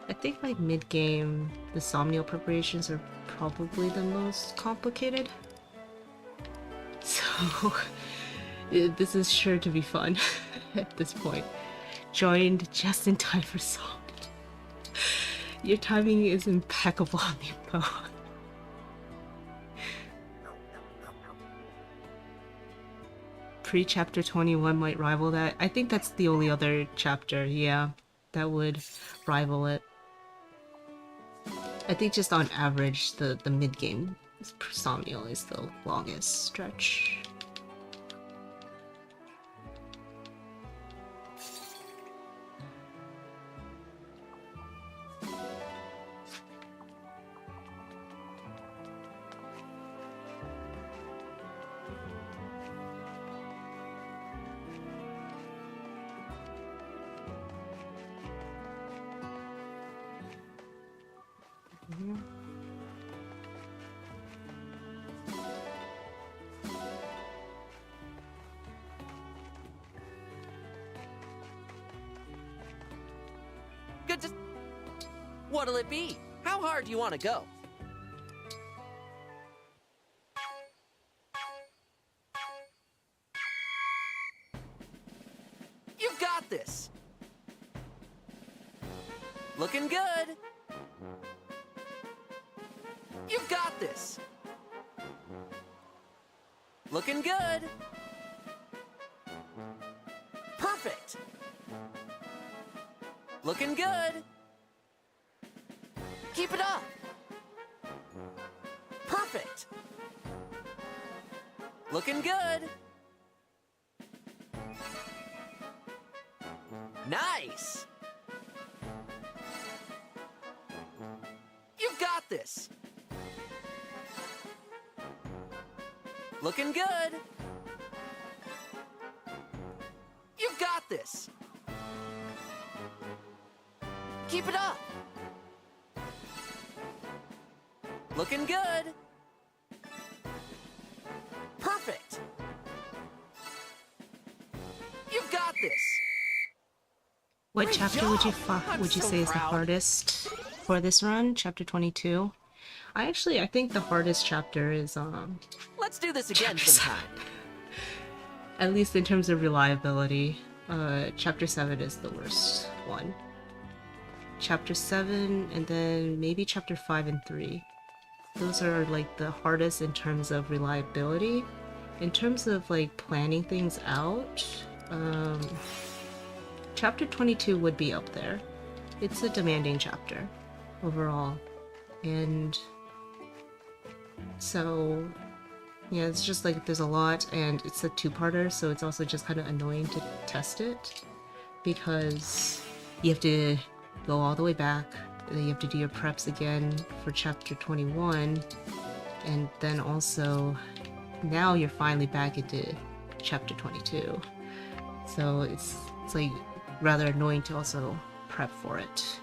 I think like mid-game, the Somnial preparations are probably the most complicated. So this is sure to be fun at this point. Joined just in time for Somnial. Your timing is impeccable on the bow. Pre-chapter 21 might rival that. I think that's the only other chapter, yeah, that would rival it. I think just on average, the mid-game Somnial is the longest stretch. Good to... What'll it be? How hard do you want to go? Looking good. You've got this. Looking good. Perfect. Looking good. Keep it up. Perfect. Looking good. Nice. You've got this. Looking good. You've got this. Keep it up. Looking good. Perfect. You've got this. What Great chapter job. would you I'm so say is the proud. hardest for this run? Chapter 22. I think the hardest chapter is Let's do this again Chapter sometime. at least in terms of reliability. Chapter 7 is the worst one. Chapter 7 and then maybe chapter 5 and 3. Those are like the hardest in terms of reliability. In terms of like planning things out, chapter 22 would be up there. It's a demanding chapter overall. And so yeah, it's just like there's a lot and it's a two-parter, so it's also just kind of annoying to test it because you have to go all the way back, and then you have to do your preps again for chapter 21, and then also now you're finally back into chapter 22. So it's like rather annoying to also prep for it.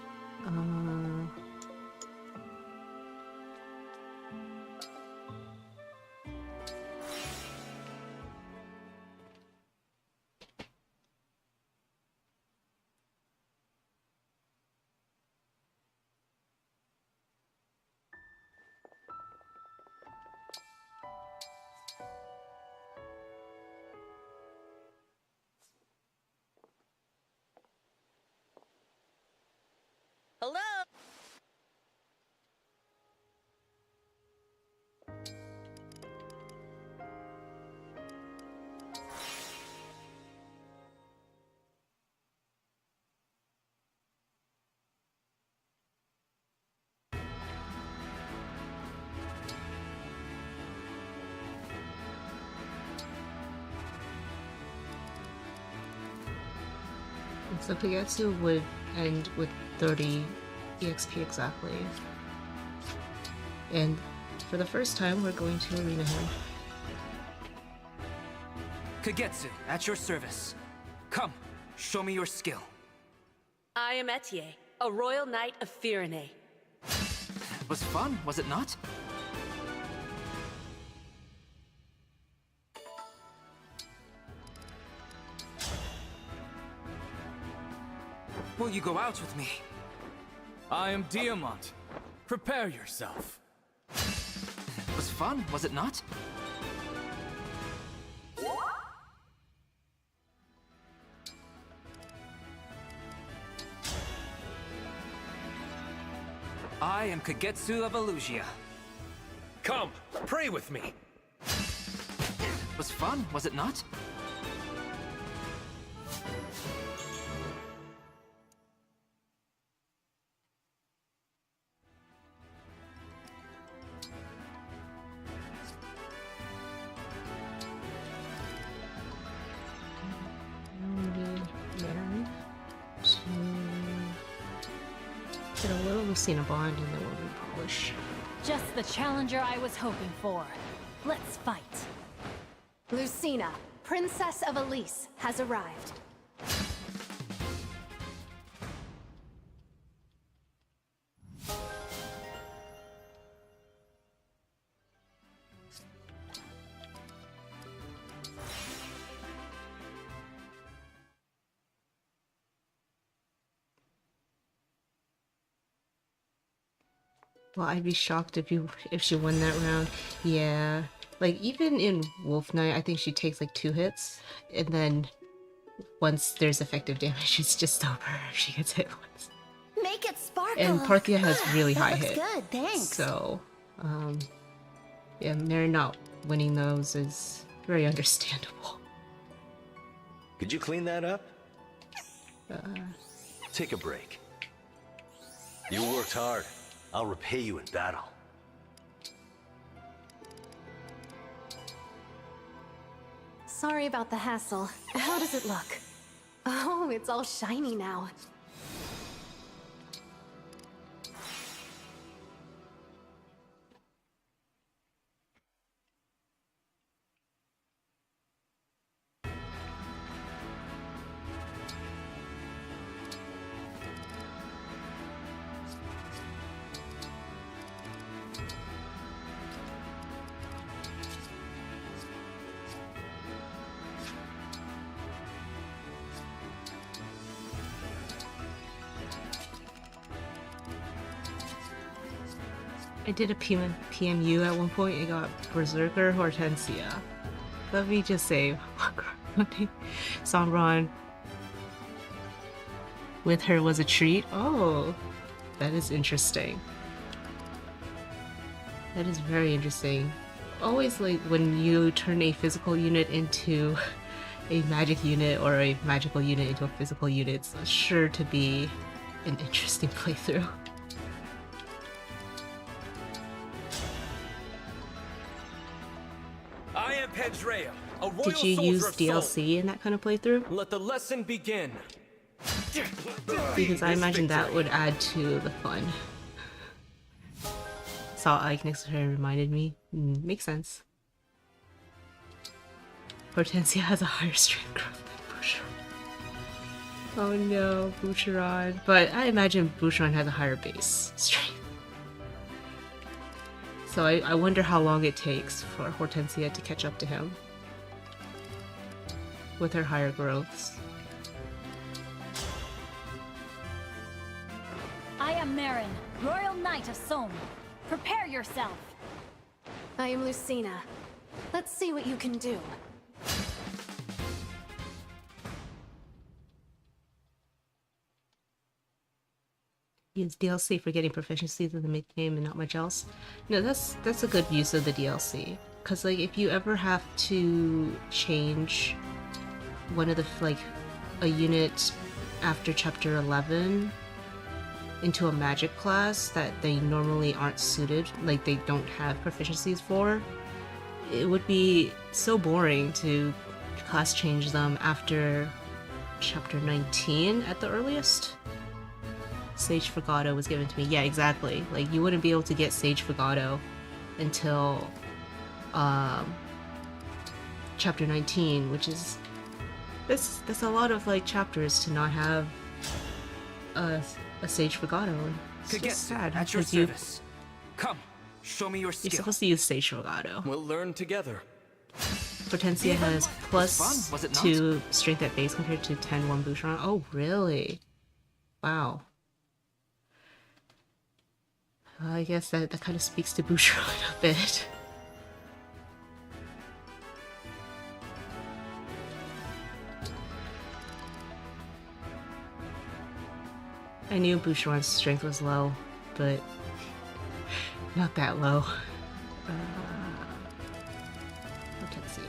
Hello? So Pigetsu would end with 30 EXP exactly. And for the first time, we're going to arena him. Kagetsu, at your service. Come, show me your skill. I am Etier, a royal knight of Firene. It was fun, was it not? Will you go out with me? I am Diamant. Prepare yourself. It was fun, was it not? I am Kagetsu of Elusia. Come, pray with me. It was fun, was it not? Get a little Lucina Bond and then we'll repolish. Just the challenger I was hoping for. Let's fight. Lucina, Princess of Elise, has arrived. Well, I'd be shocked if she won that round. Yeah. Like, even in Wolf Knight, I think she takes like 2 hits, and then once there's effective damage, it's just over if she gets hit once. Make it sparkle. And Parthia has really high hit. Good, thanks. So, yeah, Mary not winning those is very understandable. Could you clean that up? Take a break. You worked hard. I'll repay you in battle. Sorry about the hassle. How does it look? Oh, it's all shiny now. I did a PMU at one point. I got Berserker Hortensia. Let me just say, Sombron with her was a treat. Oh, that is interesting. That is very interesting. Always like when you turn a physical unit into a magic unit or a magical unit into a physical unit, it's sure to be an interesting playthrough. Did you use DLC in that kind of playthrough? Let the lesson begin. Because I imagine that would add to the fun. Saw Ike next to her and reminded me. Makes sense. Hortensia has a higher strength growth than Boucheron. Oh no, Boucheron. But I imagine Boucheron has a higher base strength. So I wonder how long it takes for Hortensia to catch up to him with her higher growths. I am Marin, Royal Knight of Somme. Prepare yourself. I am Lucina. Let's see what you can do. Use DLC for getting proficiencies in the mid-game and not much else. No, that's a good use of the DLC. Cause like if you ever have to change one of the a unit after chapter 11 into a magic class that they normally aren't suited, like they don't have proficiencies for, it would be so boring to class change them after chapter 19 at the earliest. Sage Fregado was given to me. Yeah, exactly. Like, you wouldn't be able to get Sage Fregado until chapter 19, which is that's a lot of like chapters to not have a Sage Fregado. It's just sad. At your service. Come, show me your skill. You're supposed to use Sage Fregado. We'll learn together. Hortensia has +2 strength at base compared to 10-1 Boucheron. Oh, really? Wow. I guess that kind of speaks to Boucheron a bit. I knew Boucheron's strength was low, but not that low. Hortensia.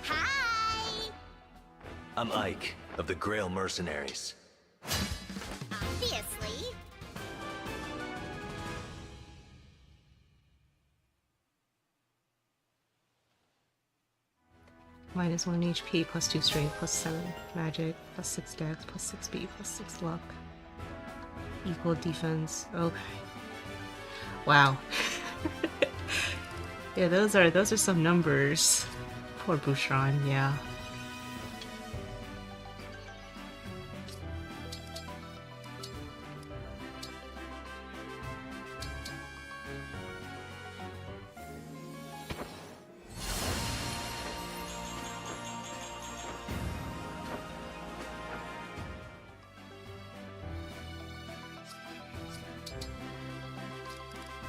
Hi! I'm Ike, of the Grail Mercenaries. Obviously. -1 HP, +2 strength, +7 magic, +6 dex, +6 speed, +6 luck. Equal defense. Okay. Wow. Yeah, those are some numbers. Poor Boucheron, yeah.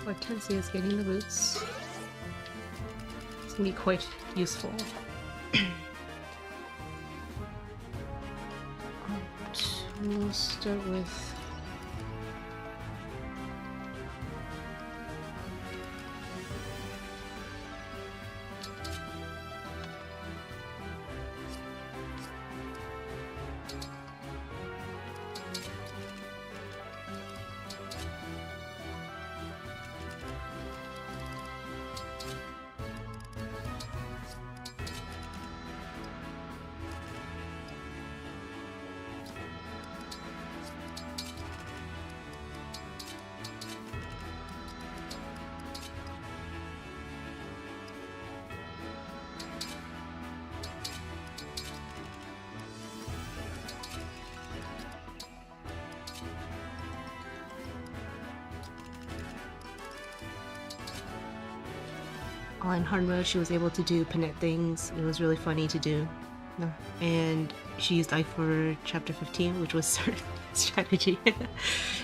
Hortensia is getting the boots. It's gonna be quite useful. We'll start with... in hard mode, she was able to do Panette things. It was really funny to do. And she used I for chapter 15, which was strategy.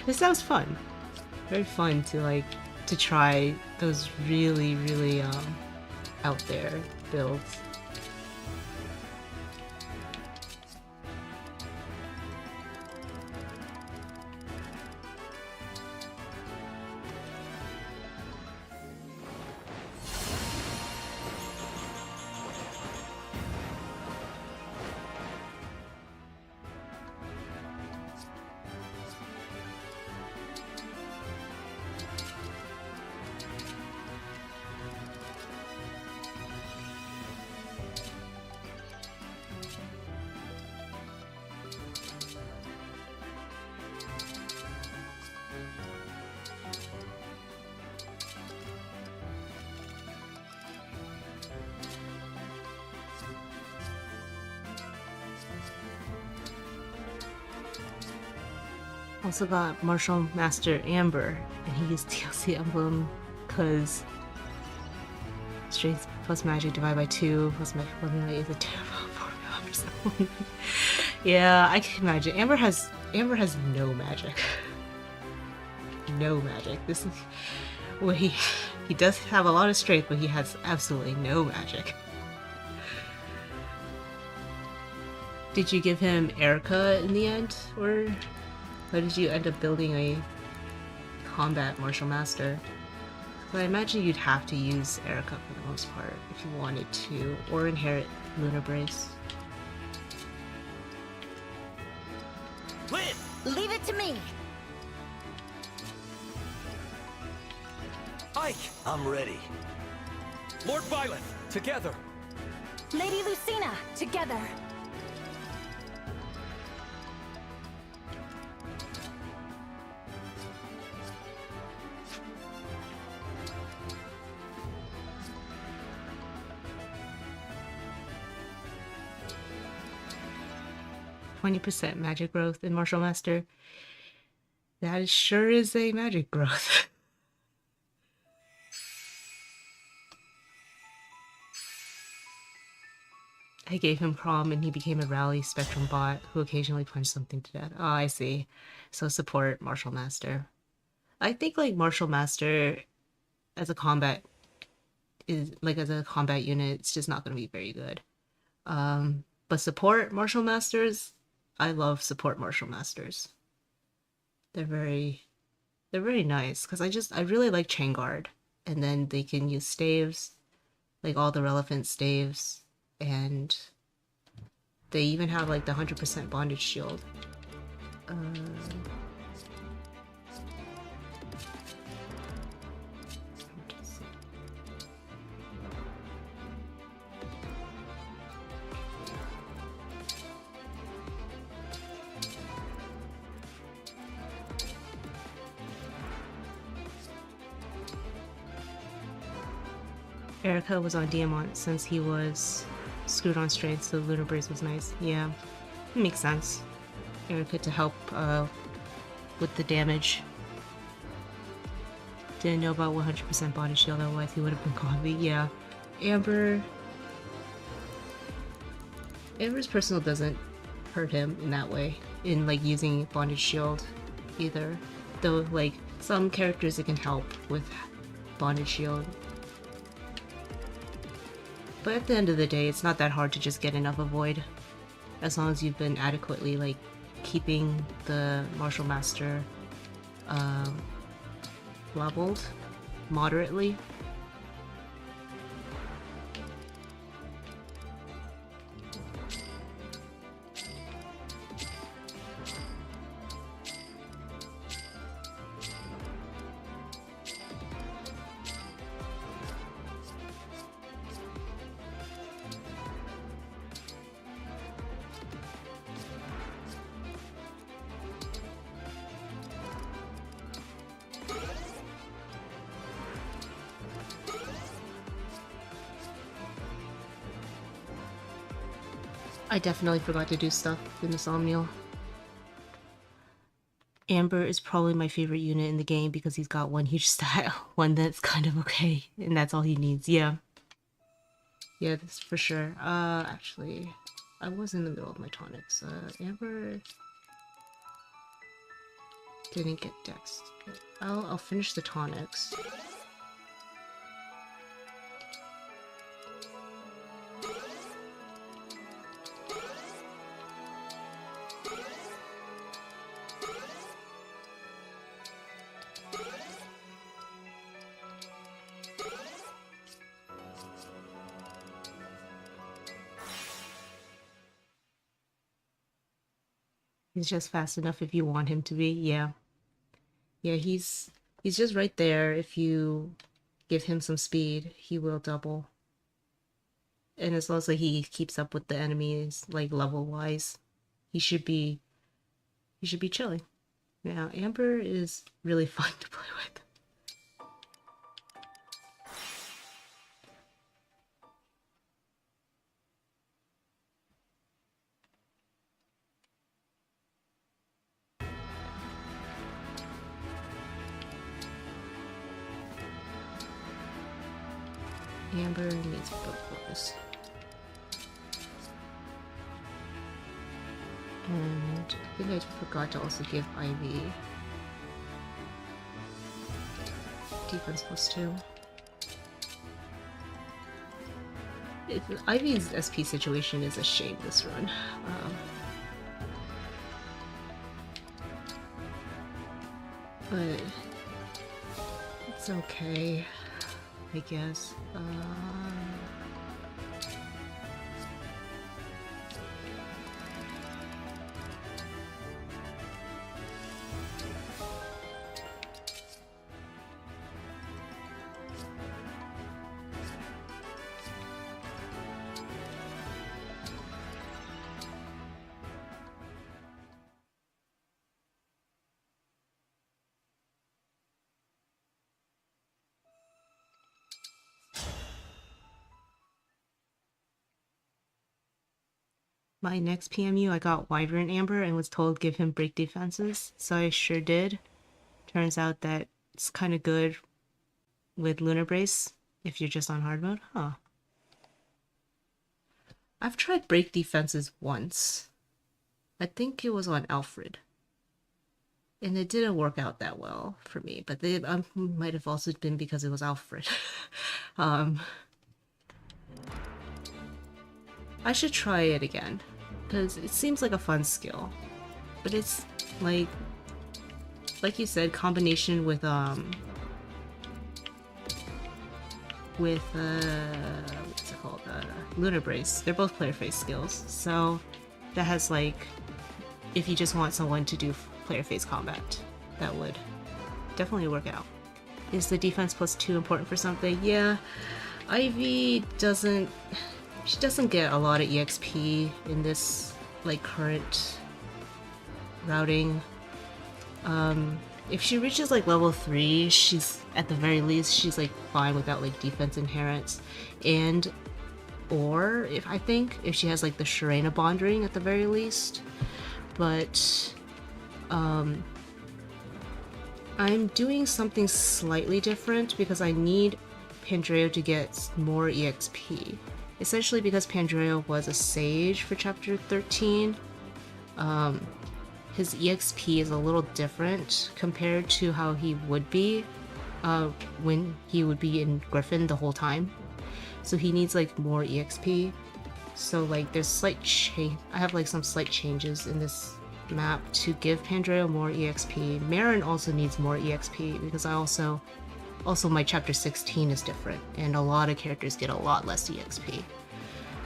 This sounds fun. Very fun to try those really, really out there builds. Also got Martial Master Amber, and he used TLC Emblem because strength plus magic divided by 2 plus magic formula is a terrible formula for someone. Yeah, I can imagine. Amber has no magic. No magic. This is well, he does have a lot of strength, but he has absolutely no magic. Did you give him Erica in the end, or did you end up building a combat martial master? But I imagine you'd have to use Erica for the most part if you wanted to, or inherit Lunar Brace. Leave it to me! Ike! I'm ready. Lord Violet, together! Lady Lucina, together! 20% magic growth in Martial Master. That sure is a magic growth. I gave him Crom and he became a rally Spectrum bot who occasionally punched something to death. Oh, I see. So support Martial Master. I think like Martial Master as a combat is like as a combat unit, it's just not going to be very good. But support Martial Masters, I love support Martial Masters. They're very nice because I really like Chain Guard, and then they can use staves, like all the relevant staves, and they even have like the 100% bondage shield. Erica was on Diamant since he was screwed on strength, so Lunar Brace was nice. Yeah, it makes sense. Erica to help with the damage. Didn't know about 100% body shield, otherwise he would have been coffee. Yeah, Amber's personal doesn't hurt him in that way, in like using bondage shield either. Though like some characters it can help with bondage shield. But at the end of the day, it's not that hard to just get enough Avoid, as long as you've been adequately like keeping the Martial Master leveled moderately. I definitely forgot to do stuff in the Somnial. Amber is probably my favorite unit in the game because he's got one huge stat, one that's kind of okay, and that's all he needs. Yeah. Yeah, that's for sure. Actually, I was in the middle of my tonics. Amber didn't get dexed. I'll finish the tonics. He's just fast enough if you want him to be. Yeah. Yeah, he's just right there. If you give him some speed, he will double. And as long as like, he keeps up with the enemies, like level-wise, he should be chilling. Yeah, Amber is really fun to play with. Amber needs focus. And I think I forgot to also give Ivy defense +2. Ivy's SP situation is a shame this run. But it's okay, I guess. My next PMU, I got Wyvern Amber and was told give him break defenses, so I sure did. Turns out that it's kind of good with Lunar Brace if you're just on hard mode. Huh. I've tried break defenses once. I think it was on Alfred. And it didn't work out that well for me, but they might have also been because it was Alfred. I should try it again, because it seems like a fun skill. But it's like you said, combination with what's it called? Lunar Brace. They're both player face skills, so that has like, if you just want someone to do player face combat, that would definitely work out. Is the defense +2 important for something? Yeah, Ivy doesn't. She doesn't get a lot of EXP in this, like, current routing. If she reaches, like, level 3, she's, at the very least, she's, like, fine without, like, defense inherents. And, or, I think, if she has, like, the Sharena Bond Ring at the very least. But, I'm doing something slightly different because I need Pandreo to get more EXP. Essentially because Pandreo was a sage for chapter 13, his EXP is a little different compared to how he would be when he would be in Griffin the whole time. So he needs like more EXP. So like there's slight change. I have like some slight changes in this map to give Pandreo more EXP. Marin also needs more EXP because also my chapter 16 is different and a lot of characters get a lot less EXP.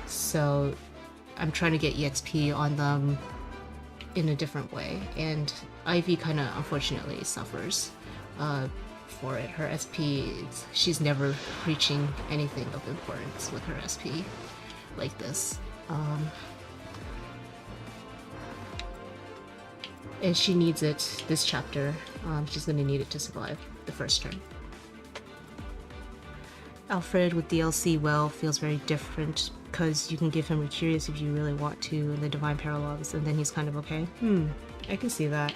So I'm trying to get EXP on them in a different way, and Ivy kind of unfortunately suffers for it. Her SP, she's never reaching anything of importance with her SP like this. And she needs it this chapter. She's gonna need it to survive the first turn. Alfred with DLC feels very different because you can give him Recurious if you really want to, and the Divine Paralogs, and then he's kind of okay. I can see that.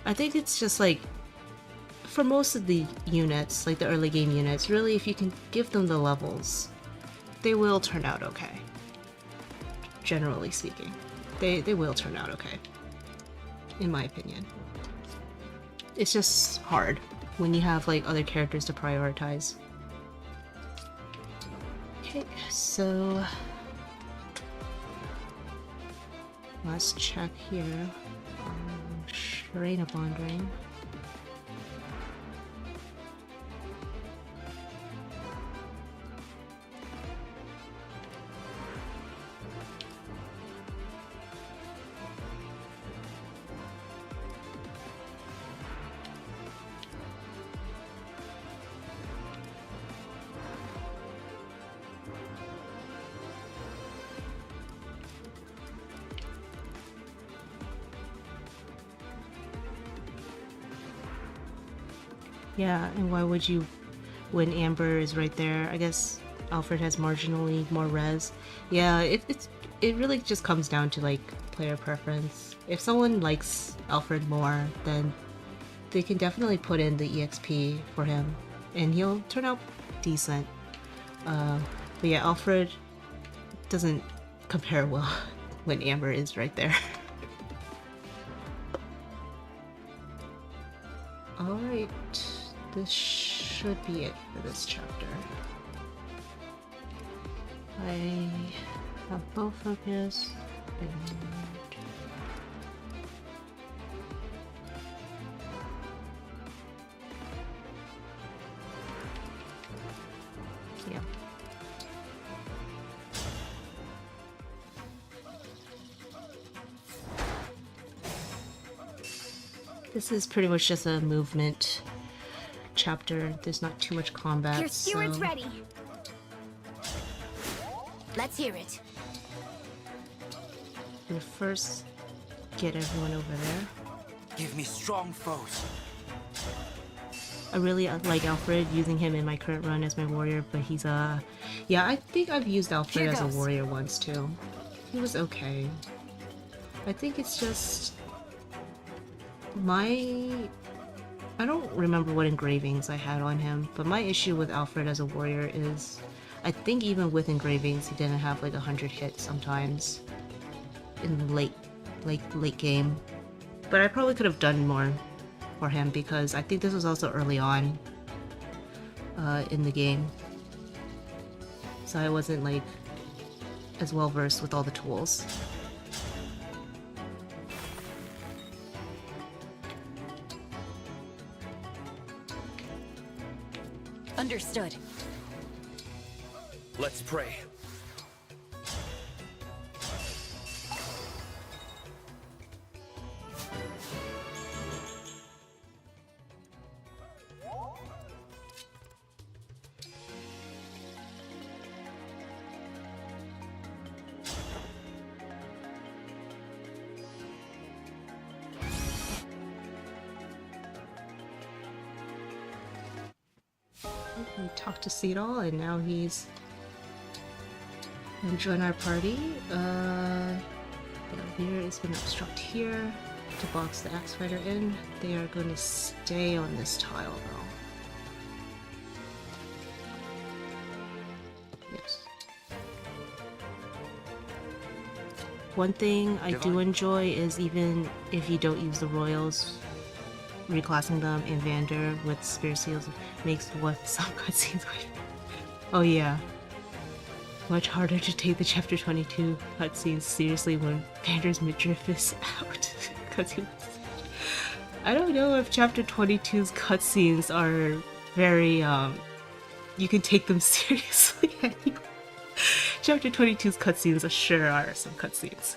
I think it's just like, for most of the units, like the early game units, really if you can give them the levels, they will turn out okay. Generally speaking. They will turn out okay. In my opinion. It's just hard when you have like other characters to prioritize. Okay, so let's check here. Shrine of Wandering. Yeah, and why would you, when Amber is right there? I guess Alfred has marginally more res. Yeah, it really just comes down to like player preference. If someone likes Alfred more, then they can definitely put in the EXP for him, and he'll turn out decent. But yeah, Alfred doesn't compare well when Amber is right there. Alright, this should be it for this chapter. I have bow focus and yeah. This is pretty much just a movement chapter. There's not too much combat. Your steward's so... ready. Let's hear it. I'm gonna first get everyone over there. Give me strong foes. I really like Alfred, using him in my current run as my warrior, but he's yeah, I think I've used Alfred as a warrior once too. He was okay. I think it's just I don't remember what engravings I had on him, but my issue with Alfred as a warrior is I think even with engravings he didn't have like 100 hits sometimes in late game. But I probably could have done more for him because I think this was also early on in the game. So I wasn't like as well versed with all the tools. Understood. Let's pray. We talked to Cedal and now he's gonna join our party. Alear is gonna obstruct here to box the Axe Fighter in. They are gonna stay on this tile though. Yes. One thing I do enjoy is even if you don't use the Royals, reclassing them in Vander with Spear Seals makes what some cutscenes. Oh yeah. much harder to take the chapter 22 cutscenes seriously when Vander's midriff is out. I don't know if chapter 22's cutscenes are very, you can take them seriously anyway. Chapter 22's cutscenes sure are some cutscenes.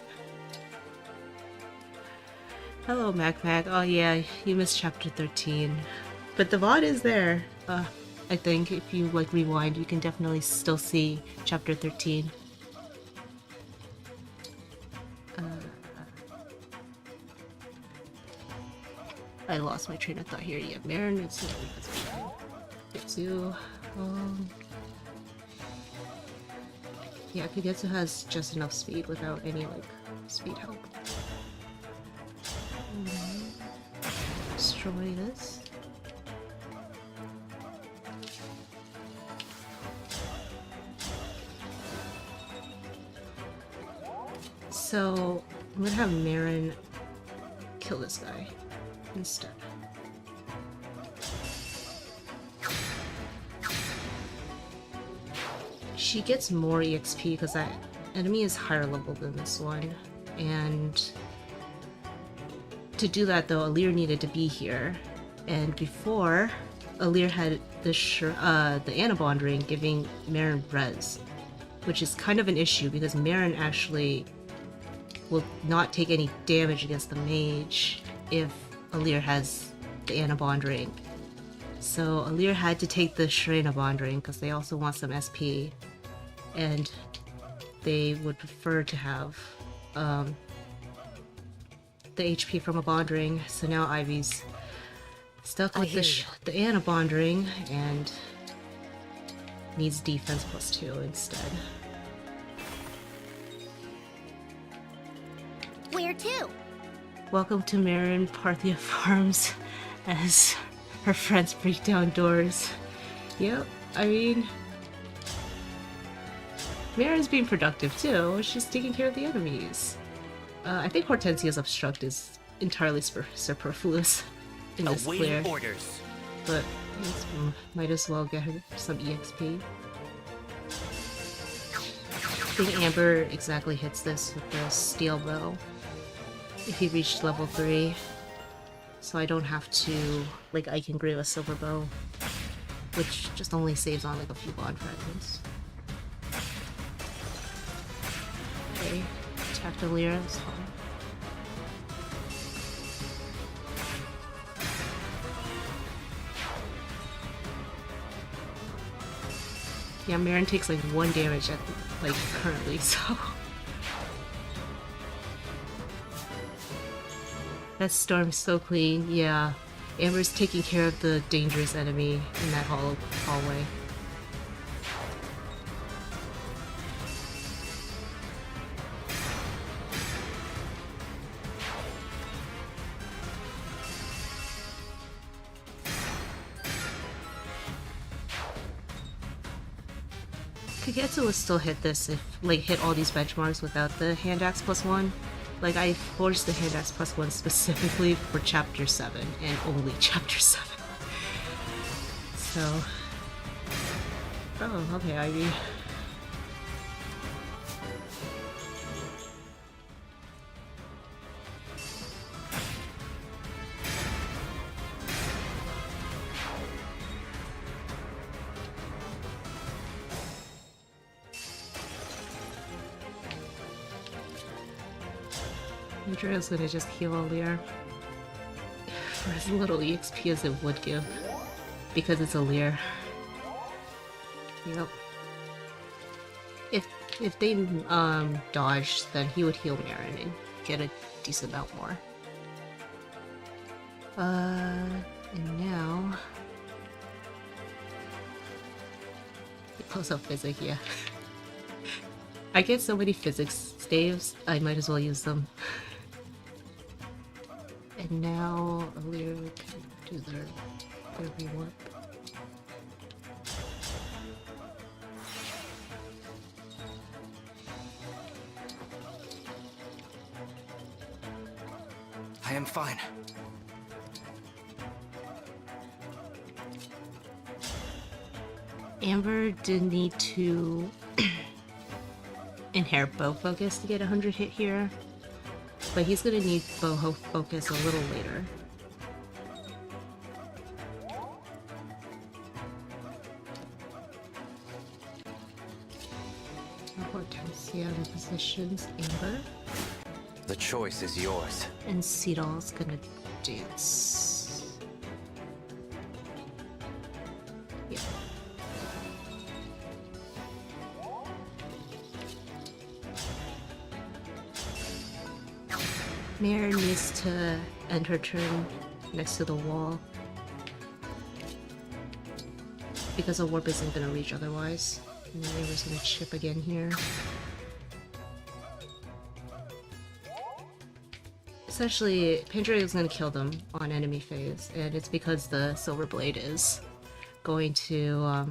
Hello, Mac. Oh yeah, you missed chapter 13. But the VOD is there. I think if you like rewind, you can definitely still see chapter 13. I lost my train of thought here. Yeah, Marin, it's Kagetsu. Yeah, Kagetsu has just enough speed without any like speed help. Destroy this. So I'm gonna have Marin kill this guy instead. She gets more EXP because that enemy is higher level than this one, and to do that though, Alear needed to be here, and before Alear had the Anabond ring giving Marin res, which is kind of an issue because Marin actually will not take any damage against the mage if Alear has the Anabond ring. So Alear had to take the Shrenabond ring because they also want some SP, and they would prefer to have the HP from a bond ring. So now Ivy's stuck with the Anabond ring and needs defense +2 instead. Where to? Welcome to Marin Parthia Farms as her friends break down doors. Yep, I mean, Marin's being productive too. She's taking care of the enemies. I think Hortensia's obstruct is entirely superfluous in this clear. Orders. But might as well get her some EXP. I think Amber exactly hits this with the steel bow if he reached level 3. So I don't have to, like, I can grave a silver bow, which just only saves on like a few bond fragments. Okay, attack the Alear, that's fine. Yeah, Marin takes like 1 damage at like currently, so that storm's so clean. Yeah, Amber's taking care of the dangerous enemy in that hallway. Kagetsu would still hit this if, like, hit all these benchmarks without the hand axe +1. Like, I forced the hand axe +1 specifically for chapter 7 and only chapter 7. So, oh, okay, Ivy. Andrea's gonna just heal Alear for as little EXP as it would give, because it's Alear. Yep. If they dodge, then he would heal Marin and get a decent amount more. And now close up physics, yeah. I get so many physics staves, I might as well use them. And now Alear can do their rewarp. I am fine. Amber did need to inherent bow focus to get 100 hit here, but he's gonna need bow focus a little later. Hortensia positions Amber. The choice is yours. And Seedal's gonna dance. Yeah. Mare needs to end her turn next to the wall, because a warp isn't gonna reach otherwise. And then Mare's gonna chip again here. Essentially, Pandrea is gonna kill them on enemy phase, and it's because the Silver Blade is going to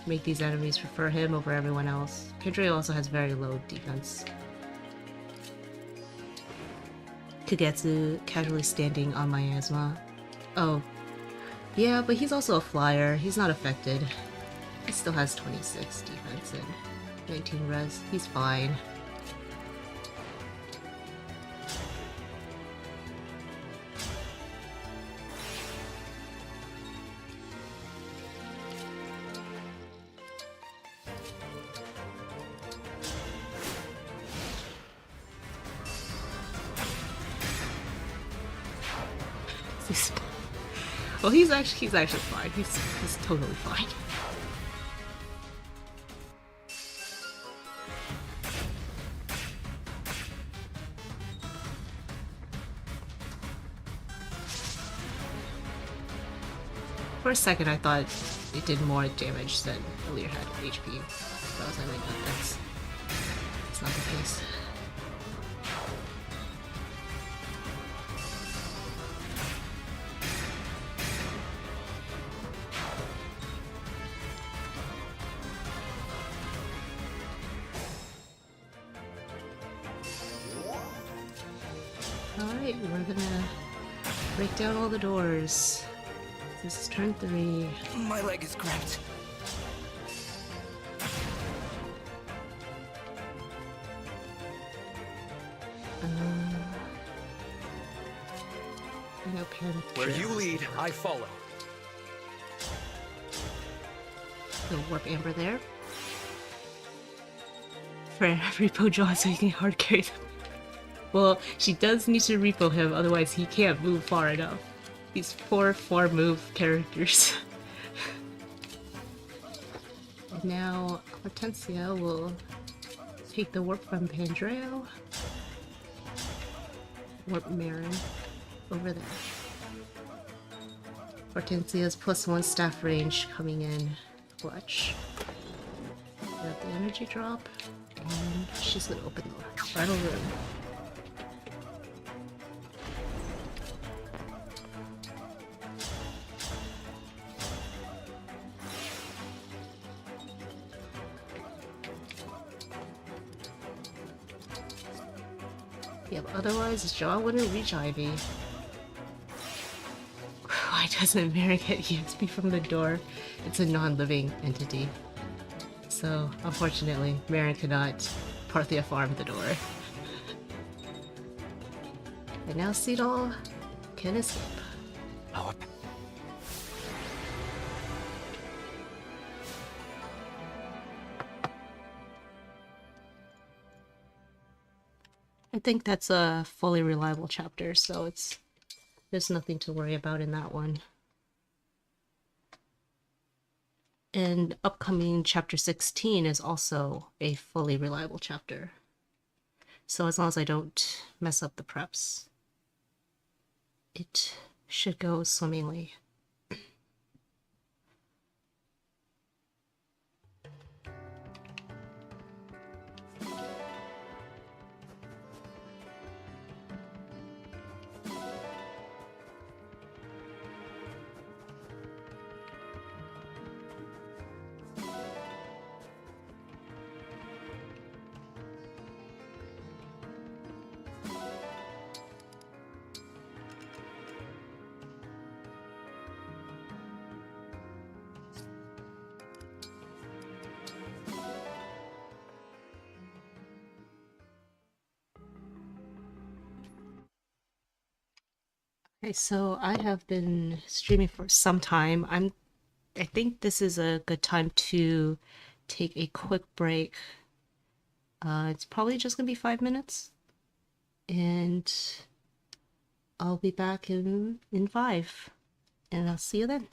make these enemies prefer him over everyone else. Pandrea also has very low defense. Kagetsu casually standing on Miasma. Oh. Yeah, but he's also a flyer. He's not affected. He still has 26 defense and 19 res. He's fine. Well, he's actually fine. He's totally fine. For a second, I thought it did more damage than Alear had HP. So I was like, no, that's not the case. Alright, we're gonna break down all the doors. This is turn 3. My leg is cramped. I know Pandrea. Where you lead, I follow. So warp Amber there. For repo Jaw so you can hard carry them. Well, she does need to repo him, otherwise he can't move far enough. These 4 move characters. And now Hortensia will take the warp from Pandrea. Warp Marin over there. Hortensia's +1 staff range coming in clutch. Got the energy drop, and she's gonna open the final room. Yeah, but otherwise, Jaw wouldn't reach Ivy. Why doesn't Mary get EXP from the door? It's a non-living entity. So, unfortunately, Marin cannot Parthia farm the door. And now Seedal can escape. I think that's a fully reliable chapter, so there's nothing to worry about in that one. And upcoming chapter 16 is also a fully reliable chapter. So as long as I don't mess up the preps, it should go swimmingly. Okay, so I have been streaming for some time. I think this is a good time to take a quick break. It's probably just gonna be 5 minutes, and I'll be back in 5, and I'll see you then.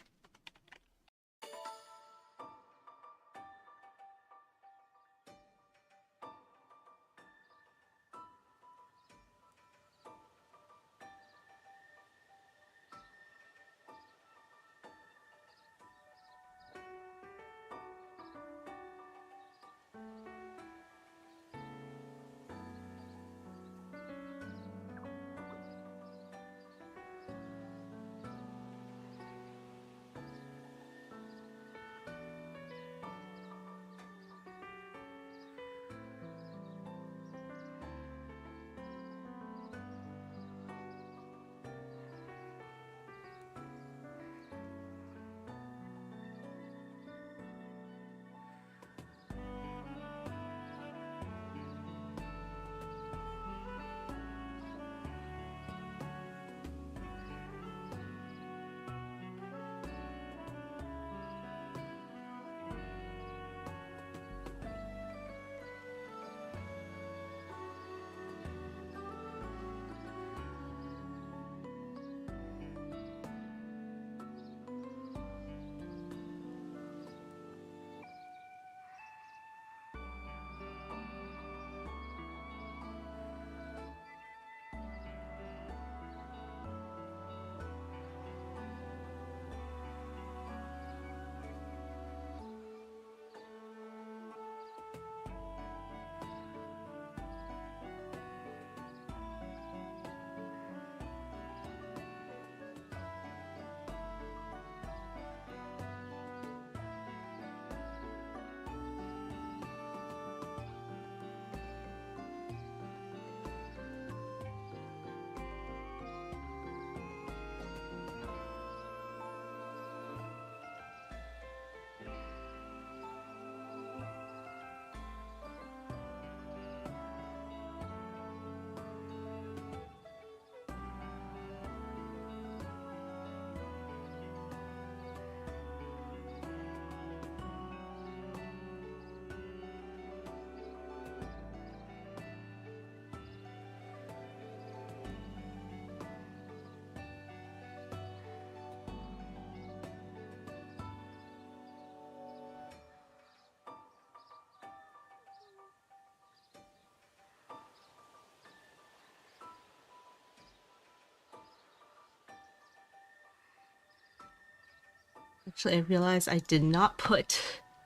Actually, I realized I did not put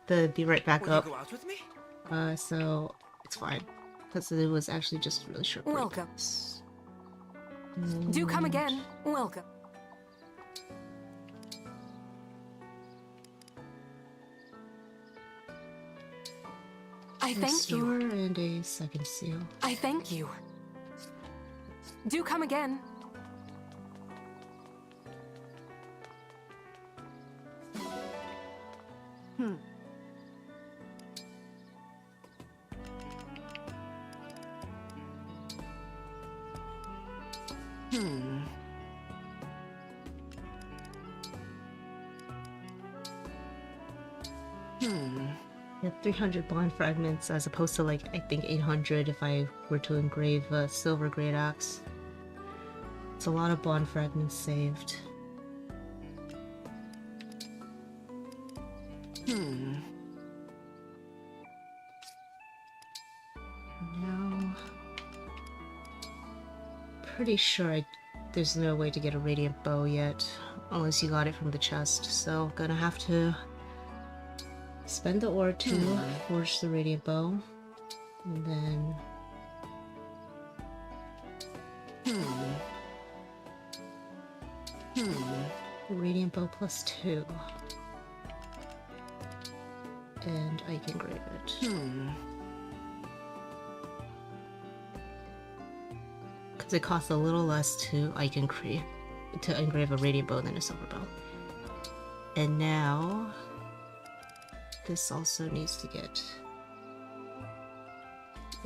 the be right back up. Will you go out with me? So it's fine. Because it was actually just really short break. Welcome. Do come again. Welcome. I thank you. And a second seal. I thank you. Do come again. Yeah, 300 Bond Fragments as opposed to like I think 800 if I were to engrave a silver great axe. It's a lot of Bond Fragments saved. Now, pretty sure there's no way to get a radiant bow yet, unless you got it from the chest. So gonna have to spend the ore to forge the radiant bow, and then radiant bow +2, and I can grave it. Because it costs a little less to engrave a radiant bow than a silver bow. And now this also needs to get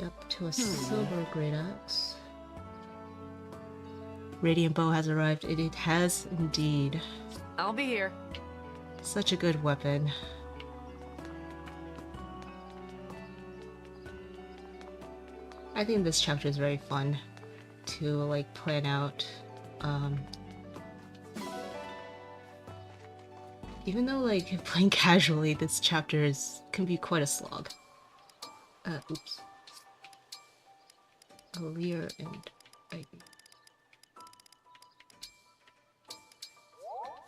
up to a silver great axe. Radiant bow has arrived. It has indeed. I'll be here. Such a good weapon. I think this chapter is very fun to like plan out. Even though like playing casually, this chapter can be quite a slog. Oops. Alear and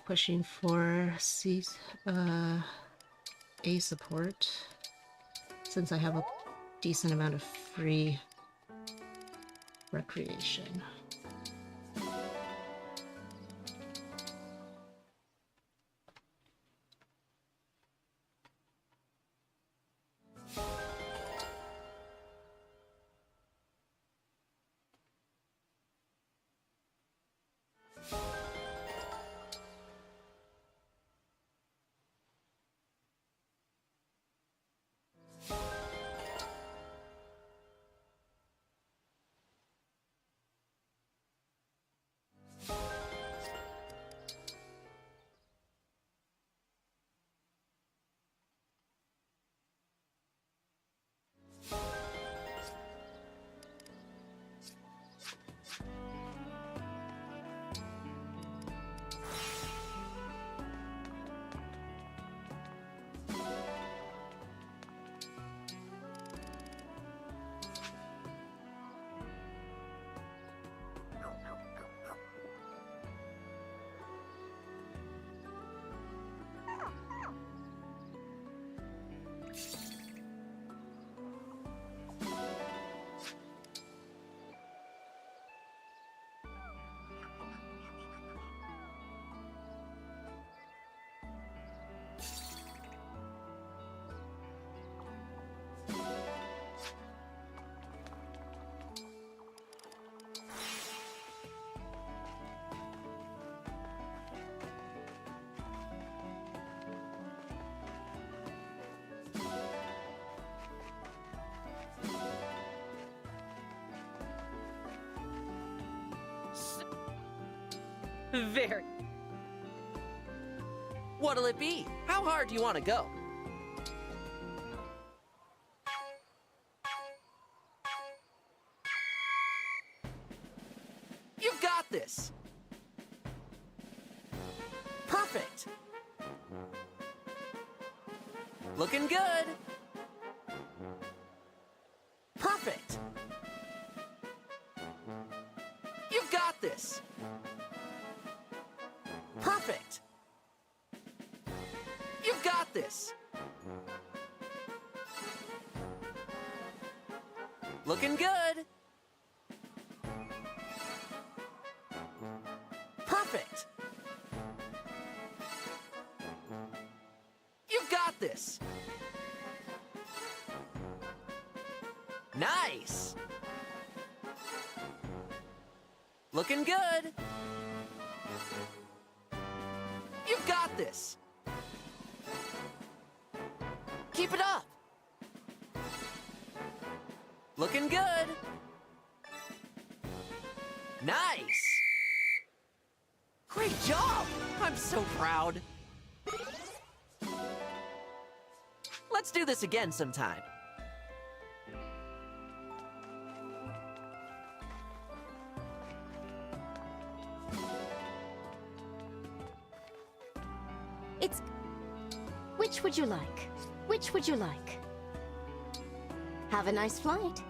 pushing for A support since I have a decent amount of free recreation. Very. What'll it be? How hard do you want to go? You got this! Perfect! Looking good! Perfect! You've got this! Perfect! You've got this! Looking good! Perfect! You've got this! Nice! Looking good! You've got this! Keep it up! Looking good! Nice! Great job! I'm so proud! Let's do this again sometime. Which would you like? Which would you like? Have a nice flight.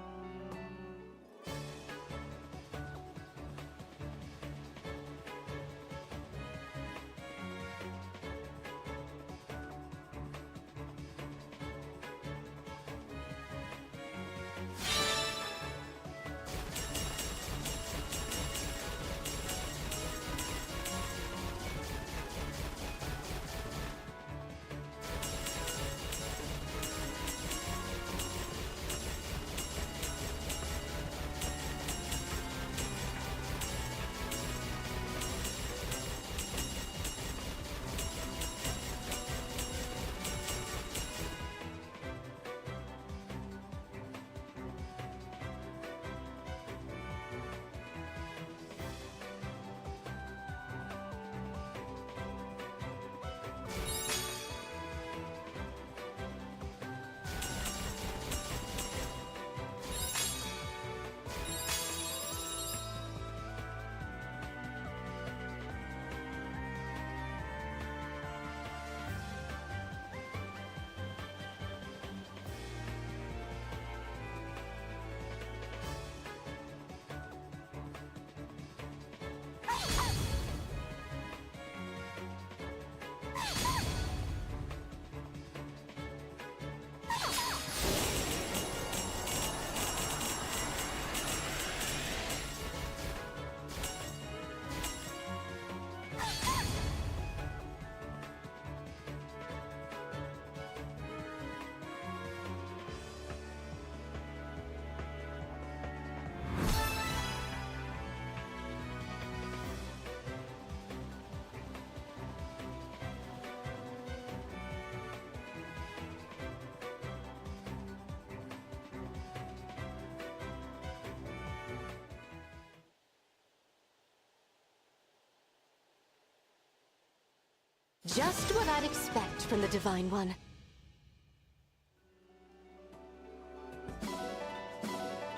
Just what I'd expect from the Divine One.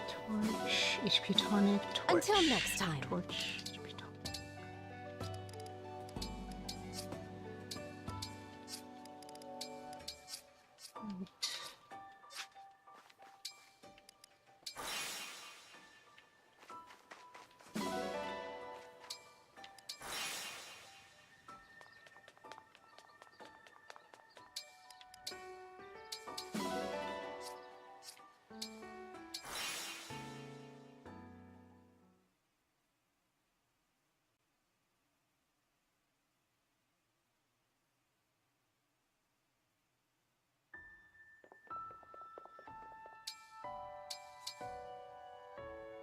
Torch, HP tonic, torch. Until next time. Torch, HP tonic. Right.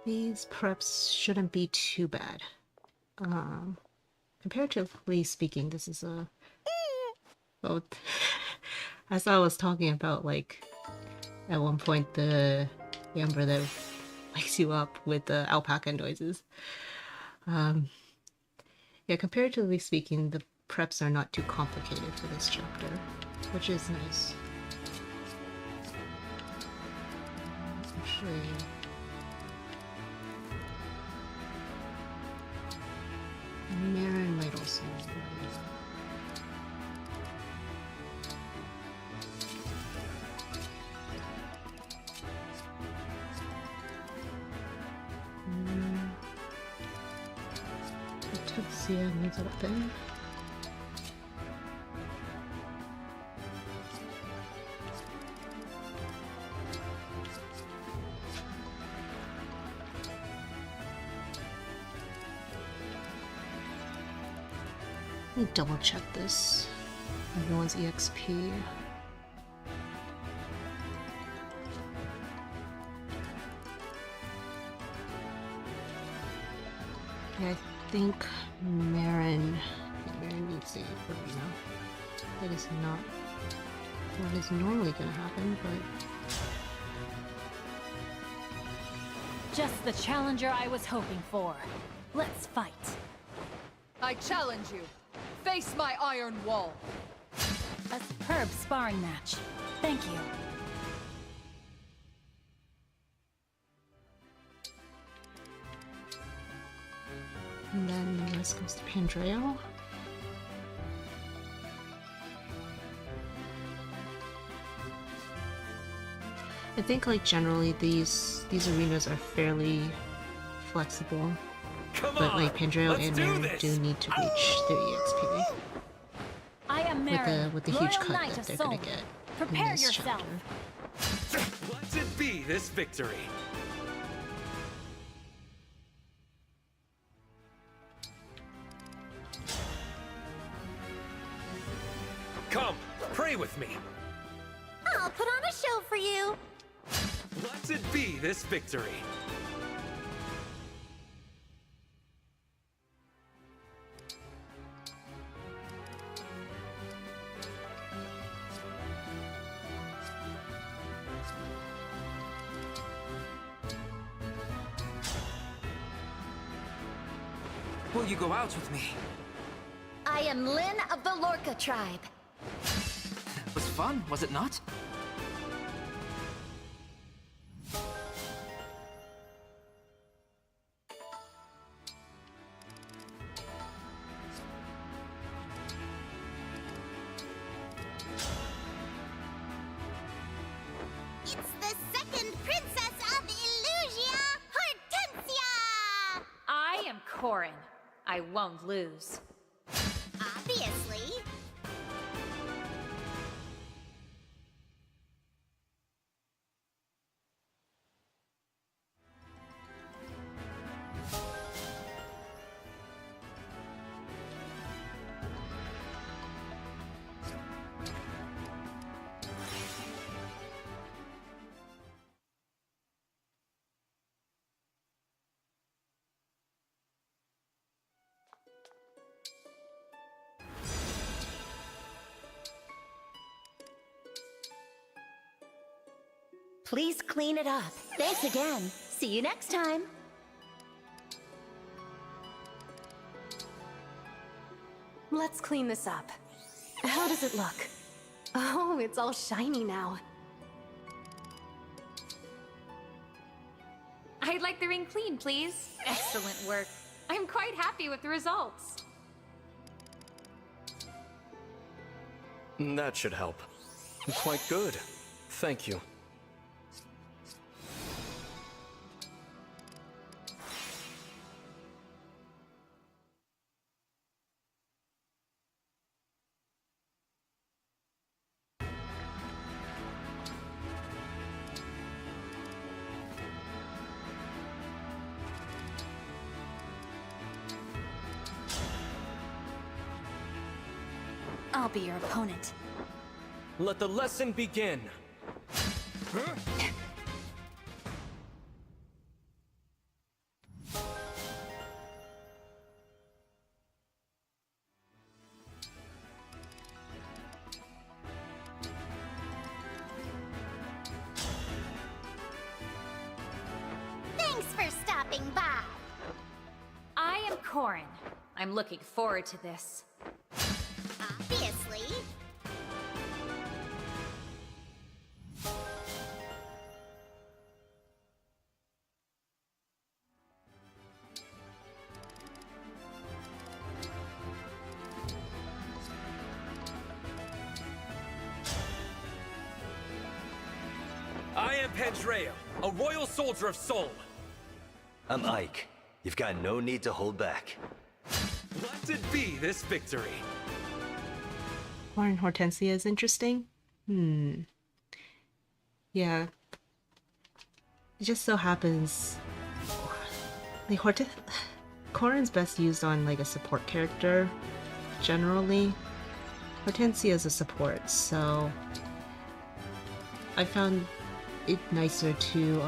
These preps shouldn't be too bad. Comparatively speaking, this is a... Well, as I was talking about, like, at one point, the Amber that wakes you up with the alpaca noises. Yeah, comparatively speaking, the preps are not too complicated for this chapter, which is nice. Actually... Marin might also Tuxia needs a weapon. Let me double check this. Everyone's EXP. Yeah, I think Marin needs a arena. That is not what is normally gonna happen, but Just the challenger I was hoping for. Let's fight. I challenge you. Face my iron wall. A superb sparring match. Thank you. and then the rest goes to Pandreo. I think like generally these arenas are fairly flexible. But like Pandreo and Marin do need to reach their EXP. I am Marin, with the huge cut that they're gonna get Prepare in this yourself. chapter. Let it be this victory. Come, pray with me. I'll put on a show for you. Let it be this victory. Will you go out with me? I am Lyn of the Lorca tribe. It was fun, was it not? It's the second princess of Illusia, Hortensia! I am Corin. I won't lose. Obviously. Please clean it up. Thanks again. See you next time. Let's clean this up. How does it look? Oh, it's all shiny now. I'd like the ring clean, please. Excellent work. I'm quite happy with the results. That should help. Quite good. Thank you. I'll be your opponent. Let the lesson begin. Thanks for stopping by. I am Corin. I'm looking forward to this. Obviously. I am Pandreo, a royal soldier of Sol. I'm Ike. You've got no need to hold back. Let it be this victory. Corin Hortensia is interesting. Yeah. It just so happens like Corin's best used on like a support character generally. Hortensia is a support, so I found it nicer to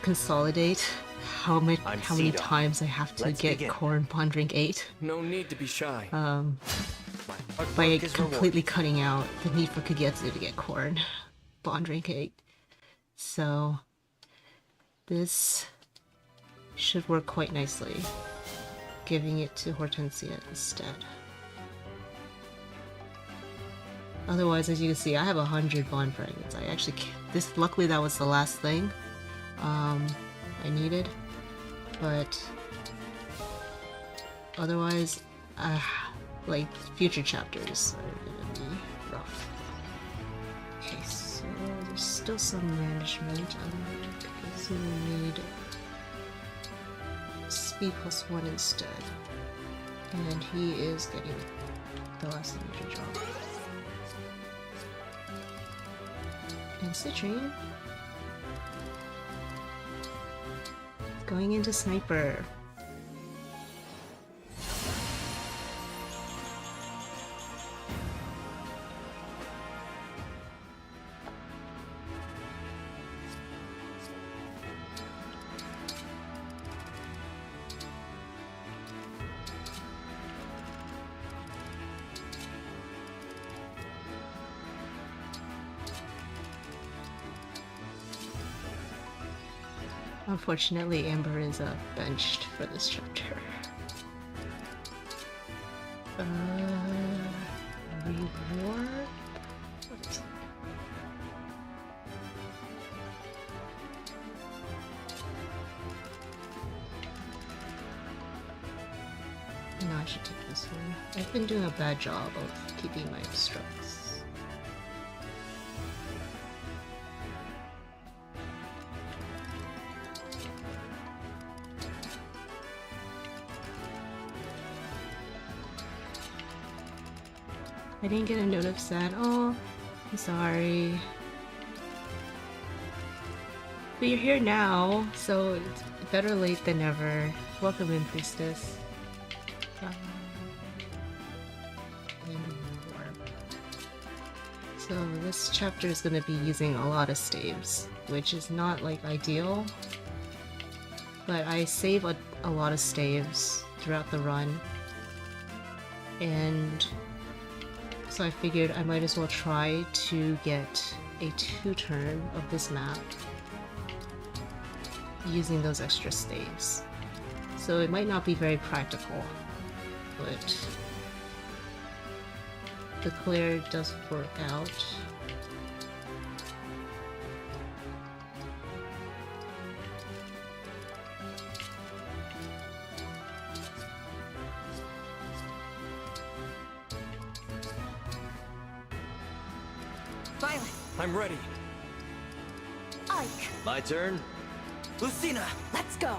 consolidate how many times I have to get Corin Bond Rank 8. No need to be shy. By completely cutting out the need for Kagetsu to get Corin Bond Rank 8. So this should work quite nicely, giving it to Hortensia instead. Otherwise, as you can see, I have 100 Bond Fragments. I actually luckily that was the last thing I needed, but otherwise, like future chapters are gonna be rough. Okay, so there's still some management because we need speed +1 instead, and he is getting the last major job. And Citrine going into Sniper. Unfortunately, Amber is benched for this chapter. Reward? What is it? No, I should take this one. I've been doing a bad job of keeping my obstructs. I didn't get a note of sad. Oh, I'm sorry. But you're here now, so it's better late than never. Welcome in, Priestess. So this chapter is going to be using a lot of staves, which is not like ideal. But I save a lot of staves throughout the run. And so I figured I might as well try to get a 2-turn of this map using those extra staves. So it might not be very practical, but the clear does work out. Violet. I'm ready. Ike. My turn. Lucina! Let's go.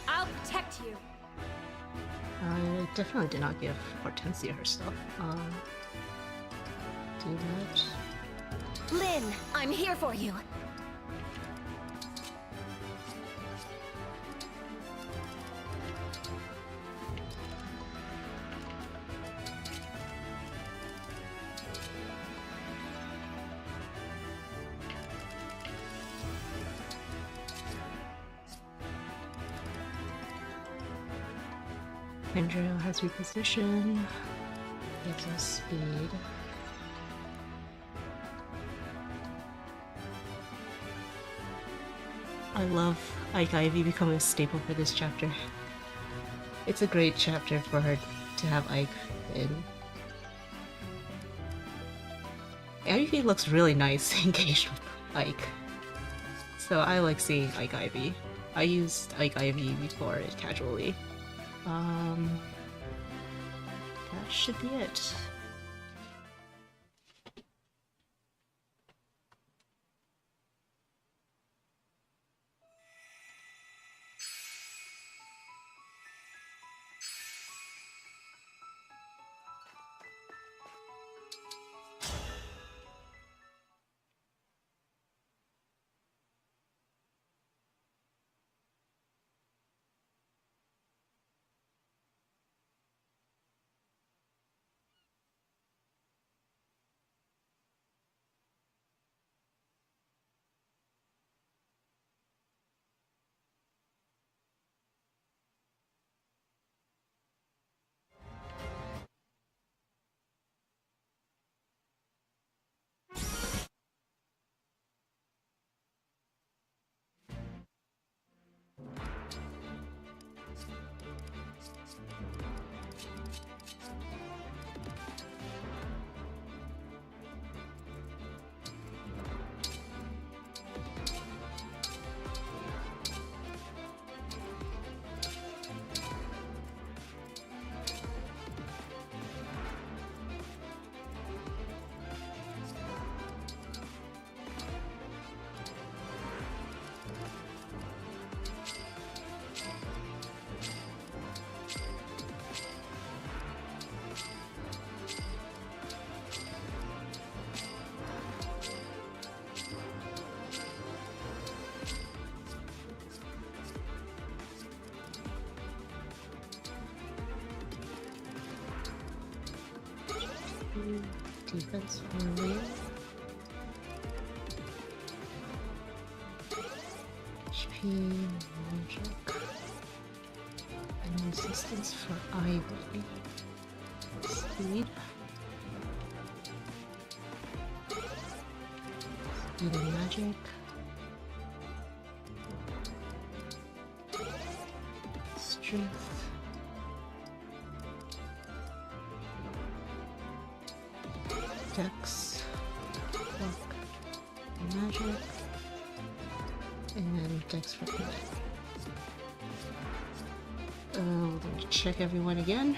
I'll protect you. I definitely did not give Hortensia her stuff. Do that. Lynn, I'm here for you. Andrew has reposition, gives us speed. I love Ike Ivy becoming a staple for this chapter. It's a great chapter for her to have Ike in. Ivy looks really nice engaged with Ike. So I like seeing Ike Ivy. I used Ike Ivy before it casually. That should be it. Defense for me. HP, magic, and resistance for Ivy. Speed. Speed and magic. Strength. Dex, luck, magic, and Dex for good. Let me check everyone again.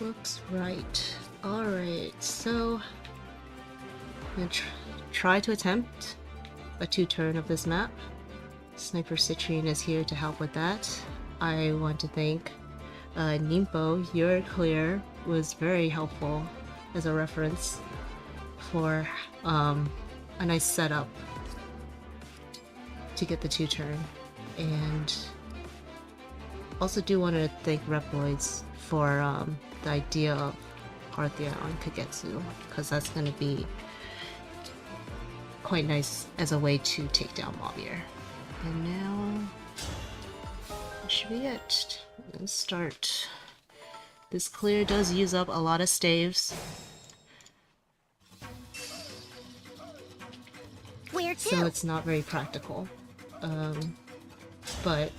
Looks right. Alright, so I'm gonna try to attempt a 2-turn of this map. Sniper Citrine is here to help with that. I want to thank Nimpo. Your clear was very helpful as a reference for a nice setup to get the 2-turn. And also do want to thank Reploids for the idea of Parthia on Kagetsu, because that's going to be quite nice as a way to take down Mobbier. And now, what should we get? Let's start. This clear does use up a lot of staves. Where to? So it's not very practical. But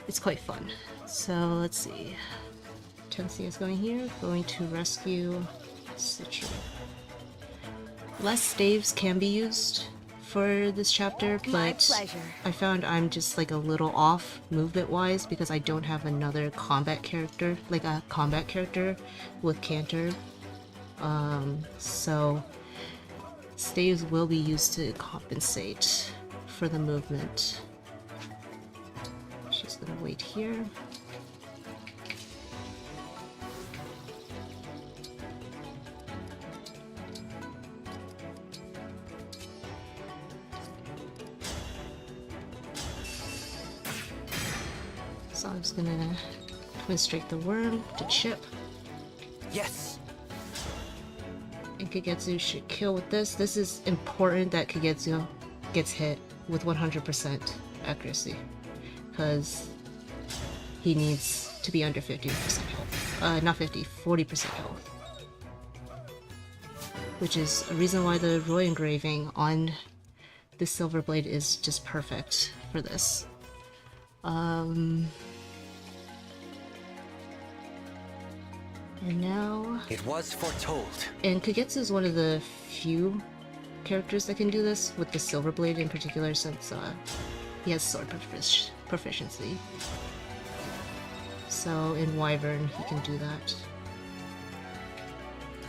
it's quite fun. So let's see. Tensi is going here, going to rescue Citrine. Less staves can be used for this chapter, but I found I'm just like a little off movement-wise because I don't have another combat character, like a combat character with Canter. So staves will be used to compensate for the movement. She's gonna wait here. So I'm just gonna demonstrate the worm to chip. Yes. And Kagetsu should kill with this. This is important that Kagetsu gets hit with 100% accuracy, because he needs to be under 50% health. Not 50, 40% health. Which is a reason why the Roy engraving on this silver blade is just perfect for this. And now... It was foretold. And Kagetsu is one of the few characters that can do this, with the silver blade in particular, since he has sword proficiency. So in Wyvern, he can do that.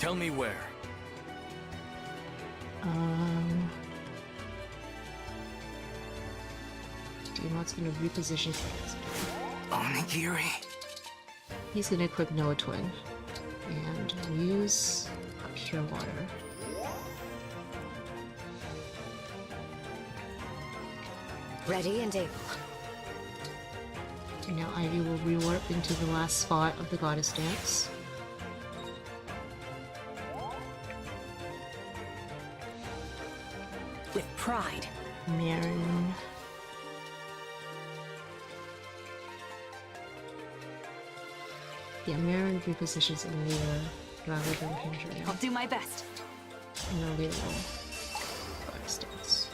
Tell me where. Damon's gonna reposition Kagetsu. Onigiri. He's gonna equip Noah Twin and use Pure Water. Ready and able. And now Ivy will rewarp into the last spot of the Goddess Dance. With pride. Marin. Yeah, Marin repositions Alear rather than Pendria. I'll do my best. And Alear will Goddess Dance.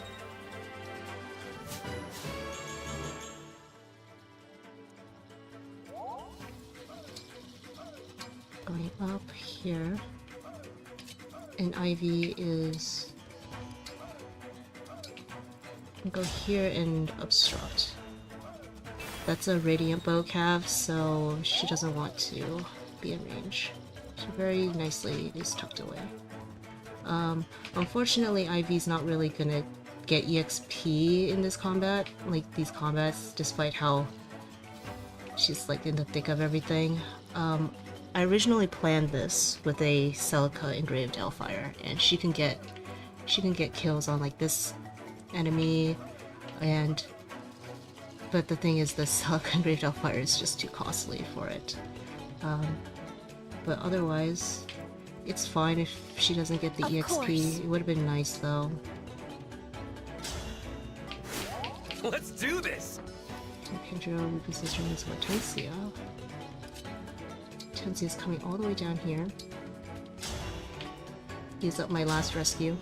Going up here, and Ivy is go here and obstruct. That's a radiant bow cav, so she doesn't want to be in range. She very nicely is tucked away. Unfortunately, Ivy's not really gonna get EXP in this combat, like these combats, despite how she's like in the thick of everything. I originally planned this with a Celica engraved Hellfire, and she can get kills on like this enemy, but the thing is, the Celica engraved Hellfire is just too costly for it. But otherwise, it's fine if she doesn't get the EXP. It would have been nice though. Let's do this! Kendra repositions Hortensia. Hortensia's coming all the way down here. Use up my last rescue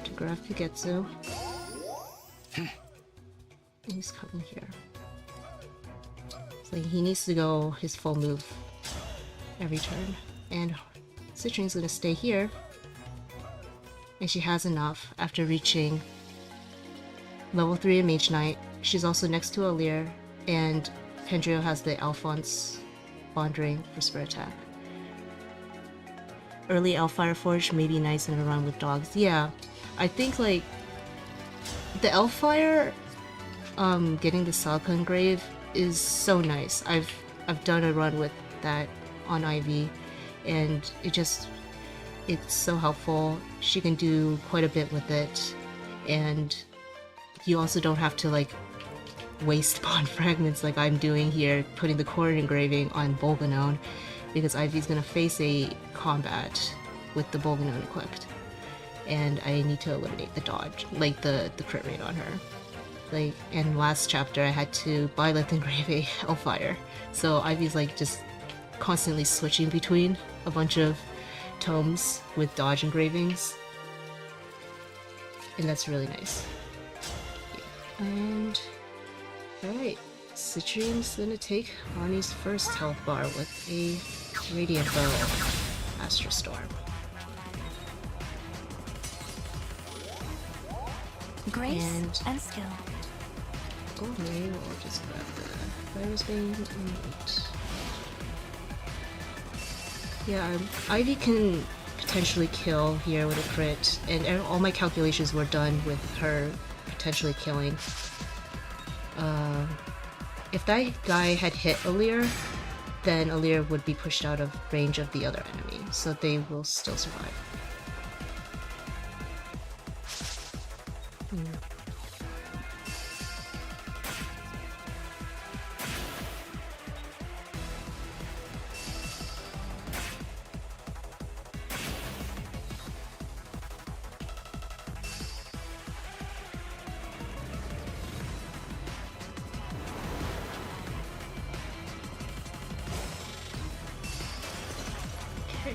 to grab Kagetsu. And he's coming here. So he needs to go his full move every turn. And Citrine's gonna stay here. And she has enough after reaching level 3 in Mage Knight. She's also next to Alear, and Pendrio has the Alphonse Bond Ring for Spirit Attack. early Elfire Forge may be nice in a run with dogs. Yeah, I think like the Elfire, getting the Salka engrave is so nice. I've done a run with that on Ivy, and it's so helpful. She can do quite a bit with it, and you also don't have to like waste Bond Fragments like I'm doing here, putting the core engraving on Bolganone, because Ivy's gonna face a combat with the Bolganone equipped, and I need to eliminate the dodge, like the crit rate on her. Like in last chapter, I had to Byleth engrave a Hellfire, so Ivy's like just constantly switching between a bunch of tomes with dodge engravings, and that's really nice. And alright, Citrine's gonna take Arnie's first health bar with a Radiant Bow Astral Storm. Grace and skill. Vulnerary, we'll just grab the Virus Bane and wait. Yeah, Ivy can potentially kill here with a crit, and all my calculations were done with her potentially killing. If that guy had hit Alear, then Alear would be pushed out of range of the other enemy, so they will still survive.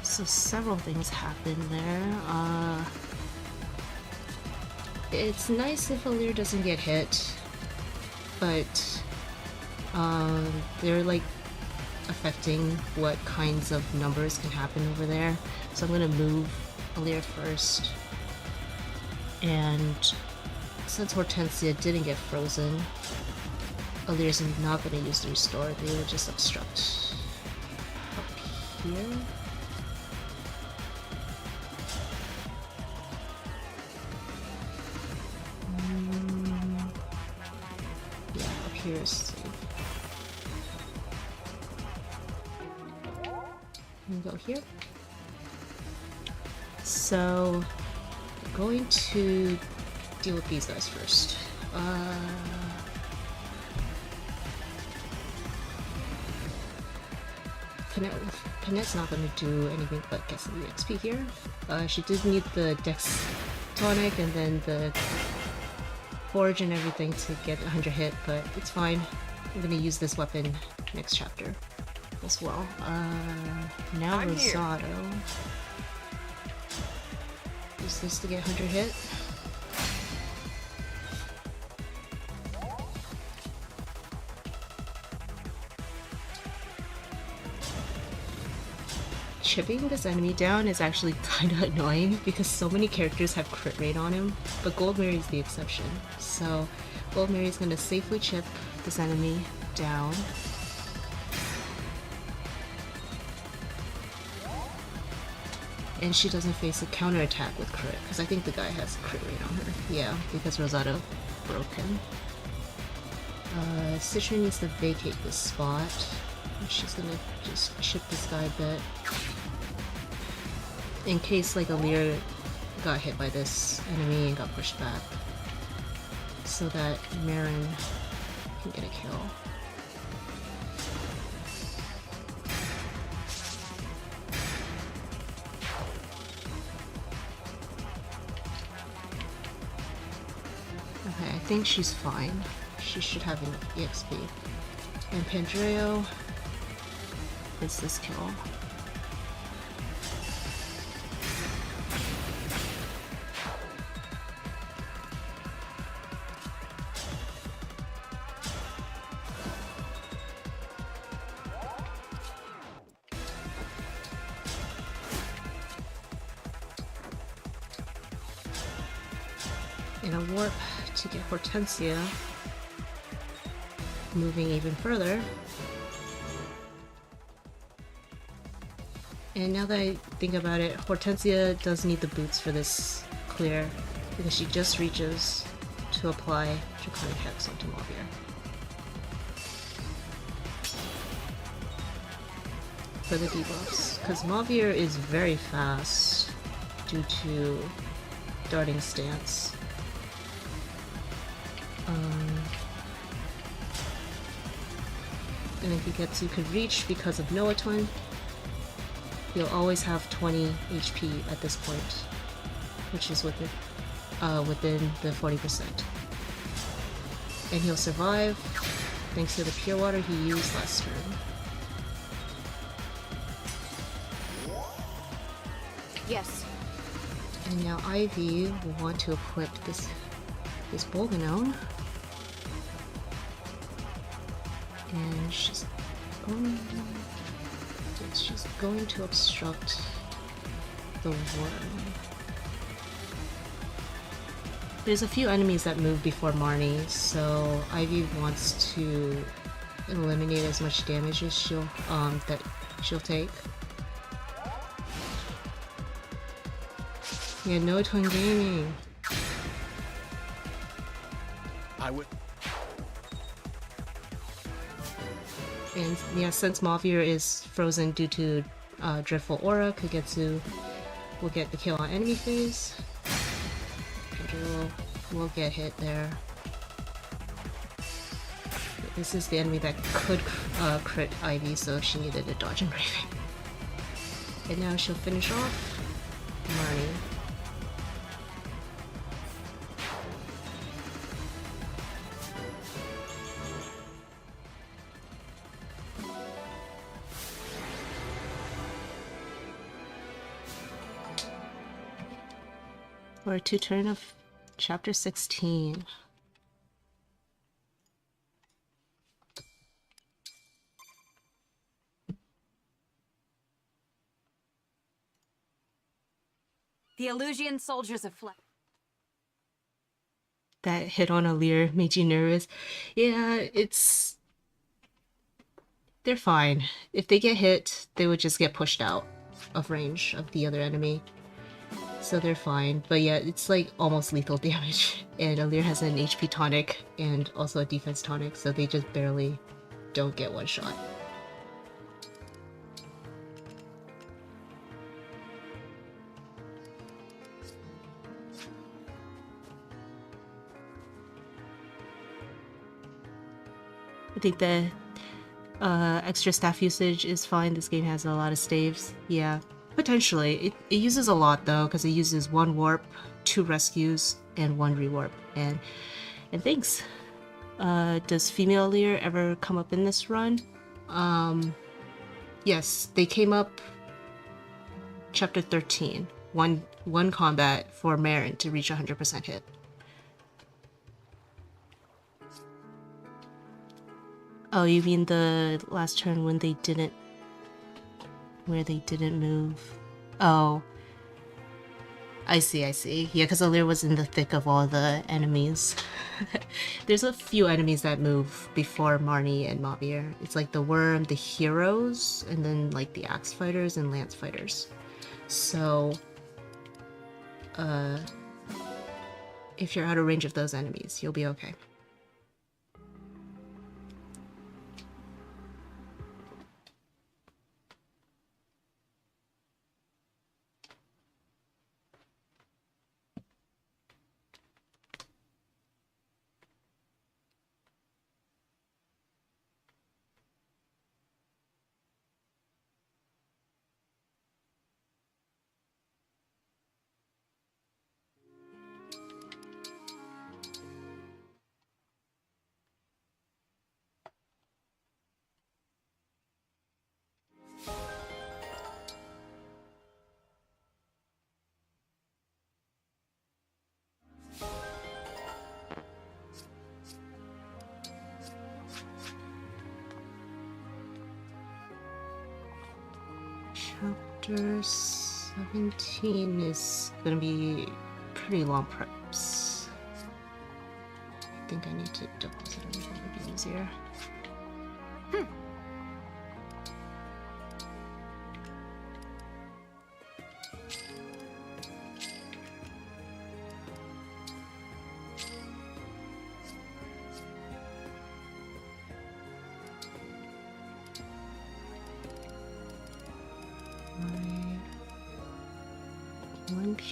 So several things happen there. It's nice if Alear doesn't get hit, but they're like affecting what kinds of numbers can happen over there. So I'm gonna move Alear first, and since Hortensia didn't get frozen, Alear's not gonna use the restore. They will just obstruct up here. Here is safe. And go here. So I'm going to deal with these guys first. Panette's not going to do anything but get some XP here. She did need the Dex tonic and then the forge and everything to get 100 hit, but it's fine. I'm gonna use this weapon next chapter as well. Now Rosado. Use this to get 100 hit. Chipping this enemy down is actually kinda annoying because so many characters have crit rate on him, but Goldmary's the exception. So Goldmary's gonna safely chip this enemy down. And she doesn't face a counterattack with crit, because I think the guy has crit rate on her. Yeah, because Rosado broke him. Citrine needs to vacate this spot. She's gonna just chip this guy a bit. In case like Alear got hit by this enemy and got pushed back, so that Marin can get a kill. Okay, I think she's fine. She should have enough EXP. And Pandreo gets this kill. And a warp to get Hortensia moving even further. And now that I think about it, Hortensia does need the boots for this clear, because she just reaches to apply Draconic Hex onto Mavier. For the debuffs, because Mavier is very fast due to darting stance. And if he gets you could reach because of Noaton, he'll always have 20 HP at this point, which is within the 40%. And he'll survive thanks to the pure water he used last turn. Yes. And now Ivy will want to equip this Bolganone. And she's going to obstruct the worm. There's a few enemies that move before Marnie, so Ivy wants to eliminate as much damage as she'll take. Yeah, no Twin Gaming. I would. And yeah, since Mavier is frozen due to Dreadful Aura, Kagetsu will get the kill on enemy phase. Kendra will get hit there. This is the enemy that could crit Ivy, so she needed a dodge and raving. And now she'll finish off Marnie. We're to turn of chapter 16. The Illusian soldiers have fled. That hit on Alear made you nervous. Yeah, they're fine. If they get hit, they would just get pushed out of range of the other enemy. So they're fine, but yeah, it's like almost lethal damage. And Alear has an HP tonic and also a defense tonic, so they just barely don't get one shot. I think the extra staff usage is fine. This game has a lot of staves. Yeah. Potentially. It uses a lot though, because it uses 1 warp, 2 rescues, and 1 rewarp. And thanks. Does female Alear ever come up in this run? Yes, they came up chapter 13. One combat for Marin to reach 100% hit. Oh, you mean the last turn when they didn't... where they didn't move? Oh. I see. Yeah, because Alear was in the thick of all the enemies. There's a few enemies that move before Marnie and Mavier. It's like the Worm, the Heroes, and then like the Axe Fighters and Lance Fighters. So, if you're out of range of those enemies, you'll be okay. Chapter 17 is gonna be pretty long preps. I think I need to deposit everything to be easier.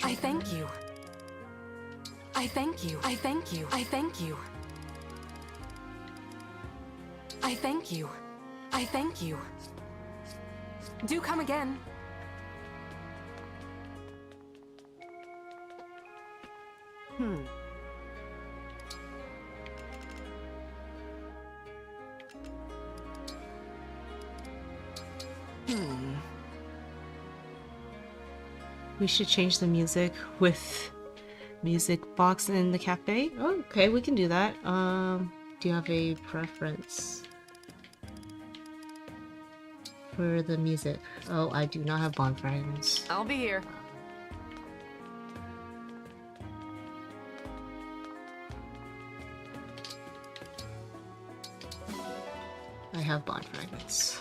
I thank you. I thank you. I thank you. I thank you. I thank you. I thank you. Do come again. We should change the music with music box in the cafe. Oh, okay, we can do that. Do you have a preference for the music? Oh, I do not have Bond Fragments. I'll be here. I have Bond Fragments.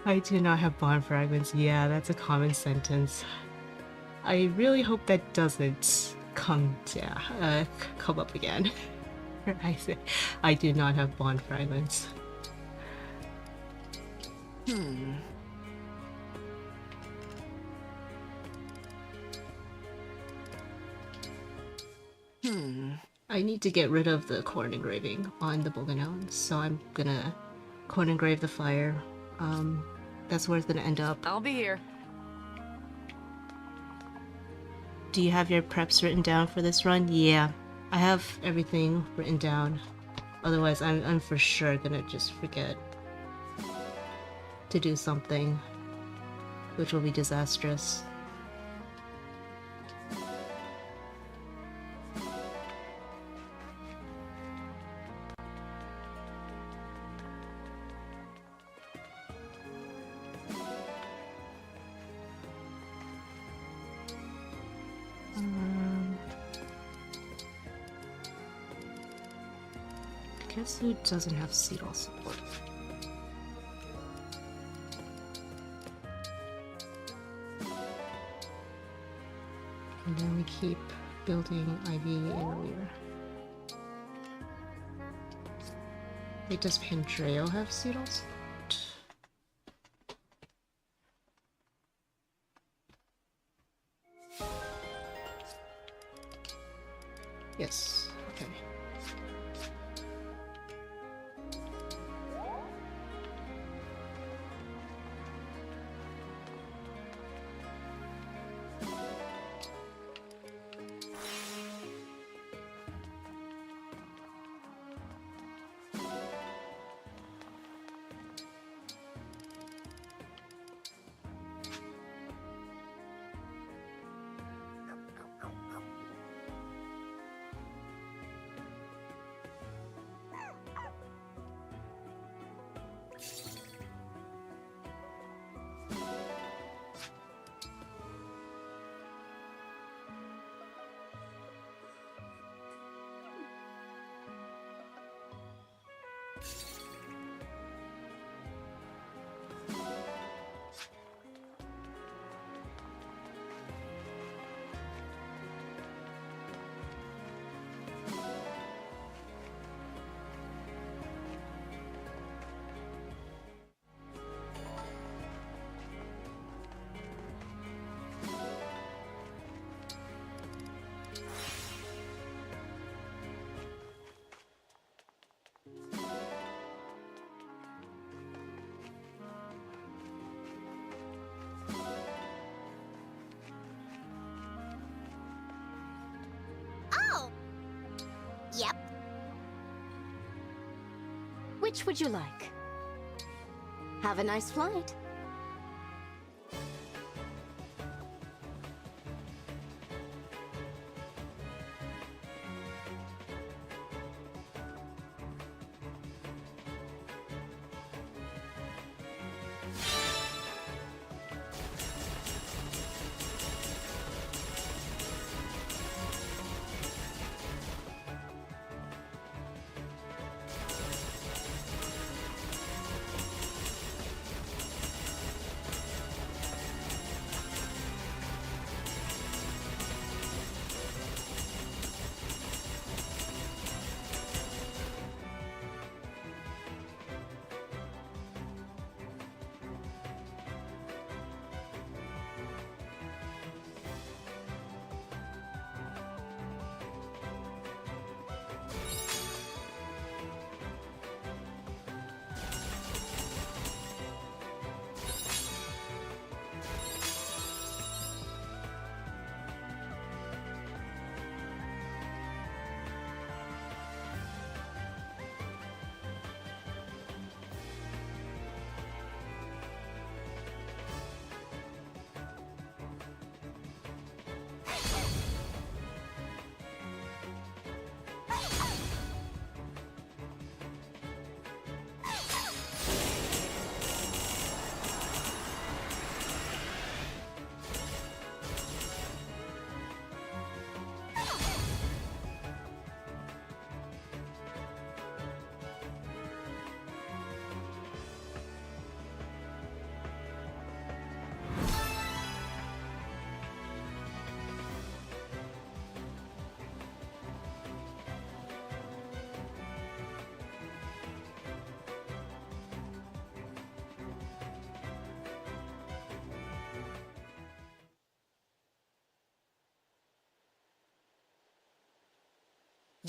I do not have Bond Fragments. Yeah, that's a common sentence. I really hope that doesn't come up again. I say I do not have Bond Fragments. I need to get rid of the corn engraving on the Bouganon, so I'm gonna corn engrave the fire. That's where it's gonna end up. I'll be here. Do you have your preps written down for this run? Yeah, I have everything written down. Otherwise, I'm for sure gonna just forget to do something, which will be disastrous. Guess who doesn't have Seedall support? And then we keep building Ivy and Alear. Wait, does Pandreo have Seedall support? Yes, okay. Yep. Which would you like? Have a nice flight.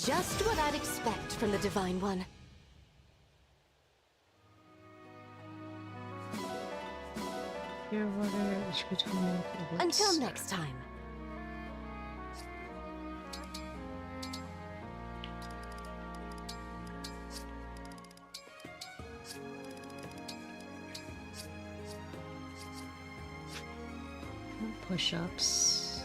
Just what I'd expect from the Divine One. Pure water, each between Until next time. Push-ups.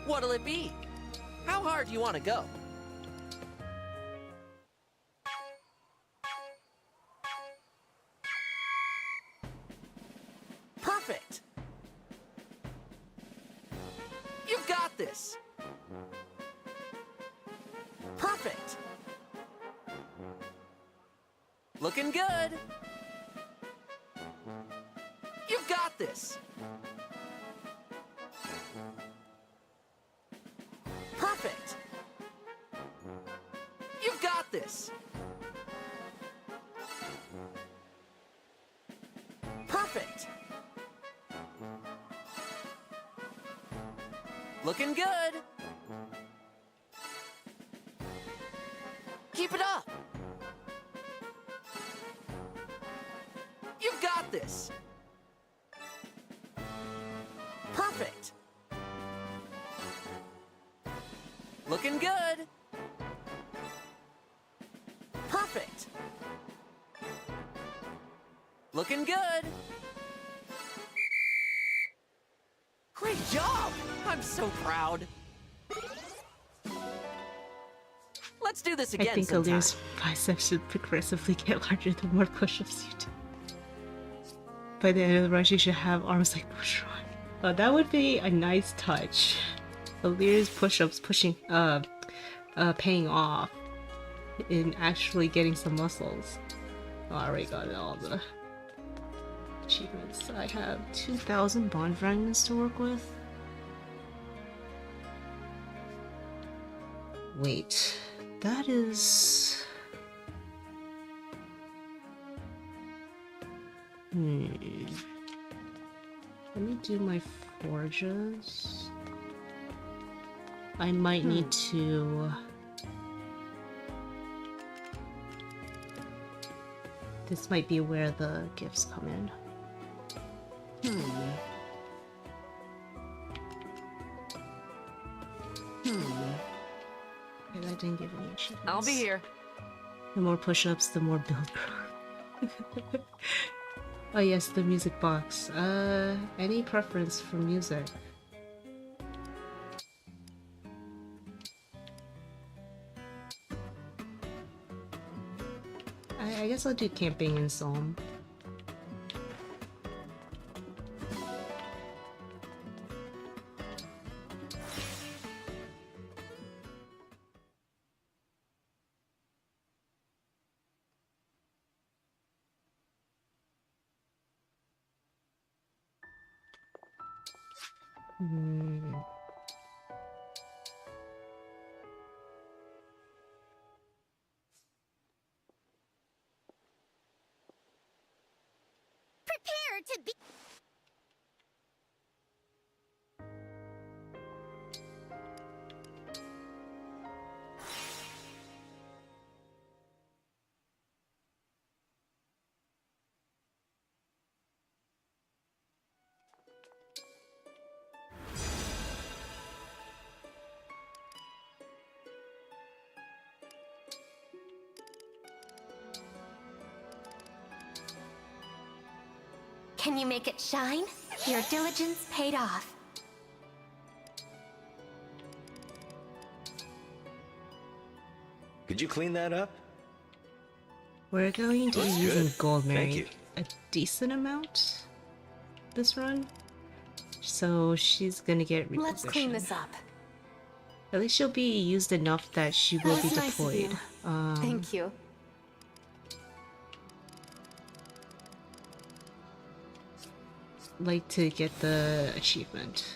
What'll it be? How hard do you want to go? Perfect! You've got this! Perfect! Looking good! You've got this! Perfect! You've got this! Perfect! Looking good! Keep it up! You've got this! Perfect! Looking good! Perfect! Looking good! Great job! I'm so proud! Let's do this again I think sometime. Alear's biceps should progressively get larger the more push-ups you do. By the end of the run, she should have arms like Bushron. Oh, that would be a nice touch. Alear's push-ups paying off in actually getting some muscles. Oh, I already got all the achievements. I have 2,000 Bond Fragments to work with. Wait, that is... Let me do my forges. I might need to... This might be where the gifts come in. Okay, that didn't give any achievements. I'll be here. The more push-ups, the more build growth. Oh yes, the music box. Any preference for music? I guess I'll do camping and psalm. Prepare to be... Can you make it shine? Your diligence paid off. Could you clean that up? We're going to be Looks using good. gold Thank Mary you. a decent amount this run, so she's gonna get repositioned. Let's clean this up. At least she'll be used enough that she will be That's nice of deployed. you. Thank you. Like to get the achievement.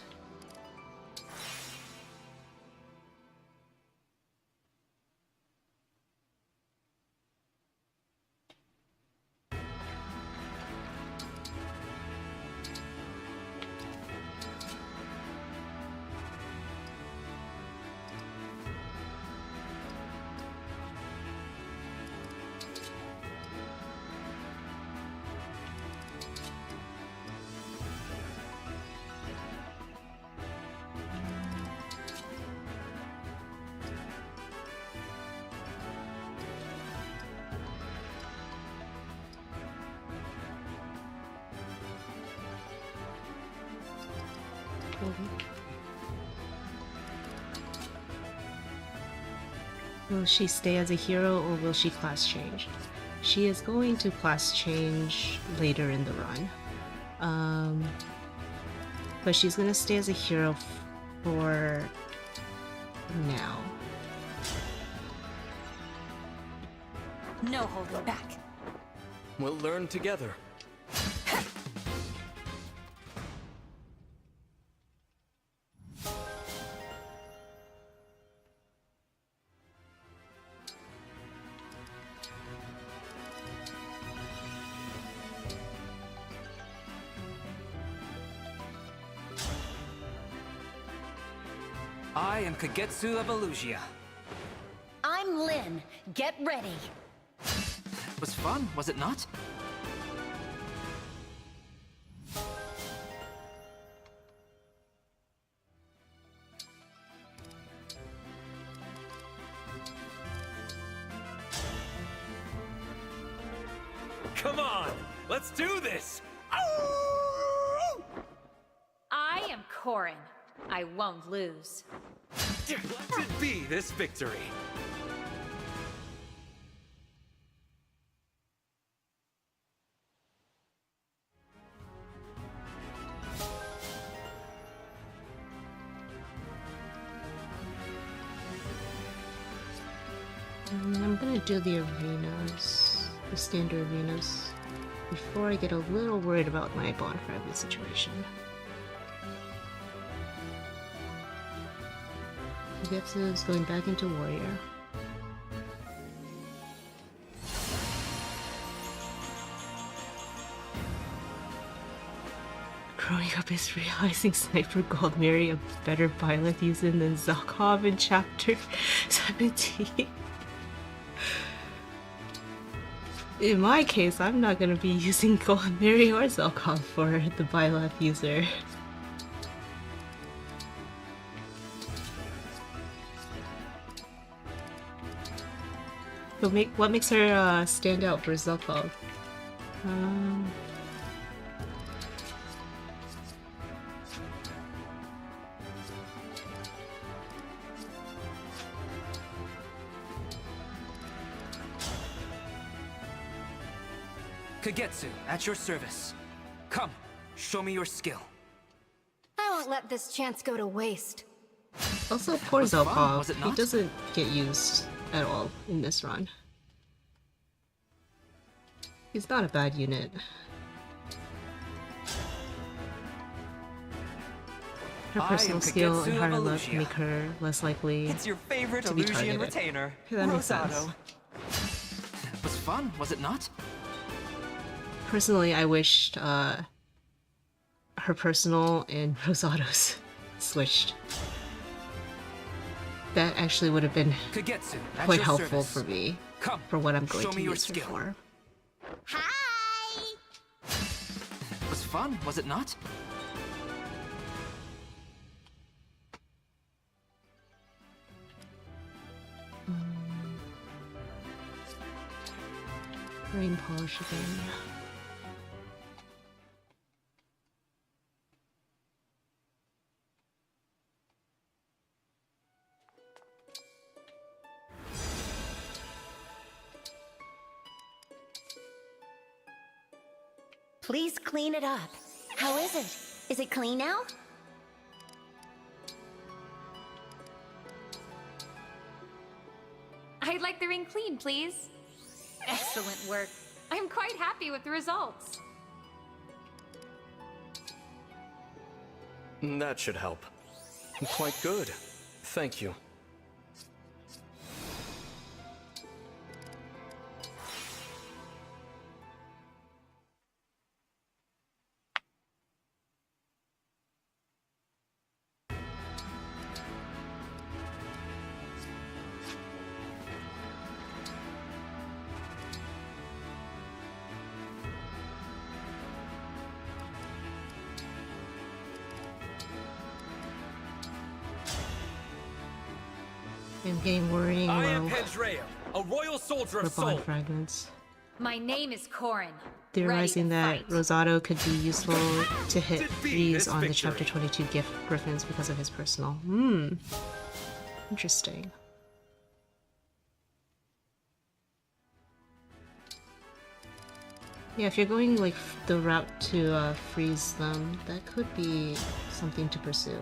Will she stay as a hero or will she class change? She is going to class change later in the run. But she's gonna stay as a hero for now. No holding back. We'll learn together. I am Kagetsu of Elusia. I'm Lynn. Get ready. It was fun, was it not? Come on, let's do this! I am Corin. I won't lose. Let it be this victory. I'm gonna do the arenas, the standard arenas, before I get a little worried about my Bond Fragment situation. Kagetsu is going back into warrior. Growing up is realizing Sniper called Mary a better Byleth user than Zarkov in chapter 17. In my case, I'm not gonna be using Gold Mary or Zarkov for the Byleth user. What makes her stand out for Zarkov? Kagetsu, at your service. Come, show me your skill. I won't let this chance go to waste. Also, poor Zarkov, he not? doesn't get used at all in this run. He's not a bad unit. Her personal skill and harder luck make her less likely It's your favorite to be Illusion targeted. retainer, Okay, that makes sense. Rosado. It was fun, was it not? Personally, I wished her personal and Rosado's switched. That actually would have been Kagetsu, at quite your helpful service. for me, Come, for what I'm going show to me your use her skill. for. Hi! It was fun, was it not? Rain polish again. Please clean it up. How is it? Is it clean now? I'd like the ring clean, please. Excellent work. I'm quite happy with the results. That should help. Quite good. Thank you. I'm getting worrying I am low Pedreia, a royal soldier for of Bond Soul. Fragments. My name is Corin. Theorizing that Rosado could be useful to hit freeze on the Chapter 22 gift griffins because of his personal. Interesting. Yeah, if you're going like the route to freeze them, that could be something to pursue.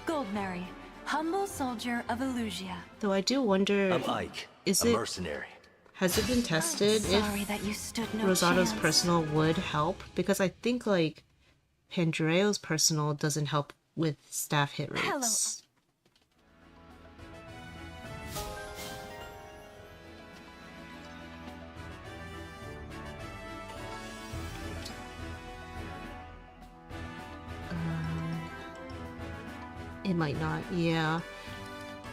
Goldberry, humble soldier of Illusia. Though I do wonder, I'm Ike, is a it mercenary. has it been tested Sorry if that you stood no Rosado's chance. personal would help? Because I think like Pandreo's personal doesn't help with staff hit rates. Hello. It might not, yeah.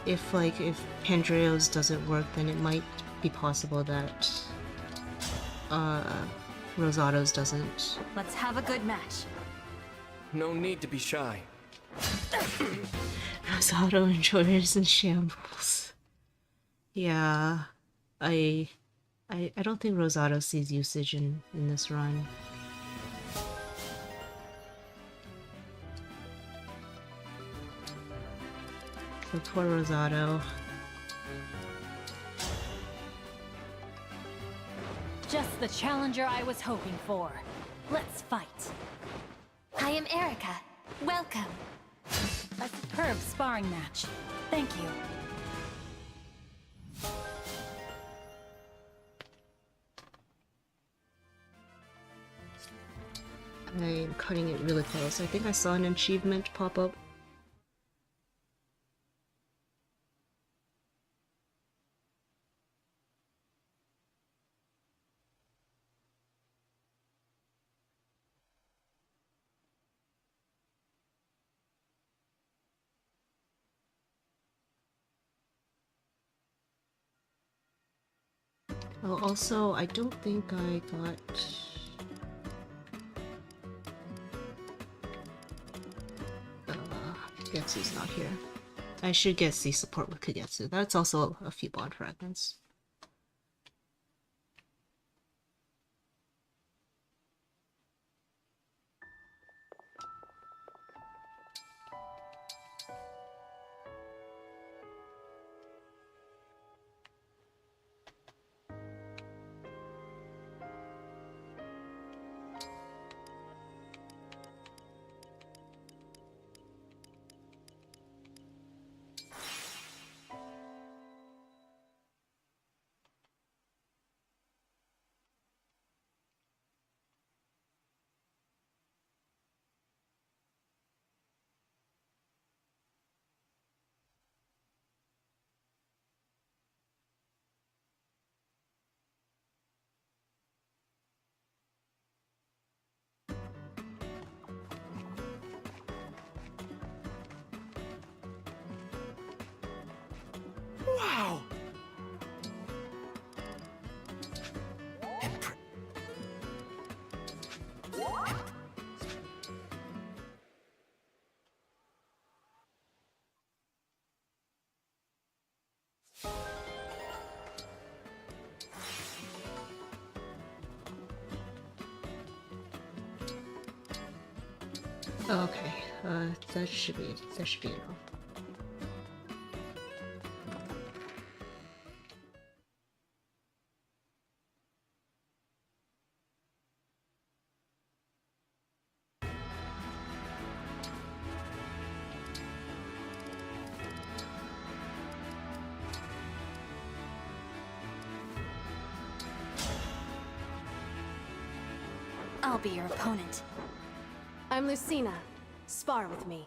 If Pandreo's doesn't work, then it might be possible that Rosado's doesn't. Let's have a good match. No need to be shy. Rosado enjoyers in shambles. Yeah, I don't think Rosado sees usage in this run. So poor Rosado. Just the challenger I was hoping for. Let's fight. I am Erica. Welcome. A superb sparring match. Thank you. I'm cutting it really close. I think I saw an achievement pop up. Oh, also, I don't think I got... Kagetsu's not here. I should get C support with Kagetsu. That's also a few Bond Fragments. Wow! Oh, okay, that should be enough. I'll be your opponent. I'm Lucina. Spar with me.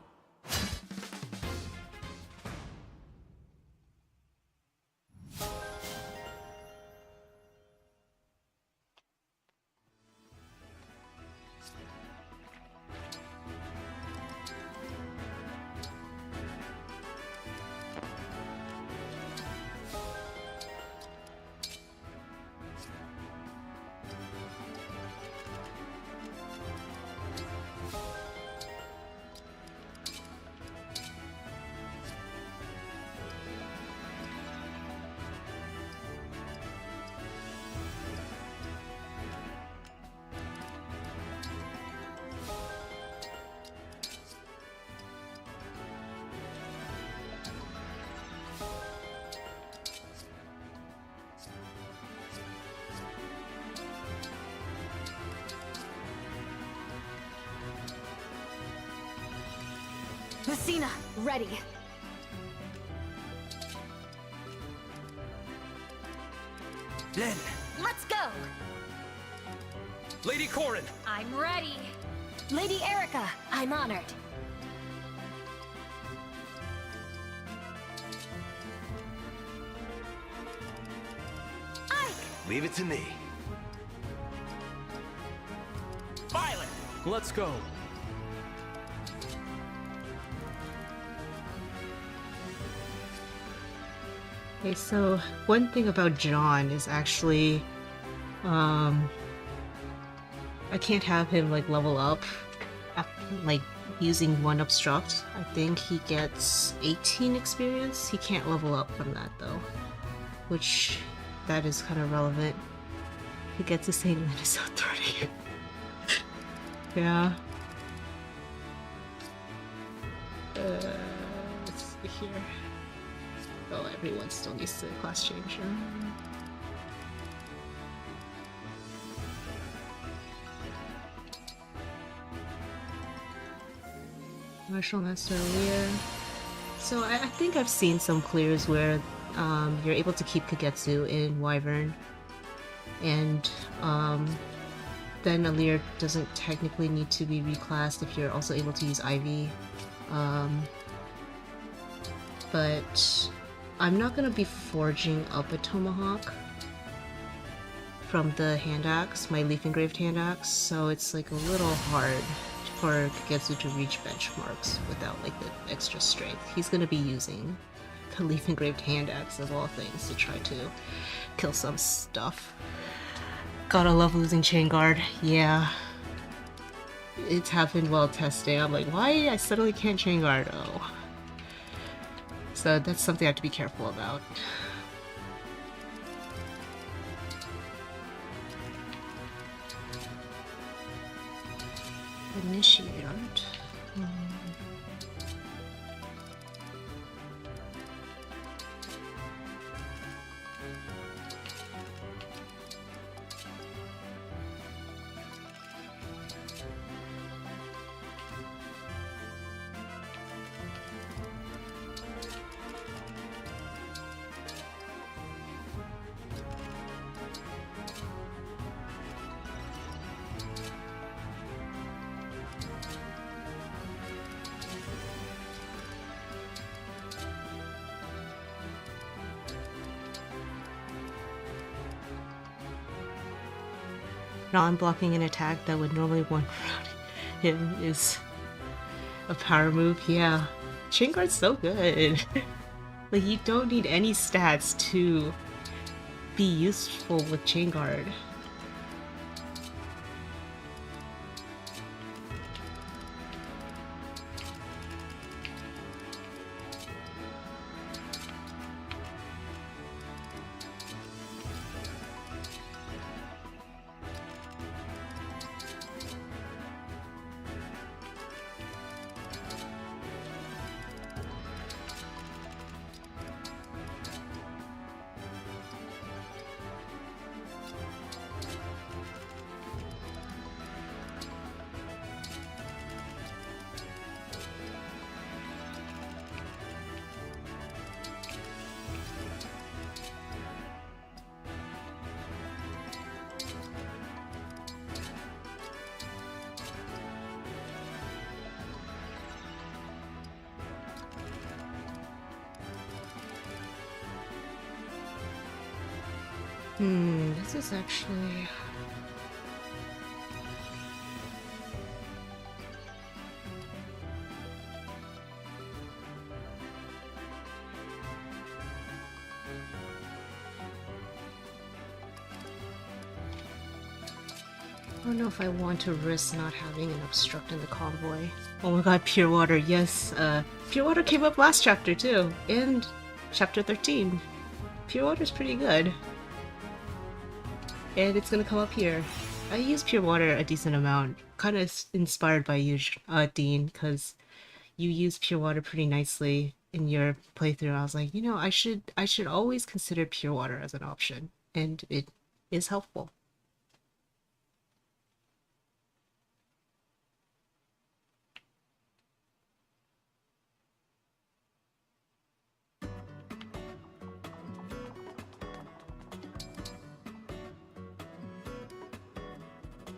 Messina, ready. Len. Let's go! Lady Corrin! I'm ready. Lady Erica, I'm honored. Leave it to me. Violet! Let's go. Okay, so one thing about John is actually, I can't have him like level up, like using one obstruct. I think he gets 18 experience. He can't level up from that though, which that is kind of relevant. He gets to St. Linus at 30. Yeah. Let's see here. Oh, everyone still needs to class change. Martial Master Alear. So I think I've seen some clears where you're able to keep Kagetsu in Wyvern, and then Alear doesn't technically need to be reclassed if you're also able to use Ivy. But I'm not gonna be forging up a Tomahawk from the hand axe, my leaf engraved hand axe, so it's like a little hard for Kagetsu to reach benchmarks without like the extra strength. He's gonna be using the leaf engraved hand axe of all things to try to kill some stuff. Gotta love losing chain guard. Yeah, it's happened while testing. I'm like, why I suddenly can't chain guard? Oh, so that's something I have to be careful about. Initiate art. Non-blocking an attack that would normally one-round him is a power move. Yeah, chain guard's so good. Like, you don't need any stats to be useful with chain guard. This is actually... I don't know if I want to risk not having an obstruct in the convoy. Oh my god, Pure Water, yes. Pure Water came up last chapter too, and chapter 13. Pure Water's pretty good. And it's gonna come up here. I use Pure Water a decent amount, kind of inspired by you, Dean, because you use Pure Water pretty nicely in your playthrough. I was like, you know, I should always consider Pure Water as an option, and it is helpful.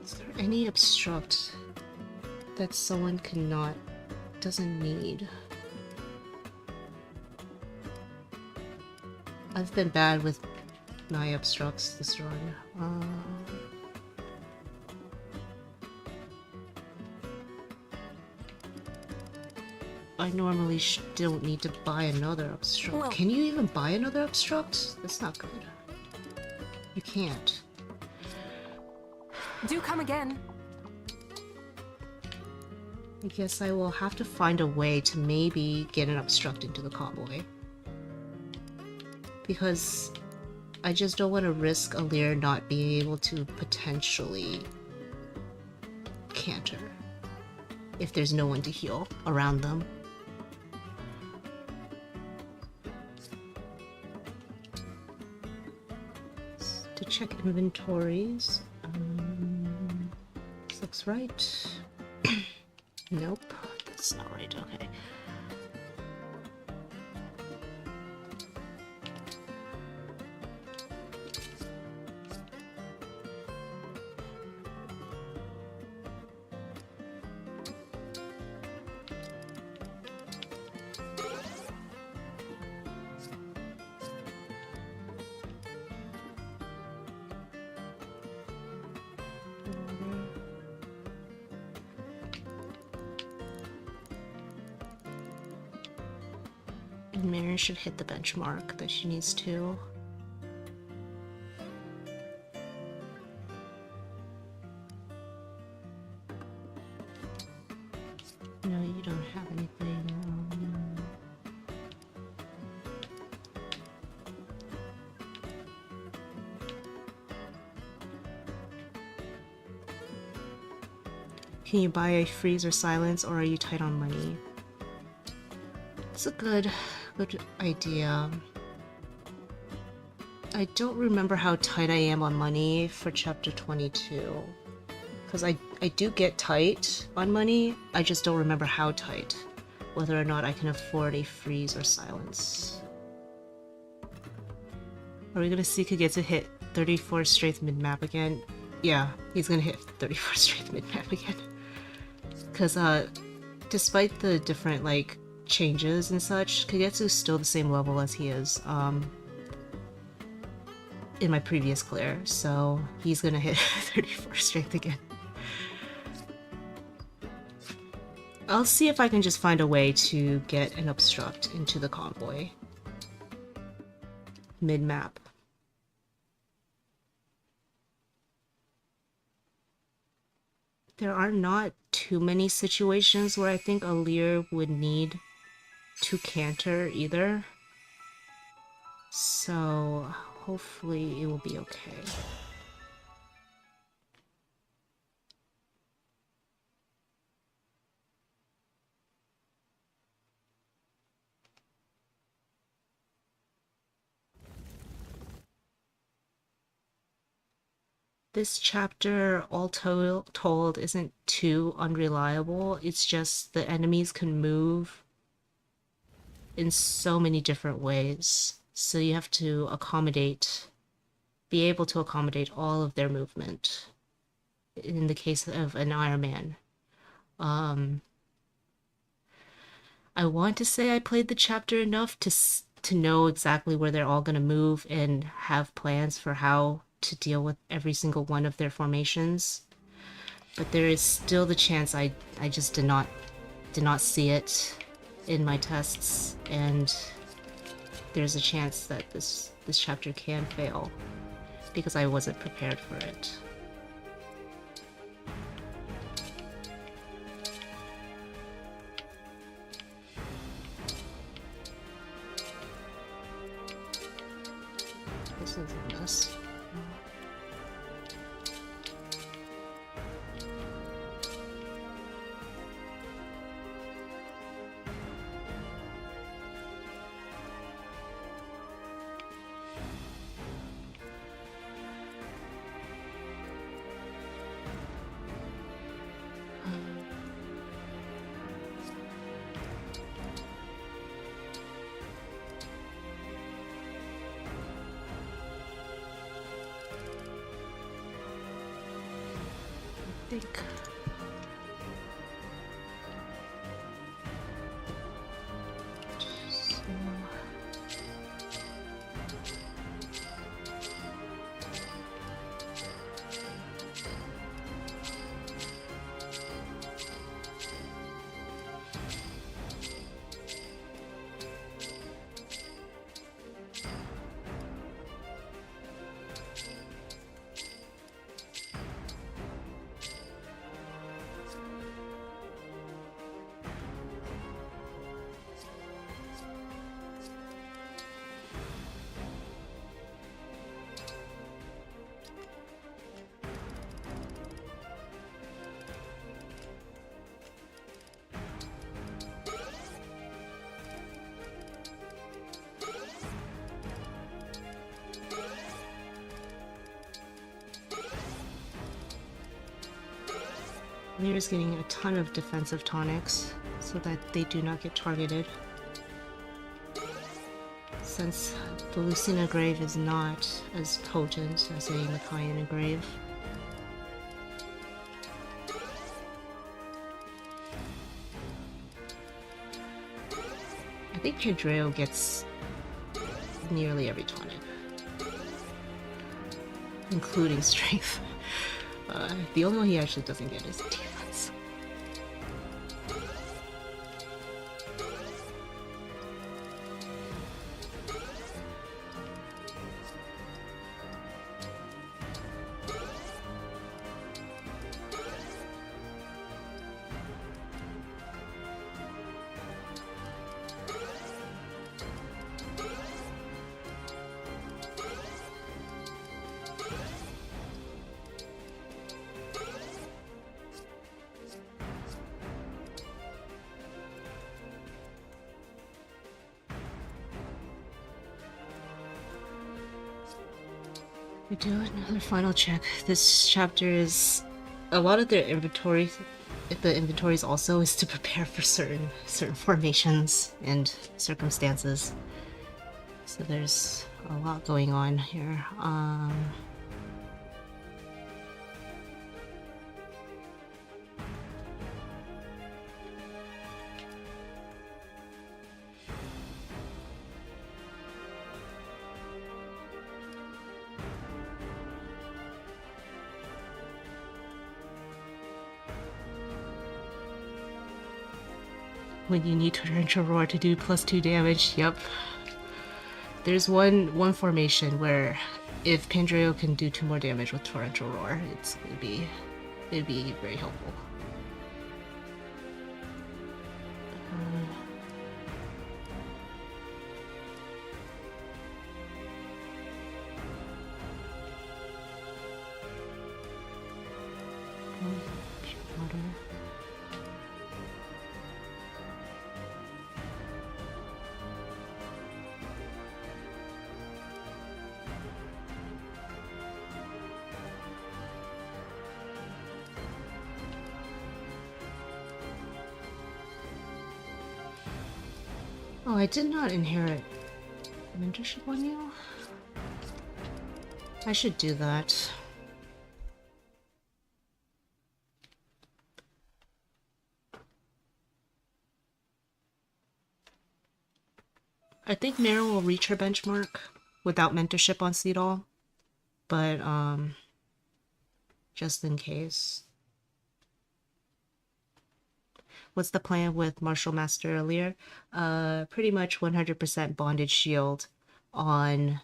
Is there any obstruct that someone doesn't need? I've been bad with my obstructs this run. I normally don't need to buy another obstruct. Well, can you even buy another obstruct? That's not good. You can't. Do come again. I guess I will have to find a way to maybe get an obstruct into the convoy. Because I just don't want to risk Alear not being able to potentially canter if there's no one to heal around them. To check inventories. This looks right. Nope, that's not right. Okay. Mary should hit the benchmark that she needs to. No, you don't have anything. Can you buy a freeze or silence, or are you tight on money? It's a good idea. I don't remember how tight I am on money for chapter 22. Because I do get tight on money, I just don't remember how tight. Whether or not I can afford a freeze or silence. Are we gonna see Kagetsu hit 34 strength mid-map again? Yeah, he's gonna hit 34 strength mid-map again. Because despite the different like changes and such, Kagetsu's still the same level as he is in my previous clear, so he's gonna hit 34 strength again. I'll see if I can just find a way to get an obstruct into the convoy mid-map. There are not too many situations where I think Alear would need to canter either, so hopefully it will be okay. This chapter, all told, isn't too unreliable. It's just the enemies can move in so many different ways. So you have to be able to accommodate all of their movement. In the case of an Ironman. I want to say I played the chapter enough to know exactly where they're all going to move and have plans for how to deal with every single one of their formations, but there is still the chance I just did not see it in my tests, and there's a chance that this chapter can fail because I wasn't prepared for it. This is a mess. think. Lear's getting a ton of defensive tonics so that they do not get targeted. Since the Lucina Grave is not as potent as a Machian Grave. I think Pedreo gets nearly every tonic, including strength. The only one he actually doesn't get is defense. We do another final check. This chapter is a lot of their inventory. The inventories also is to prepare for certain formations and circumstances. So there's a lot going on here. When you need Torrential Roar to do +2 damage, yep. There's one formation where if Pandreo can do 2 more damage with Torrential Roar, it'd be very helpful. Oh, I did not inherit mentorship on you. I should do that. I think Mira will reach her benchmark without mentorship on Seedall, but just in case. What's the plan with Martial Master Alear? Pretty much 100% bonded shield on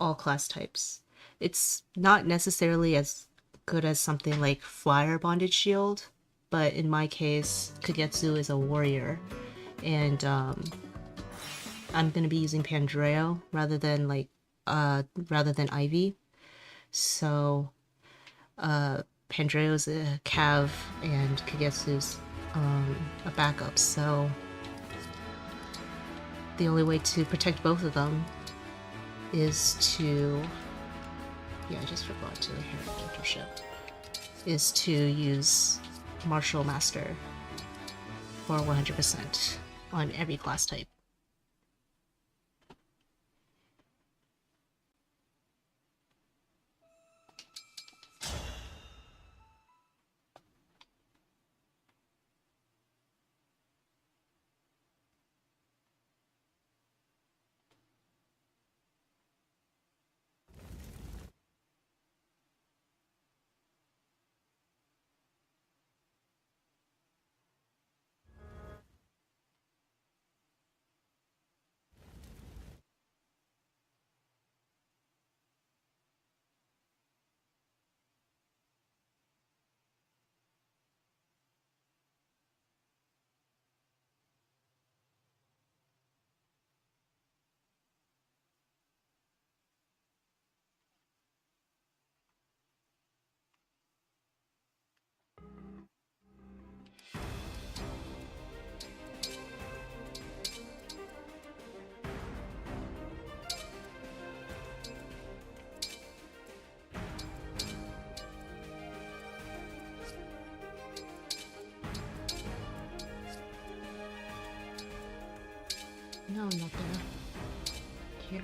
all class types. It's not necessarily as good as something like Flyer bonded shield, but in my case, Kagetsu is a warrior, and I'm gonna be using Pandreo rather than Ivy. So Pandreo's a Cav and Kagetsu's a backup, so the only way to protect both of them is to, yeah, I just forgot to inherit mentorship, is to use Martial Master for 100% on every class type. No, not there. Here.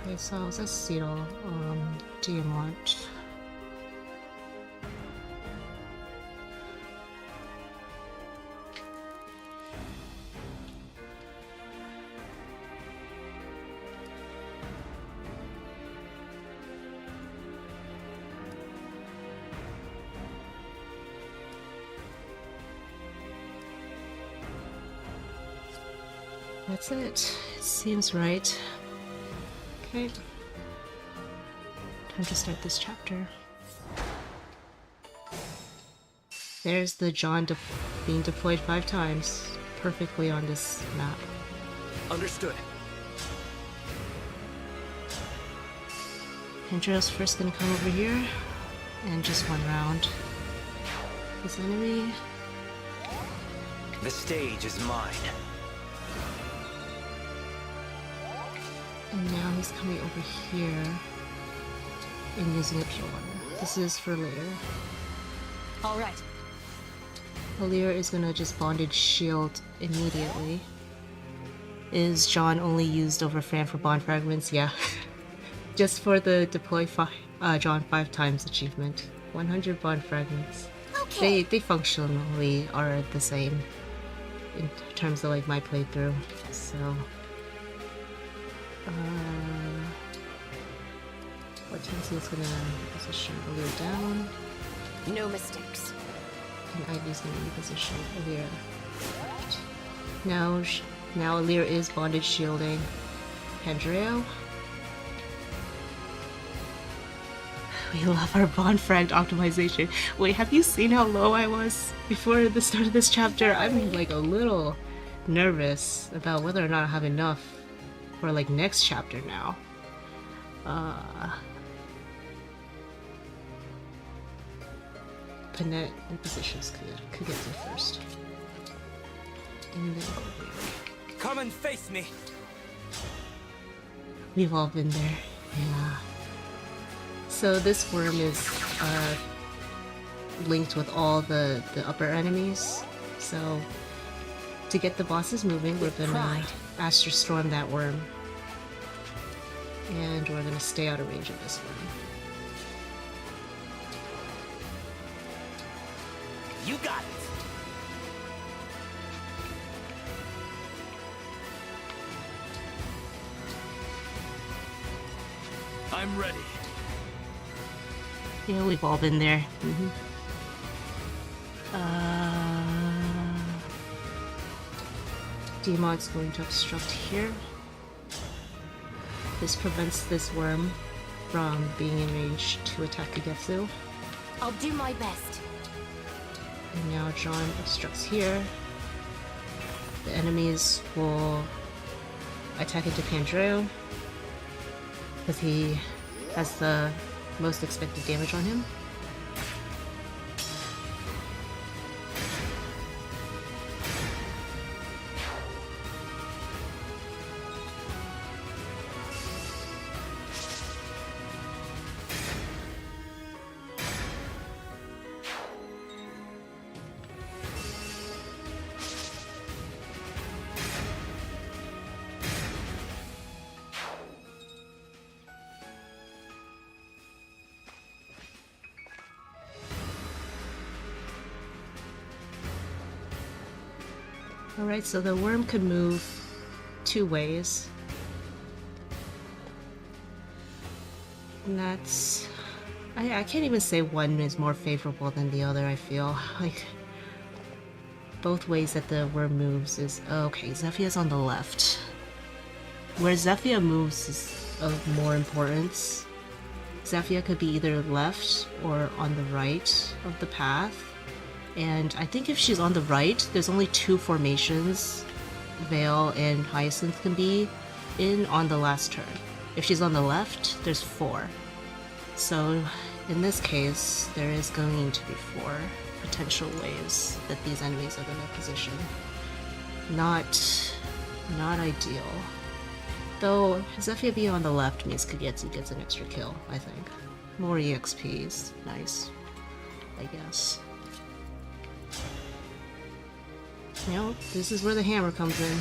Okay, so let's see. Do you want? That's it. Seems right. Okay. Time to start this chapter. There's the John being deployed 5 times. Perfectly on this map. Understood. Andrea's first gonna come over here. And just 1 round. This enemy. The stage is mine. And now he's coming over here and using a pure water. This is for later. Alright. Alear is gonna just bondage shield immediately. Is John only used over Fran for Bond Fragments? Yeah. Just for the deploy John 5 times achievement. 100 Bond Fragments. Okay. They functionally are the same in terms of like my playthrough. So Hortensia is gonna position Alear down. No mistakes. And Ivy's gonna reposition Alear. Now Alear is bondage shielding Pandreo. We love our Bond Frag optimization. Wait, have you seen how low I was before the start of this chapter? I'm like a little nervous about whether or not I have enough for like next chapter now. Panette and positions could get there first. And then go here. Come and face me. We've all been there. Yeah. So this worm is linked with all the upper enemies. So to get the bosses moving, we're gonna Astral Storm that worm. And we're gonna stay out of range of this worm. You got it. I'm ready. Yeah, we've all been there. Demon's going to obstruct here. This prevents this worm from being in range to attack Kagetsu. I'll do my best. And now John obstructs here. The enemies will attack into Pandreo because he has the most expected damage on him. Alright, so the worm could move 2 ways. And that's... I can't even say one is more favorable than the other, I feel. Like, both ways that the worm moves is... Okay, Zephia's on the left. Where Zephia moves is of more importance. Zephia could be either left or on the right of the path. And I think if she's on the right, there's only 2 formations Veil and Hyacinth can be in on the last turn. If she's on the left, there's 4. So in this case, there is going to be 4 potential ways that these enemies are going to position. Not ideal. Though Zephia being on the left means Kagetsu gets an extra kill, I think. More EXPs, nice. I guess. You know, this is where the hammer comes in.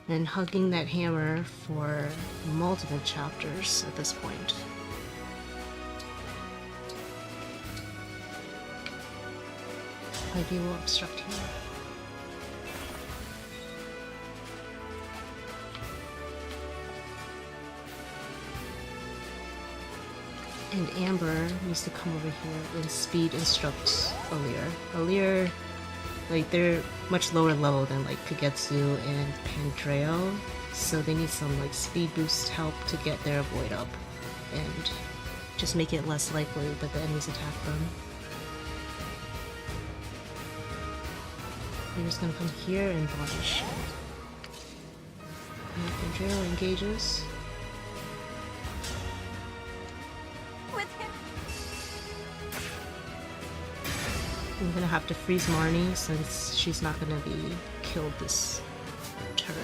And hugging that hammer for multiple chapters at this point. Maybe we'll obstruct here. And Amber needs to come over here and speed instruct Alear. Alear, like, they're much lower level than like Kagetsu and Pandreo, so they need some like speed boost help to get their avoid up and just make it less likely that the enemies attack them. They're just gonna come here and banish. And Pandreo engages. I'm gonna have to freeze Marnie since she's not gonna be killed this turn.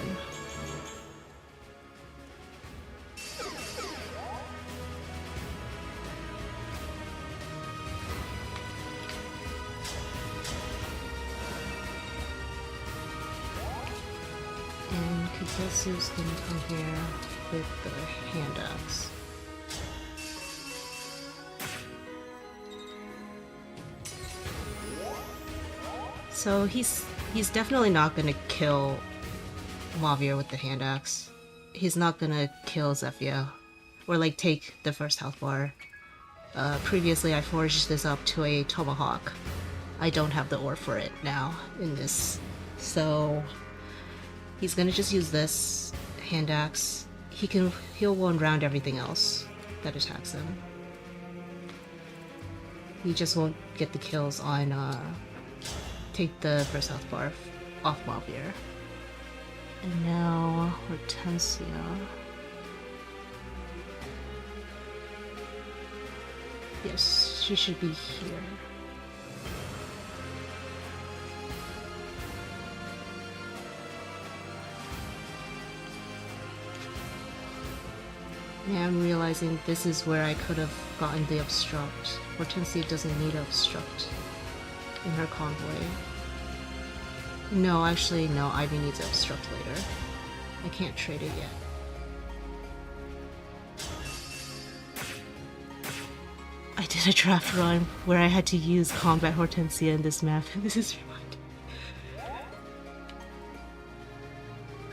And Kagetsu's gonna come here with the hand axe. So he's definitely not gonna kill Wyvern with the hand axe. He's not gonna kill Zephyr or like take the first health bar. Previously I forged this up to a tomahawk. I don't have the ore for it now in this. So he's gonna just use this hand axe. He'll one round everything else that attacks him. He just won't get the kills on take the first health bar off Wyvern. And now Hortensia. Yes, she should be here. Now I'm realizing this is where I could have gotten the obstruct. Hortensia doesn't need to obstruct in her convoy. No, actually, no, Ivy needs to obstruct later. I can't trade it yet. I did a draft run where I had to use combat Hortensia in this map. This is fun.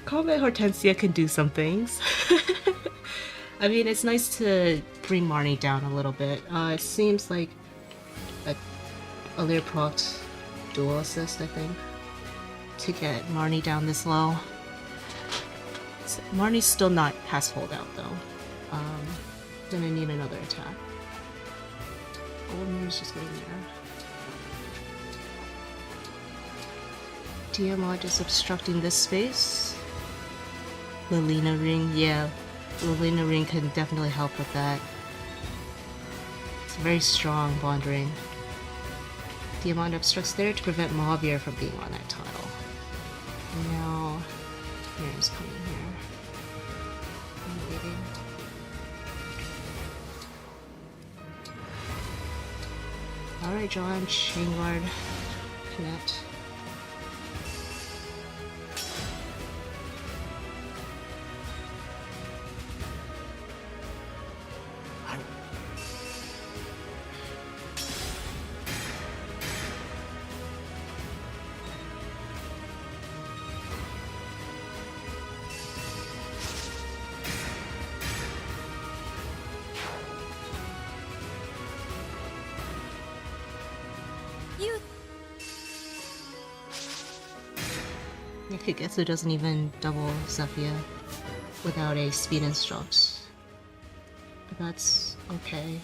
Combat Hortensia can do some things. I mean, it's nice to bring Marnie down a little bit. It seems like Alear procced dual assist, I think, to get Marnie down this low. So Marnie's still not has holdout though. Gonna need another attack. Oldmir's just waiting there. Tiamat is obstructing this space. Lilina Ring, yeah. Lilina Ring can definitely help with that. It's a very strong Bond Ring. Tiamat obstructs there to prevent Wyvern from being on that tile. And now Mirren's coming here. I'm waiting. Alright, John, Chain Guard, connect. Kagetsu doesn't even double Zephyr without a speed instruct. But that's okay.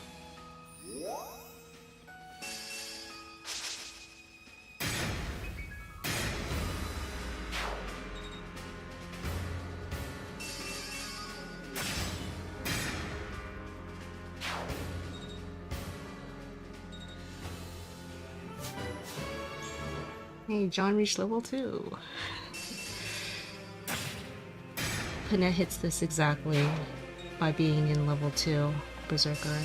Hey, John reached level 2. Panette hits this exactly by being in level 2 Berserker.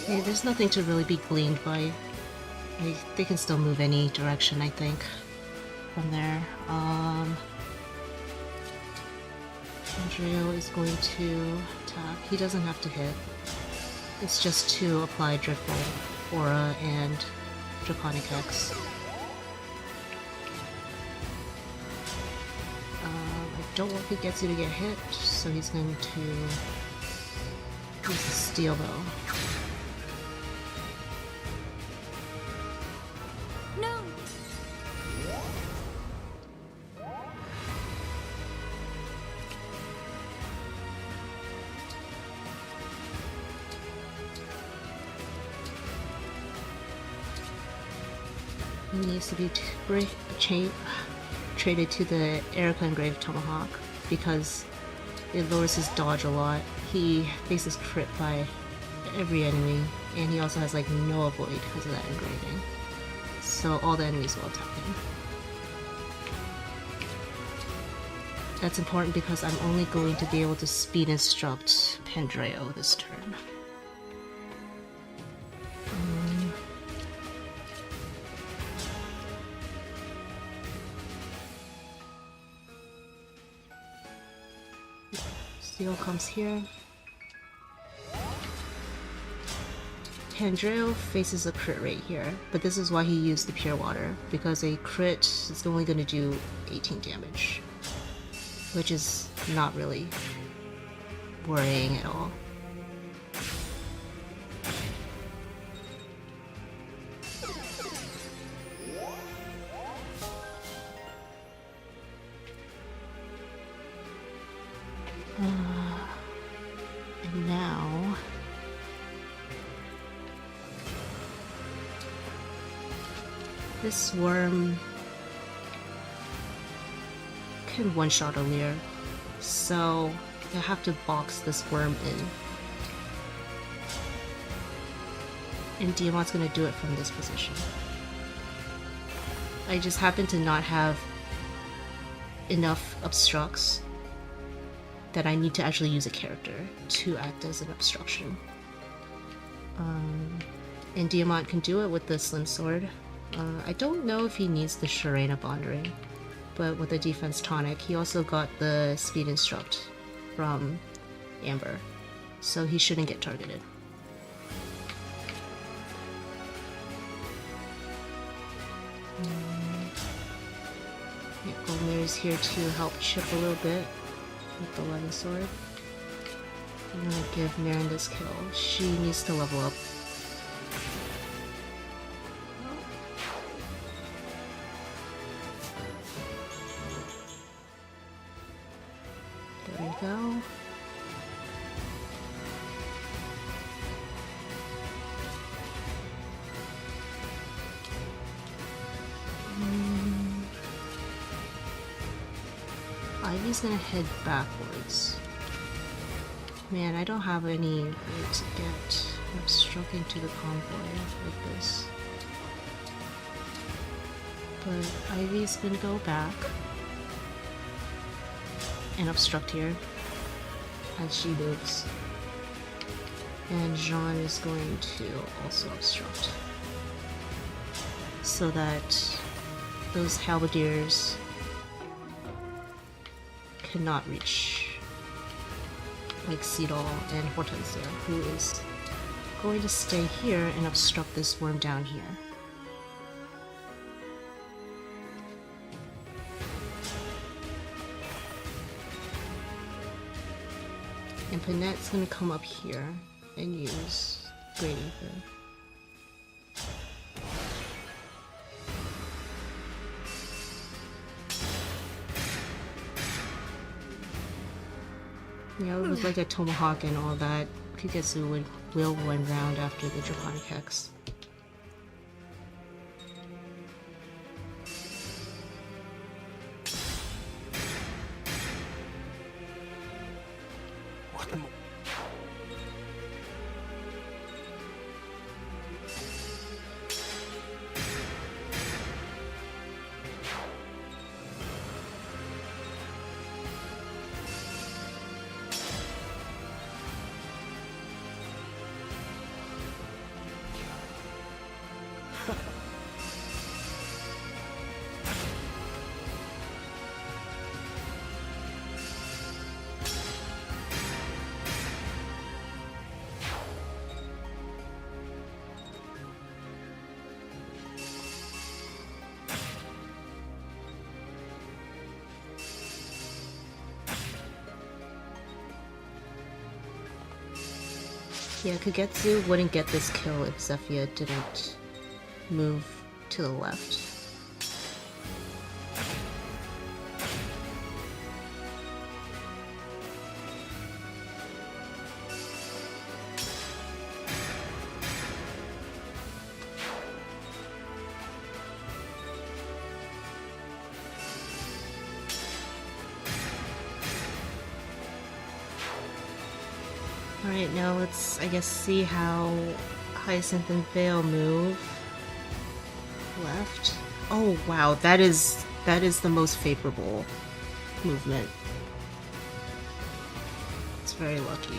Hey, there's nothing to really be gleaned by. They can still move any direction, I think, from there. Andrea is going to attack. He doesn't have to hit. It's just to apply Driftbolt, Aura, and Draconic Hex. I don't want Higetsu to get hit, so he's going to use the Steel Bow. No! He needs to be traded to the Erica Engraved Tomahawk because it lowers his dodge a lot. He faces crit by every enemy, and he also has like no avoid because of that engraving. So all the enemies will attack him. That's important because I'm only going to be able to speed instruct Pandreo this turn. Steel comes here. Pandreo faces a crit rate here, but this is why he used the Pure Water, because a crit is only going to do 18 damage, which is not really worrying at all. And now this worm can one-shot Alear, so I have to box this worm in. And Diamant's gonna do it from this position. I just happen to not have enough obstructs that I need to actually use a character to act as an obstruction. And Diamant can do it with the Slim Sword. I don't know if he needs the Sharena Bondering, but with the defense tonic, he also got the Speed Instruct from Amber, so he shouldn't get targeted. Yeah, Vulnerary is here to help chip a little bit with the Levin Sword. I'm gonna give Marin this kill. She needs to level up. There we go. Ivy's gonna head backwards. Man, I don't have any way to get obstructing to the convoy like this. But Ivy's gonna go back and obstruct here as she moves. And Jean is going to also obstruct, so that those halberdiers cannot reach like Cedal and Hortensia, who is going to stay here and obstruct this worm down here. And Panette's gonna come up here and use Great Ether. Yeah, it was like a Tomahawk and all that. Kugetsu will one round after the Draconic Hex. Yeah, Kugetsu wouldn't get this kill if Zephyr didn't move to the left. Alright, now let's, I guess, see how Hyacinth and Vale move. Left. Oh wow, that is the most favorable movement. It's very lucky.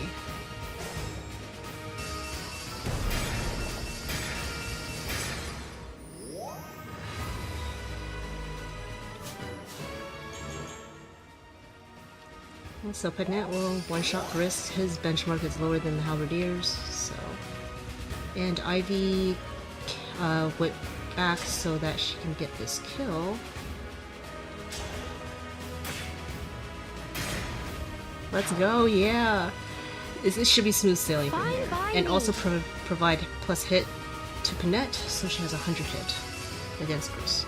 So Panette will one-shot Grist. His benchmark is lower than the Halberdiers, so... And Ivy went back so that she can get this kill. Let's go, yeah! This should be smooth sailing from here. And also provide plus hit to Panette, so she has 100 hit against Grist.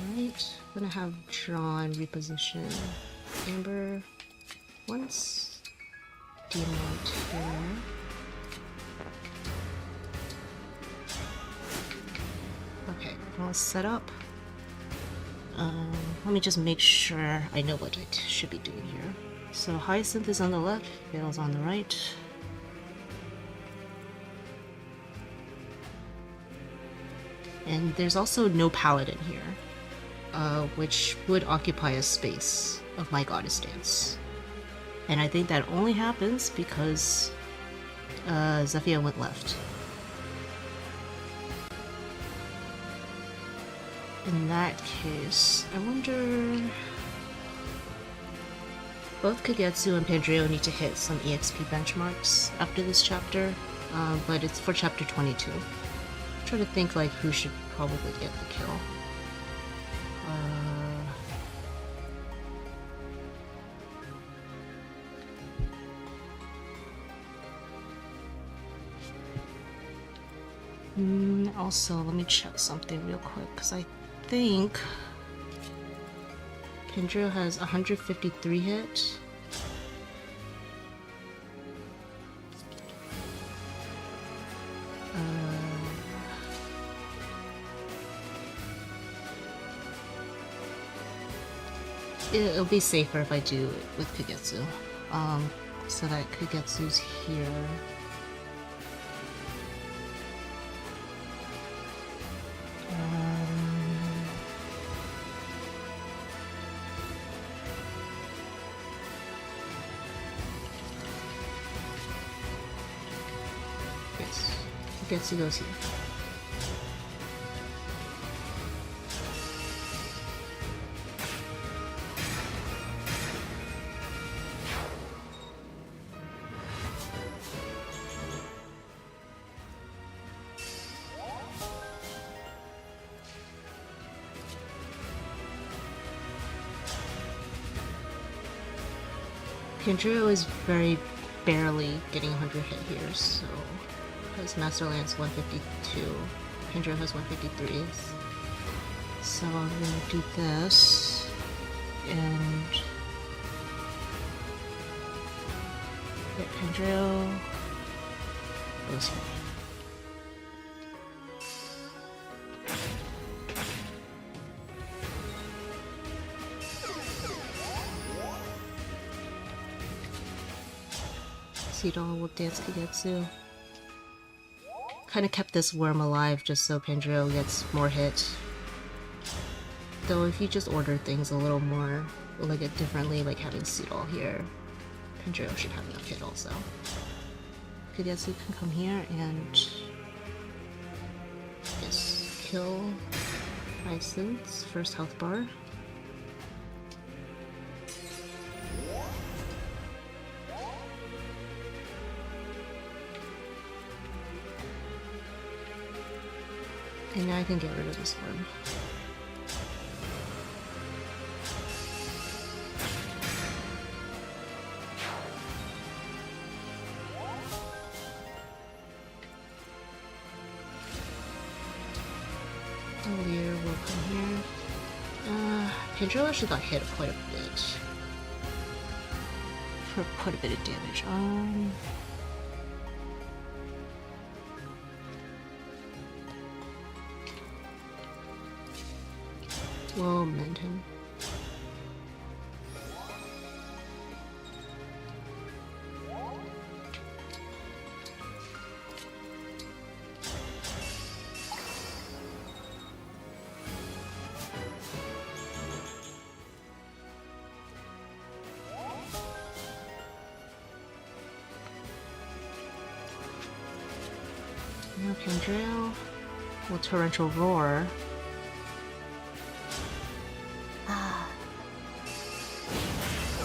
Alright, I'm gonna have Drawn reposition Amber once, Demont here. Okay, all set up. Let me just make sure I know what I should be doing here. So Hyacinth is on the left, Vale's on the right. And there's also no paladin here, which would occupy a space of my goddess dance. And I think that only happens because Zephyr went left. In that case, I wonder... Both Kagetsu and Pandreo need to hit some EXP benchmarks after this chapter, but it's for chapter 22. I'm trying to think like who should probably get the kill. Also, let me check something real quick, because I think Pandreo has 153 hit. It'll be safer if I do it with Kagetsu, so that Kagetsu's here. Kagetsu goes here. Kendrio is very barely getting 100 hit here, so because Master Lance 152, Kendrio has 153. So I'm gonna do this and get Kendrio goes here. Seedall will dance Kagetsu. Kinda kept this worm alive just so Kendrio gets more hit. Though if you just order things a little more, like it differently, like having Seedall here, Kendrio should have enough hit also. Kagetsu can come here and just kill Hyacinth's first health bar. And now I can get rid of this worm. Alear will come here. Kendrio actually got hit quite a bit. For quite a bit of damage. We'll mend him. Now Kendrio will torrential roar.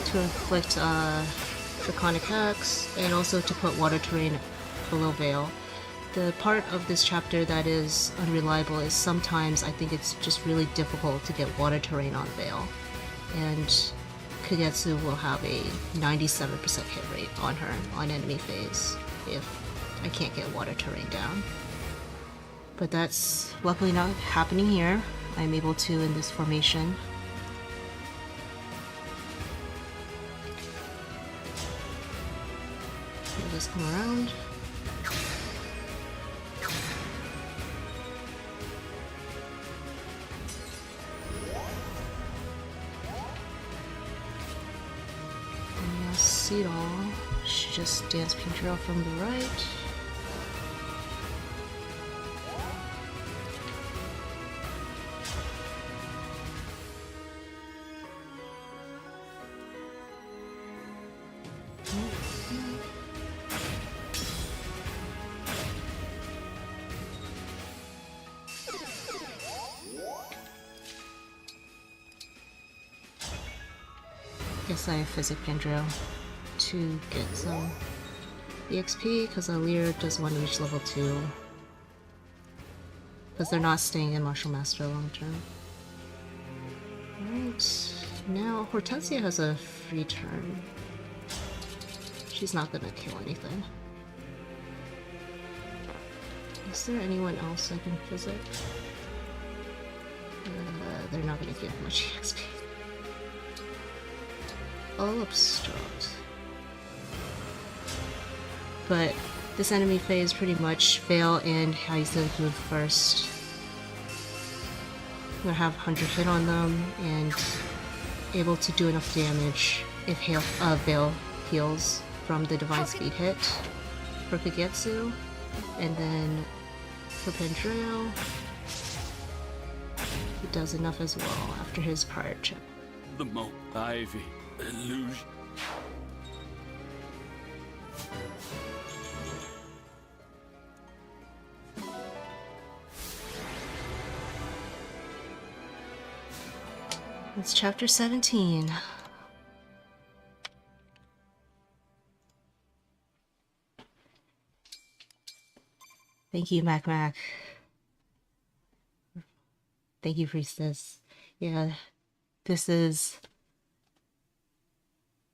To inflict Draconic Hex, and also to put Water Terrain below Veil. The part of this chapter that is unreliable is sometimes I think it's just really difficult to get Water Terrain on Veil. And Kagetsu will have a 97% hit rate on her on enemy phase if I can't get Water Terrain down. But that's luckily not happening here. I'm able to in this formation. Just come around. And now Seedall should just dance Kendrio from the right. Guess I physic Kendrio to get some EXP because Alear does one each level 2. Because they're not staying in Martial Master long term. Alright, now Hortensia has a free turn. She's not gonna kill anything. Is there anyone else I can physic? They're not gonna give much EXP. I'll obstruct. But this enemy phase pretty much Veil and Hyacinth move first. I'm gonna have 100 hit on them and able to do enough damage if Veil heals from the Divine Speed hit for Kagetsu. And then for Kendrio, he does enough as well after his prior chip. The Mo Ivy illusion. It's chapter 17. Thank you, Mac Mac. Thank you, Priestess. Yeah, this is...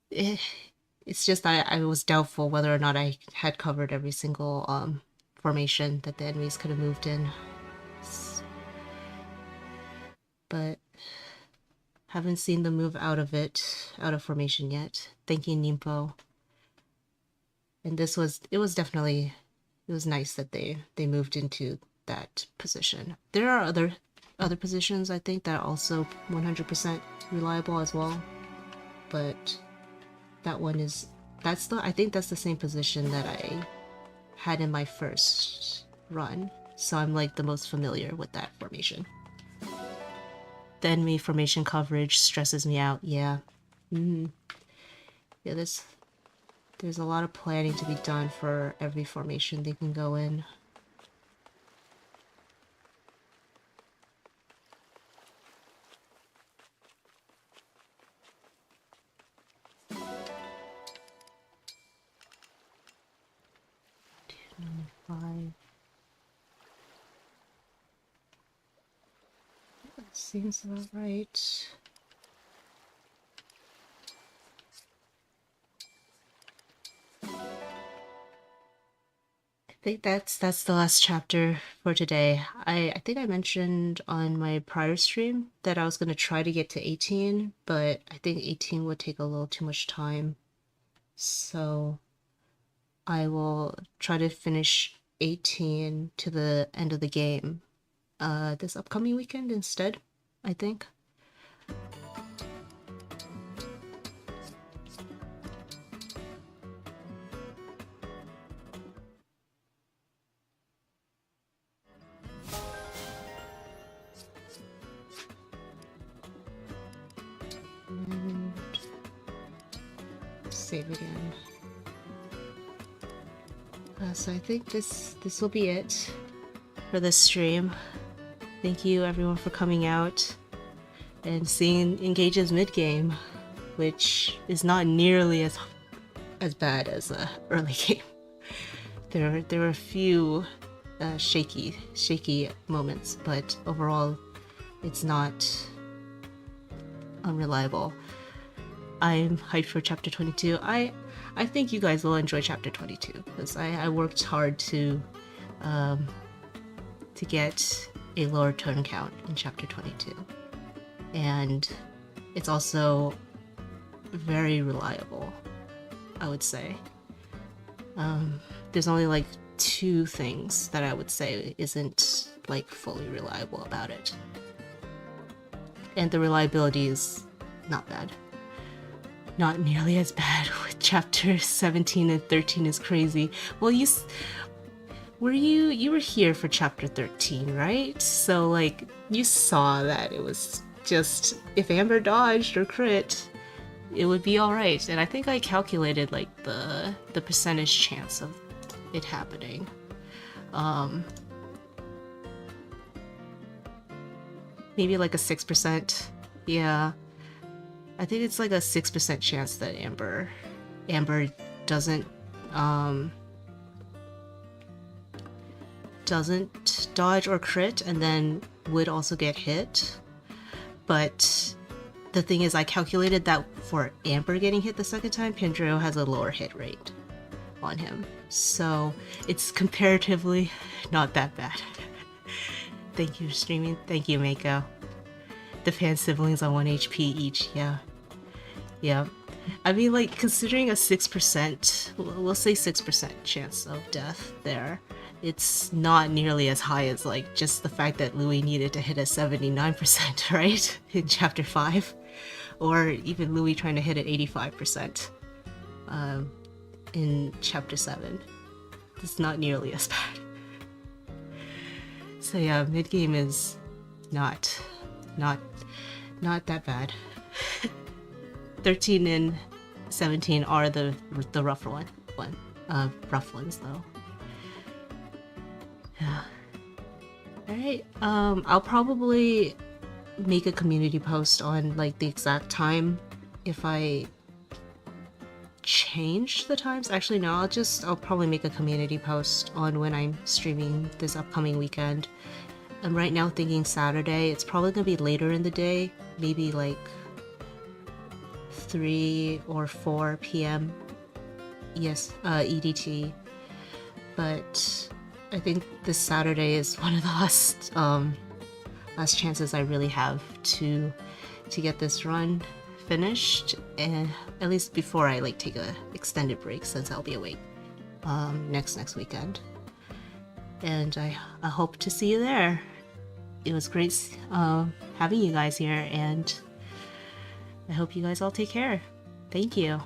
It's just I was doubtful whether or not I had covered every single formation that the enemies could have moved in. But haven't seen them move out of formation yet. Thank you, Nimpo. And it was definitely, it was nice that they moved into that position. There are other positions I think that are also 100% reliable as well, but that one is, I think that's the same position that I had in my first run, so I'm like the most familiar with that formation. The enemy formation coverage stresses me out. Yeah. Yeah, there's a lot of planning to be done for every formation they can go in. Seems about right. I think that's the last chapter for today. I think I mentioned on my prior stream that I was going to try to get to 18, but I think 18 would take a little too much time. So I will try to finish 18 to the end of the game this upcoming weekend instead, I think. And save again. So I think this will be it for this stream. Thank you everyone for coming out and seeing Engage's mid-game, which is not nearly as bad as the early game. There were a few shaky moments, but overall it's not unreliable. I'm hyped for chapter 22. I think you guys will enjoy chapter 22 because I worked hard to get a lower turn count in chapter 22, and it's also very reliable, I would say. There's only like 2 things that I would say isn't like fully reliable about it, and the reliability is not bad. Not nearly as bad with chapter 17 and 13 is crazy. Well, you were here for chapter 13, right? So like you saw that it was just, if Amber dodged or crit, it would be all right. And I think I calculated like the percentage chance of it happening. Maybe like a 6%. Yeah. I think it's like a 6% chance that Amber doesn't dodge or crit and then would also get hit. But the thing is, I calculated that for Amber getting hit the second time, Pendreo has a lower hit rate on him, so it's comparatively not that bad. Thank you for streaming. Thank you, Mako. The fan siblings on 1 HP each. Yeah. I mean, like, considering a 6%, we'll say 6% chance of death there, it's not nearly as high as, like, just the fact that Louis needed to hit a 79%, right? In chapter 5. Or even Louis trying to hit at 85% in chapter 7. It's not nearly as bad. So yeah, mid-game is not that bad. 13 and 17 are the rough ones though. Yeah. Alright, I'll probably make a community post on like the exact time if I change the times. Actually, no, I'll probably make a community post on when I'm streaming this upcoming weekend. I'm right now thinking Saturday. It's probably gonna be later in the day, maybe like 3 or 4 p.m. Yes, EDT. But I think this Saturday is one of the last chances I really have to get this run finished, and at least before I like take a extended break, since I'll be away next weekend. And I hope to see you there. It was great having you guys here, and I hope you guys all take care. Thank you.